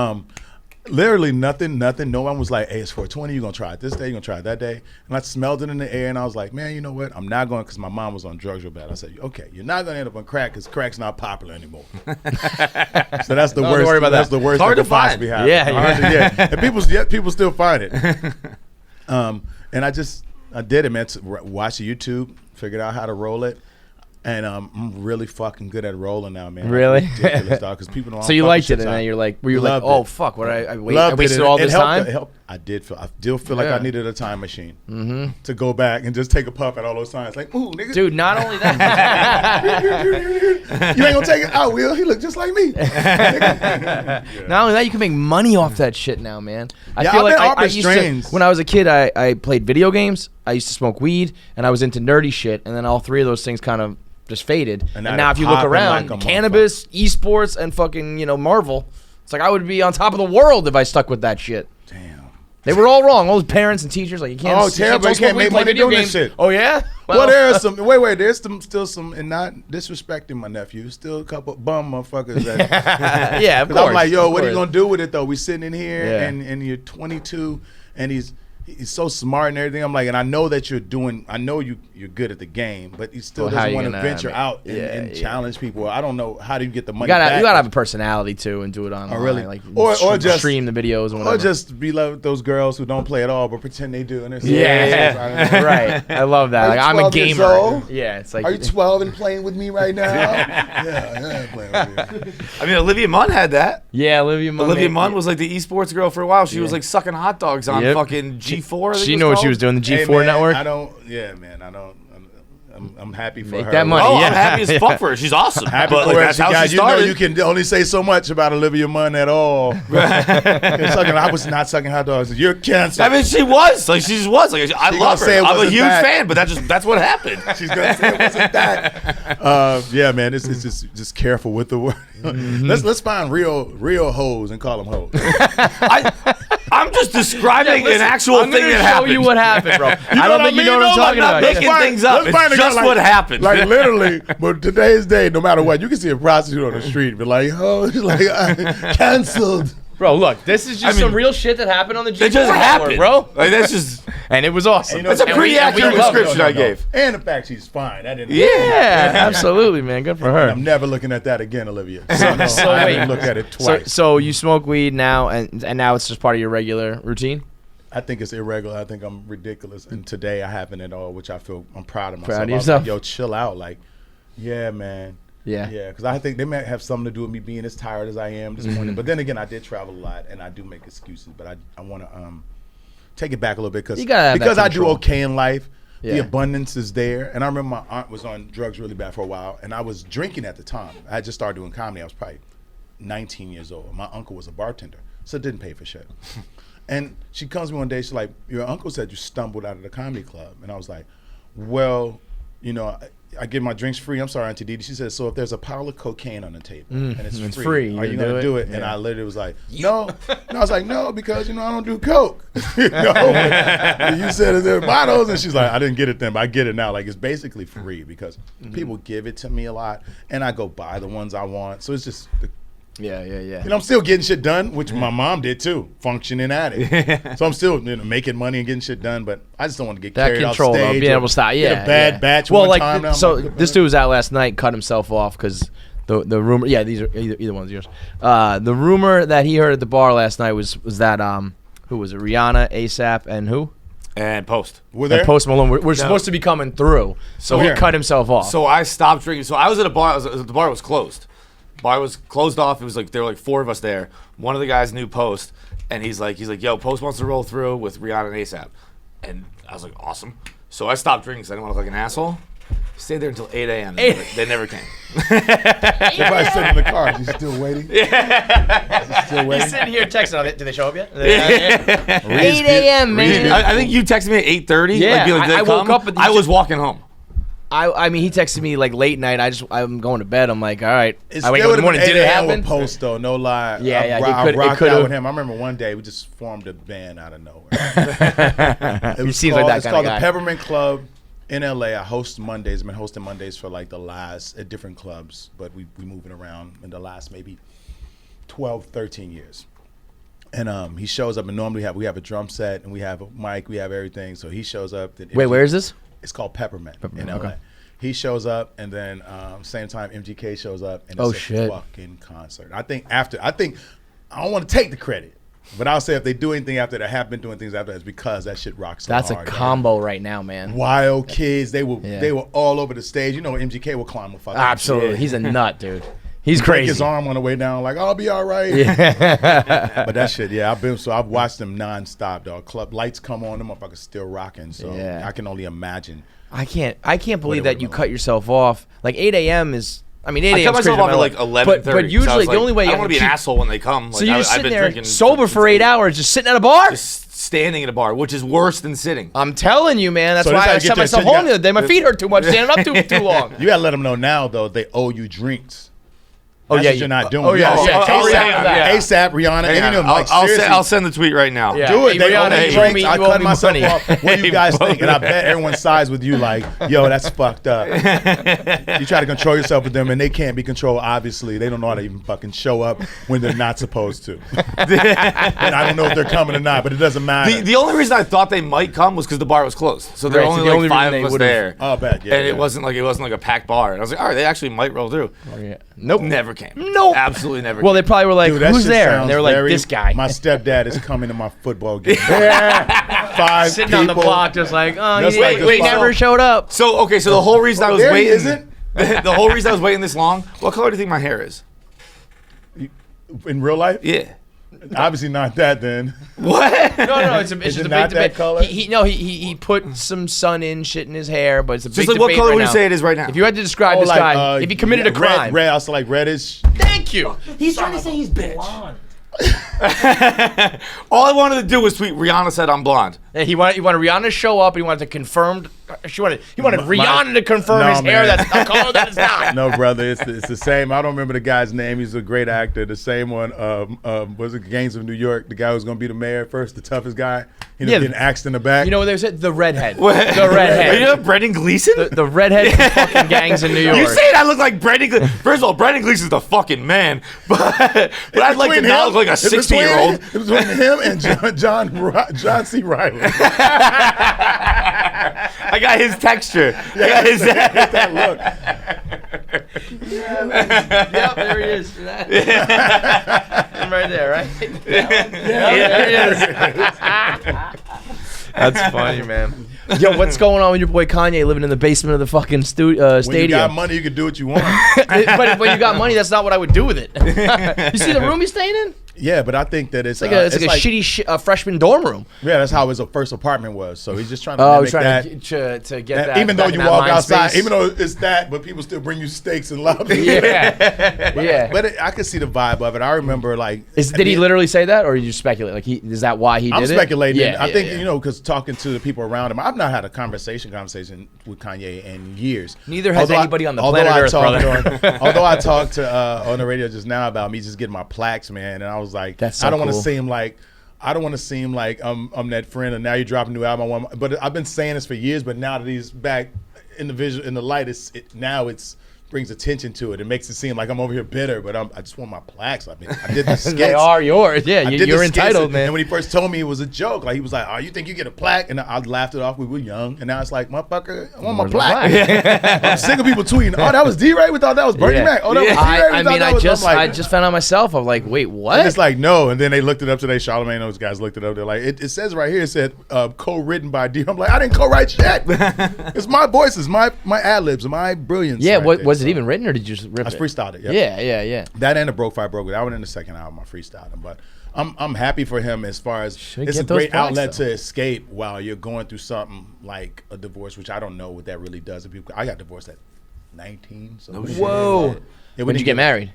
literally nothing. No one was like, hey, it's 420. You're going to try it this day. You're going to try it that day. And I smelled it in the air and I was like, man, you know what? I'm not going, because my mom was on drugs real bad. I said, okay, you're not going to end up on crack because crack's not popular anymore. So that's the worst. worry about that's that. the worst It's hard that to could possibly find. happen. Yeah. And people still find it. And I did it, man. Watch the YouTube, figured out how to roll it. And I'm really fucking good at rolling now, man. Really? Like, ridiculous, dog. Because people don't. so you liked it, and then you're like, were you like, Loved oh it. fuck, what I Loved wasted it. all It this helped. time? It helped. I still feel like Yeah. I needed a time machine to go back and just take a puff at all those times. Like, ooh, nigga. Dude, not only that. You ain't gonna take it? I will. He look just like me. Not only that, you can make money off that shit now, man. I Yeah, feel I've like been I offered used strains. to, when I was a kid, I played video games. I used to smoke weed, and I was into nerdy shit. And then all 3 of those things kind of just faded. And now now they're if you look popping around, like a cannabis, esports, and fucking Marvel, it's like I would be on top of the world if I stuck with that shit. Damn. They were all wrong. All those parents and teachers, like, you can't. Oh, terrible. You smoke can't weed, make play money video doing this games. shit. Oh yeah. Well, there are some. Wait. There's still some, and not disrespecting my nephew. Still a couple bum motherfuckers. That, Yeah, of course. I'm like, yo, of what are you course. gonna do with it though? We sitting in here, Yeah. and you're 22, and he's so smart and everything. I'm like, and I know that you're doing. I know you're good at the game, but he still Well, how doesn't you want to gonna venture make- out yeah, and yeah. challenge people. I don't know how do you get the money. You gotta back? have a personality too, and do it online. really? Like, Or just stream the videos and whatever. Or just be like those girls who don't play at all but pretend they do. And they're Yeah, right. I love that. Are Like, you I'm a 12 years gamer. old? Yeah, it's like. Are you 12 and playing with me right now? yeah, playing with you. I mean, Olivia Munn had that. Yeah, Olivia Munn. Olivia Munn was like the esports girl for a while. She was Yeah. like sucking hot dogs on Yep. fucking G4. I think She it knew what she called. was doing. The G4 Hey, man, network. I don't. Yeah, man. I don't I'm happy for Make her. that money. Oh, Yeah. I'm happy as fuck for her. She's awesome. Happy But for her. that's how she You know, started. you can only say so much about Olivia Munn at all. I was not sucking hot dogs. You're canceled. I mean, she was. Like, she just was. Like, I love her. say it I'm a wasn't huge that. fan, but that's what happened. She's gonna say it wasn't that. Yeah, man, it's just careful with the word. Let's find real hoes and call them hoes. I'm just describing Listen, an actual I'm thing gonna that show happened. you what happened, bro. I don't think you know what I'm talking I'm not about. making things up. It's find a just guy what happened. Like literally, but today's day, no matter what, you can see a prostitute on the street, be like, oh, like canceled. Bro, look, this is just some real shit that happened on the G4 It just happened, bro. Like, that's just. And it was awesome. That's a pretty accurate description I gave. And the fact she's fine. That didn't. Yeah, absolutely, man. Good for her. I'm never looking at that again, Olivia. So I wait, didn't look at it twice. So you smoke weed now, and now it's just part of your regular routine. I think it's irregular. I think I'm ridiculous. And today I haven't at all, which I'm proud of myself. Proud of I was yourself? like, yo, chill out. Like, yeah, man. Yeah. Yeah, because I think they might have something to do with me being as tired as I am this morning. But then again, I did travel a lot, and I do make excuses. But I want to take it back a little bit You gotta have because that I do control. okay in life. Yeah. The abundance is there. And I remember my aunt was on drugs really bad for a while, and I was drinking at the time. I had just started doing comedy. I was probably 19 years old. My uncle was a bartender, so it didn't pay for shit. And she comes to me one day, she's like, your uncle said you stumbled out of the comedy club. And I was like, well, you know, I give my drinks free. I'm sorry, Auntie Didi. She said, so if there's a pile of cocaine on the table and it's free, are you going to do it? And I literally was like, no. And I was like, no, because, you know, I don't do coke. You said is there bottles? And she's like, I didn't get it then, but I get it now. Like, it's basically free because people give it to me a lot, and I go buy the ones I want. So it's just Yeah. you know, I'm still getting shit done, which my mom did too, functioning at it. So I'm still making money and getting shit done, but I just don't want to get That carried control, off though, stage. being or able to stop. get Yeah, a bad batch well, one like, time. Now I'm so like, this dude was out last night, cut himself off because the rumor. Yeah, these are either one's yours. The rumor that he heard at the bar last night was that who was it? Rihanna, ASAP, and who? And Post. Were there? And Post Malone. We're supposed to be coming through, so he cut himself off. So I stopped drinking. So I was at a bar. The bar was closed. Bar was closed off. It was like there were like 4 of us there. One of the guys knew Post, and he's like, yo, Post wants to roll through with Rihanna and ASAP, and I was like, awesome. So I stopped drinking because I didn't want to look like an asshole. Stayed there until 8 a.m. They never came. They're probably sitting in the car. He's still waiting. Yeah. Still waiting. He's sitting here texting. Did they show up yet? 8 a.m. man. I think you texted me at 8:30. Yeah, like, be like, "Did I they woke come?" up and I was walking home. I mean, he texted me like late night. I'm going to bed. I'm like, all right. It's I wake still up in the morning. Did it happen? Post though, no lie. Yeah, yeah, I it rocked could've- out with him. I remember one day we just formed a band out of nowhere. He seems like that It's kind called of the guy. Peppermint Club in LA. I host Mondays. I've been hosting Mondays for like the last at different clubs, but we moving around in the last maybe 12, 13 years. And he shows up, and normally we have a drum set, and we have a mic, we have everything. So he shows up. Wait, where is this? It's called Peppermint in LA. okay. He shows up, and then same time MGK shows up, and it's a shit. fucking concert. I think I don't want to take the credit, but I'll say if they do anything after that, have been doing things after that, it's because that shit rocks so That's hard. a combo right now, man. Wild kids, they were all over the stage. You know, MGK will climb a fucking Absolutely, shit. he's a nut, dude. He's Break crazy. his arm on the way down, like I'll be all right. But that shit, yeah, I've watched them nonstop, dog. Club lights come on, them motherfuckers still rocking. So Yeah. I can only imagine. I can't believe it that would've you been cut yourself off. Like 8 a.m. is. I mean, 8 I a.m. cut is crazy. myself off at but like 11:30. But usually the only way I you don't want to be an keep- asshole when they come. So Like, you're just I've sitting been there drinking sober for 8 hours, just sitting at a bar. Just standing in a bar, which is worse than sitting. I'm telling you, man. That's So this why how I you get sent to- myself so you home the got- other day. My feet hurt too much standing up too long. You gotta let them know now, though, they owe you drinks. Oh, That's yeah, what you're not doing. oh, yeah, You yeah, gotta tell say Rihanna that. ASAP, Rihanna, Hang any on, of them. Like, seriously, I'll send the tweet right now. Yeah. do it. Hey, They owe Rihanna, me you drinks. owe me- I you owe cut me myself money. off. What do you guys think? And I bet everyone sides with you like, yo, that's fucked up. You try to control yourself with them, and they can't be controlled, obviously. They don't know how to even fucking show up when they're not supposed to. And I don't know if they're coming or not, but it doesn't matter. The only reason I thought they might come was because the bar was closed, so there Right, were so only the like only 5 reason of they us would've- there. Oh, bad, yeah. And yeah. it wasn't like a packed bar. And I was like, all right, they actually might roll through. Nope. Never came. Nope. Absolutely never. Well, they came. probably were like, Dude, that "Who's shit there?" sounds And they were like, very- "This guy." My stepdad is coming to my football game. 5 Sitting people. on the block, just like, "Oh, Just he like wait, this never spot. showed up." So okay, so the whole reason I was there he waiting, isn't. the whole reason I was waiting this long. What color do you think my hair is? In real life? Yeah. Obviously not that then. What? No, it's a Is it big not that debate. color? He put some sun in shit in his hair, but it's a big Just like what debate color right would you now. say it is right now? If you had to describe this guy, if he committed a crime, red, also like reddish. thank you. He's trying to say he's bitch. All I wanted to do was tweet Rihanna said I'm blonde. Yeah, he wanted Rihanna to show up, and he wanted to confirm. He wanted Rihanna to confirm his hair that's a color that it's not. No, brother, it's the same. I don't remember the guy's name. He's a great actor. The same one. Was it Gangs of New York? The guy who's gonna be the mayor first, the toughest guy. He getting axed in the back. You know what they said? The redhead. What? The redhead. You know Brendan Gleeson? The redhead from fucking Gangs in New York. You say I look like Brendan Gleeson. First of all, Brendan Gleeson's the fucking man. But I'd like to not look like a 60-year-old. It was between him and John C. Reilly. I got his texture. I got his that look. Yep, there he is. I'm right there, right? There he is. That's funny, man. Yo, what's going on with your boy Kanye living in the basement of the fucking stadium? When you got money, you can do what you want. But when you got money, that's not what I would do with it. You see the room he's staying in? Yeah, but I think that it's like a shitty freshman dorm room. Yeah, that's how his first apartment was. So he's just trying to mimic that. To get that. Even though you walk outside, even though it's that, but people still bring you steaks and lobster. Yeah. But I could see the vibe of it. I remember did he literally say that, or you just speculate? Like is that why he did it? I'm speculating. Yeah, I think because talking to the people around him, I've not had a conversation with Kanye in years. Neither has anybody on the planet Earth, brother. Although I talked to on the radio just now about me just getting my plaques, man, and I was like, that's so I don't want cool. to seem like I'm that friend, and now you're dropping a new album. But I've been saying this for years. But now that he's back in the visual, in the light, it's brings attention to it. It makes it seem like I'm over here bitter, but I just want my plaques. I did the skits. They are yours. Yeah, you're entitled, man. And when he first told me it was a joke, like he was like, "Oh, you think you get a plaque?" And I laughed it off. We were young, and now it's like, "Motherfucker, I want my plaque." I'm sick of people tweeting, "Oh, that was DeRay. We thought that was Bernie Mac. Oh, that was DeRay." I just found out myself. I'm like, wait, what? And it's like, no. And then they looked it up today. Charlamagne and those guys looked it up. They're like, it says right here. It said co-written by DeRay. I'm like, I didn't co-write shit. It's my voices, my ad libs, my brilliance. Yeah. Was it even written, or did you just rip I it? freestyled it. Yep. Yeah. That and the Broke Fight Broke It. That one in the second album. I freestyled them, but I'm happy for him as far as it's a great outlet to escape while you're going through something like a divorce, which I don't know what that really does. I got divorced at 19. So whoa. When did you get married?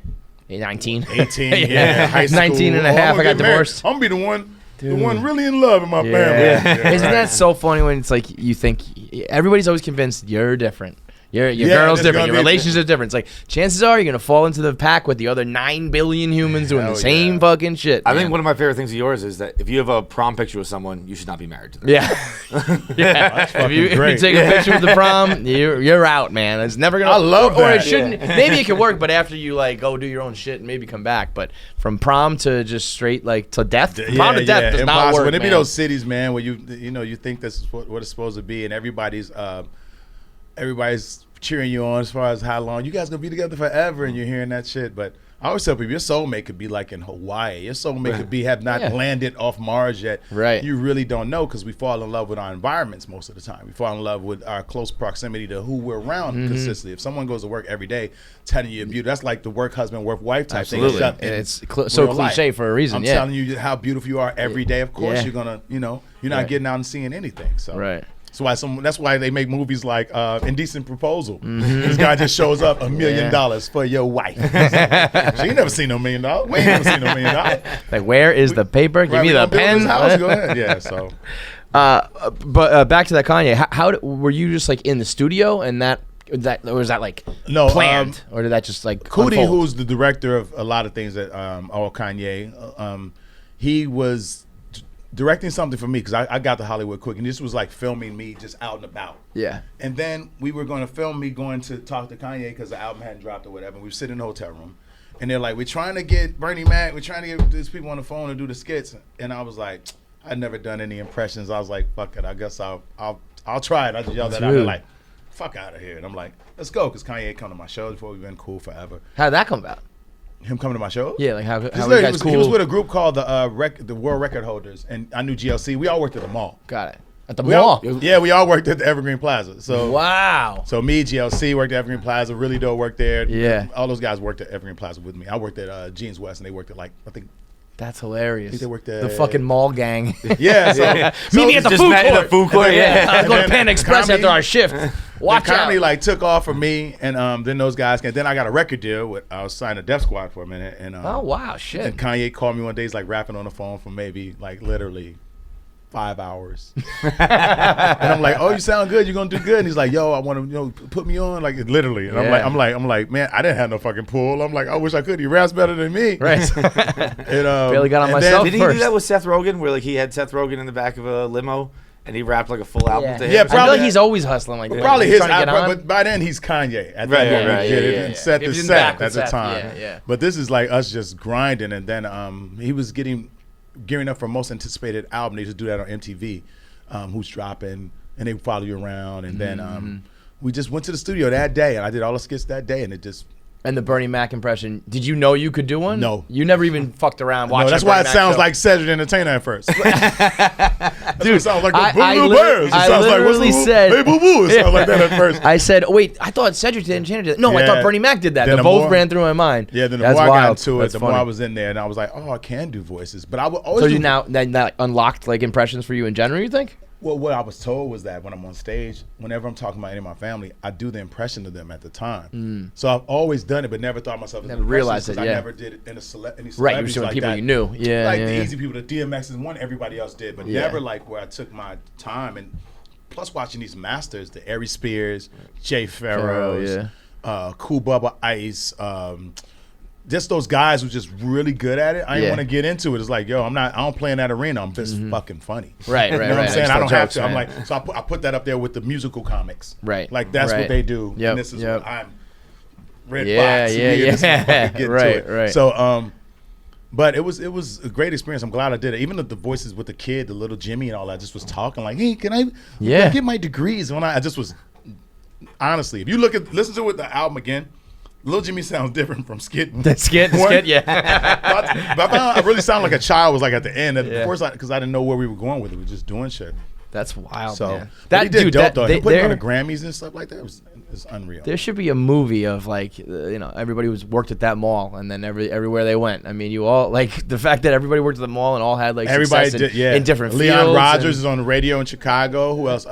19. 18. Yeah. High school. 19 and a half. I got divorced. I'm gonna be the one. Dude. The one really in love in my family. Yeah, isn't that so funny when it's like you think everybody's always convinced you're different. Your girl's different. Your relationship's different. It's like chances are you're gonna fall into the pack with the other 9 billion humans doing the same fucking shit. I think one of my favorite things of yours is that if you have a prom picture with someone, you should not be married to them. Yeah. If you take a picture with the prom, you're out, man. It's never gonna. I love that. Or it shouldn't. Maybe it can work, but after you go do your own shit and maybe come back. But from prom to just straight to death, prom to death does not work. When it be those cities, man, where you think this is what it's supposed to be, and everybody's cheering you on as far as how long you guys gonna be together forever, and you're hearing that shit. But I always tell people your soulmate could be like in Hawaii. Your soulmate could have not landed off Mars yet. Right. You really don't know because we fall in love with our environments most of the time. We fall in love with our close proximity to who we're around consistently. If someone goes to work every day telling you you're beautiful, that's like the work husband, work wife type thing. And it's so cliche for a reason. I'm telling you how beautiful you are every day. Of course, you're gonna, you're not getting out and seeing anything. So right. That's why they make movies like Indecent Proposal. This guy just shows up $1 million for your wife. She ain't never seen no $1 million. We ain't never seen no $1 million. Like, where is the paper? Give me the pen. Go ahead. Yeah. So. But back to that Kanye. How were you just like in the studio and that or was that like planned or did that just like Cootie, unfold? who's the director of a lot of things at all Kanye, he was directing something for me because I got to Hollywood quick, and this was like filming me just out and about. Yeah. And then we were going to film me going to talk to Kanye because the album hadn't dropped or whatever. We were sitting in the hotel room, and they're like, "We're trying to get Bernie Mac. We're trying to get these people on the phone to do the skits." And I was like, I'd never done any impressions. I was like, "Fuck it. I guess I'll try it." I just yelled that out. They're like, "Fuck out of here!" And I'm like, "Let's go," because Kanye come to my show before. We've been cool forever. How did that come about? Him coming to my show? Yeah, like how you guys cool? He was with a group called the World Record Holders, and I knew GLC. We all worked at the mall. Got it. At the mall? We all worked at the Evergreen Plaza. So wow. So me, GLC worked at Evergreen Plaza. Really dope worked there. Yeah. All those guys worked at Evergreen Plaza with me. I worked at Jeans West, and they worked at I think That's hilarious. I think they worked the fucking mall gang. Yeah. So, meet me at the just food met court. in the food court. Yeah. I'll go to Panda Express after our shift. Watch out. Comedy like took off for me, and then those guys. Then I got a record deal. I was signed to Def Squad for a minute, and Oh wow, shit. and Kanye called me one day. He's like rapping on the phone for maybe like literally 5 hours. And I'm like, oh, you sound good. You're gonna do good. And he's like, yo, I want to put me on, like literally. And Yeah. I'm like, man, I didn't have no fucking pull. I'm like, I wish I could. He raps better than me. Right. And, Barely got on and myself. Did he First. do that with Seth Rogen, where like he had Seth Rogen in the back of a limo and he rapped like a full album to him? Yeah, I feel probably. like he's always hustling like that. Probably He's his, trying to get on. but by then he's Kanye. At Right, that moment, right, yeah, yeah, yeah, yeah. Seth It was is in Seth back at with the Seth, time. yeah. But this is like us just grinding, and then he was gearing up for most anticipated album. They used to do that on MTV. Who's dropping, and they follow you around, and then we just went to the studio that day, and I did all the skits that day, and it just. And the Bernie Mac impression. Did you know you could do one? No. You never even fucked around watching. No, that's a why Bernie it Mac sounds show. like Cedric the Entertainer at first. Dude, it sounds like the I Boo Boo Bears. It I sounds like what's literally the said, hey Boo Boo. It sounds like that at first. I said, oh, wait, I thought Cedric the Entertainer did that. No, I Yeah. thought Bernie Mac did that. Then They the both more- ran through my mind. Yeah, then the That's more I got wild. into it, That's the funny. more I was in there, and I was like, oh, I can do voices, but I would always. So do you now that unlocked like impressions for you in general, you think? Well, what I was told was that when I'm on stage, whenever I'm talking about any of my family, I do the impression of them at the time. So I've always done it, but never thought myself as Never an realized impressionist, it, yeah. I never did it in any celebrities Right, you were doing like people that. you knew. Yeah, like yeah, the yeah. easy people, the DMX and one everybody else did, but Yeah. never like where I took my time. And plus watching these masters, the Ari Spears, Jay Farrows, Cool Bubba Ice, just those guys who just really good at it. I didn't want to get into it. It's like, yo, I don't play in that arena. I'm just fucking funny. Right, You right, know what right. I'm saying? I don't have Jokes, to. I'm man. like, so I put that up there with the musical comics. Right. Like that's right. what they do. Yep, And this is yep. what I'm. Red Yeah, box. yeah, me and this yeah. motherfucker get Right, to it. right. So, but it was a great experience. I'm glad I did it. Even the voices with the kid, the little Jimmy and all that, just was talking like, hey, can I get my degrees? When I just was, honestly, if you listen to the album again, Little Jimmy sounds different from Skit. The skit, yeah. But I found I really sound like a child was like at the end. At Yeah. first, because I didn't know where we were going with it. We were just doing shit. That's wild, So man. but he did dope though. they- Him putting on there- the Grammys and stuff like that was unreal. There should be a movie of like everybody was worked at that mall and then everywhere they went. I mean, you all like the fact that everybody worked at the mall and all had like Everybody success did, in different Leon fields. Rogers and- is on the radio in Chicago. Who else?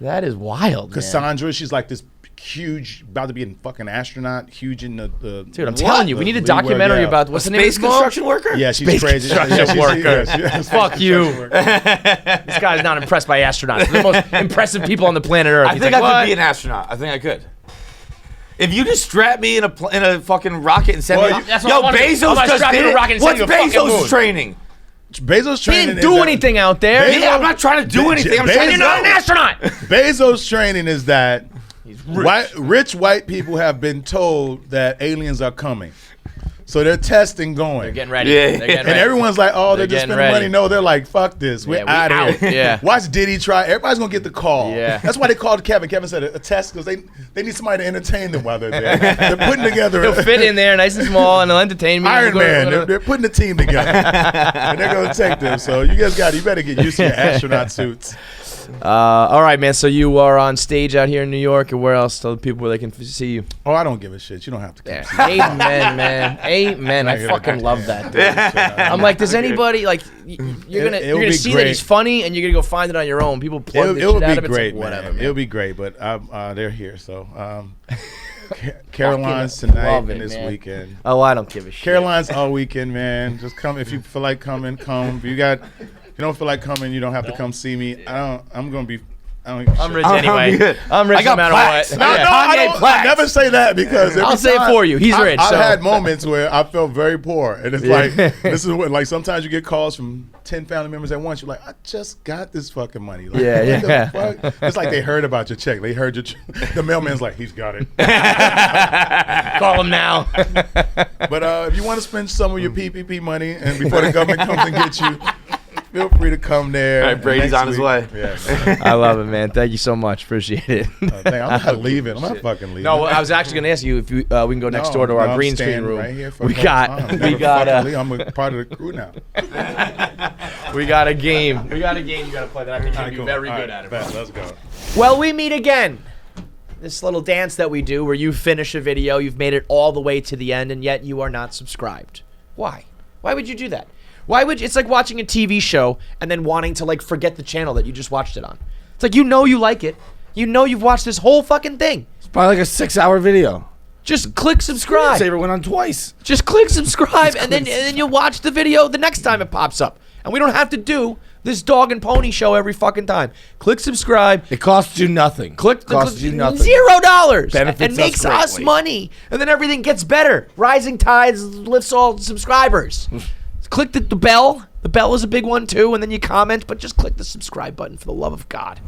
That is wild, man. Cassandra, she's like this huge, about to be a fucking astronaut, huge in the Dude, I'm telling you, we need a documentary about what's the name of Space this mall? construction worker? Yeah, she's Space crazy. construction worker. Yeah, Fuck you. This guy's not impressed by astronauts. They're the most impressive people on the planet Earth. I He's think like, I could "What?" be an astronaut. I think I could. If you just strap me in a fucking rocket and send Well, me, that's what I yo, wanna do. I'm Bezos gonna just strap you did in a it. rocket and send What's you to a fucking Bezos moon. training? Bezos He training. didn't do anything out there. Bezos- Yeah, I'm not trying to do anything. I'm Bezos- trying to You're not an know. astronaut. Bezos' training is that rich white people have been told that aliens are coming. So they're testing going. They're getting ready. Yeah. They're getting And ready. everyone's like, oh, they're They're just getting spending ready. money. No, they're like, fuck this. We're Yeah, we out of out. here. Yeah. Watch Diddy try. Everybody's going to get the call. Yeah. That's why they called Kevin. Kevin said a test because they need somebody to entertain them while they're there. They're putting together. He'll fit in there nice and small and he'll entertain me. Iron We're gonna- Man. we're gonna- They're putting the team together. And they're going to take them. So you guys you better get used to your astronaut suits. All right, man. So you are on stage out here in New York, or where else? Tell the people where they can see you. Oh, I don't give a shit. You don't have to come Yeah. see me. Amen, man. Amen. I fucking love that, dude. I'm like, does anybody like? You're gonna It'll be see that great. he's funny, and you're gonna go find it on your own. People plug this It'll shit out be of it. great, It's like, whatever, man. man. It'll be great, but they're here. So Caroline's tonight love and it, this man. weekend. Oh, I don't give a shit. Caroline's all weekend, man. Just come if you feel like coming. Come. If you don't feel like coming, you don't have to come see me. I'm gonna be. I'm rich I'm anyway. good. I'm rich I got no matter plaques. what. No, Yeah. I never say that because I'll every say it time- for you. He's rich, I've so- had moments where I felt very poor, and it's Yeah. like this is what like sometimes you get calls from 10 family members at once. You're like, I just got this fucking money. Like, Yeah, what the yeah. fuck? It's like they heard about your check. They heard your. The mailman's like, he's got it. Call him now. But if you want to spend some of your PPP money, and before the government comes and gets you, feel free to come there. All right, And Brady's next on his week- way. Yeah, man. I love it, man. Thank you so much. Appreciate it. I'm not leaving. I'm not fucking leaving. No, I was actually going to ask you if we can go next door to our I'm green screen staying room. Right here for we a got long time. we Never got fucking leave. I'm a part of the crew now. we got a game. We got a game you got to play that I think you'll be Cool. very All good right, at it. bet. Let's go. Well, we meet again. This little dance that we do where you finish a video, you've made it all the way to the end, and yet you are not subscribed. Why? Why would you do that? Why would it's like watching a TV show and then wanting to like forget the channel that you just watched it on. It's like you like it. You know you've watched this whole fucking thing. It's probably like a 6-hour video. Just click subscribe. Saver went on twice. Just click subscribe and then you'll watch the video the next time it pops up. And we don't have to do this dog and pony show every fucking time. Click subscribe. It costs you nothing. Costs you nothing. $0. Benefits and makes us us greatly. money. And then everything gets better. Rising tides lifts all subscribers. Click the bell. The bell is a big one too. And then you comment, but just click the subscribe button for the love of God.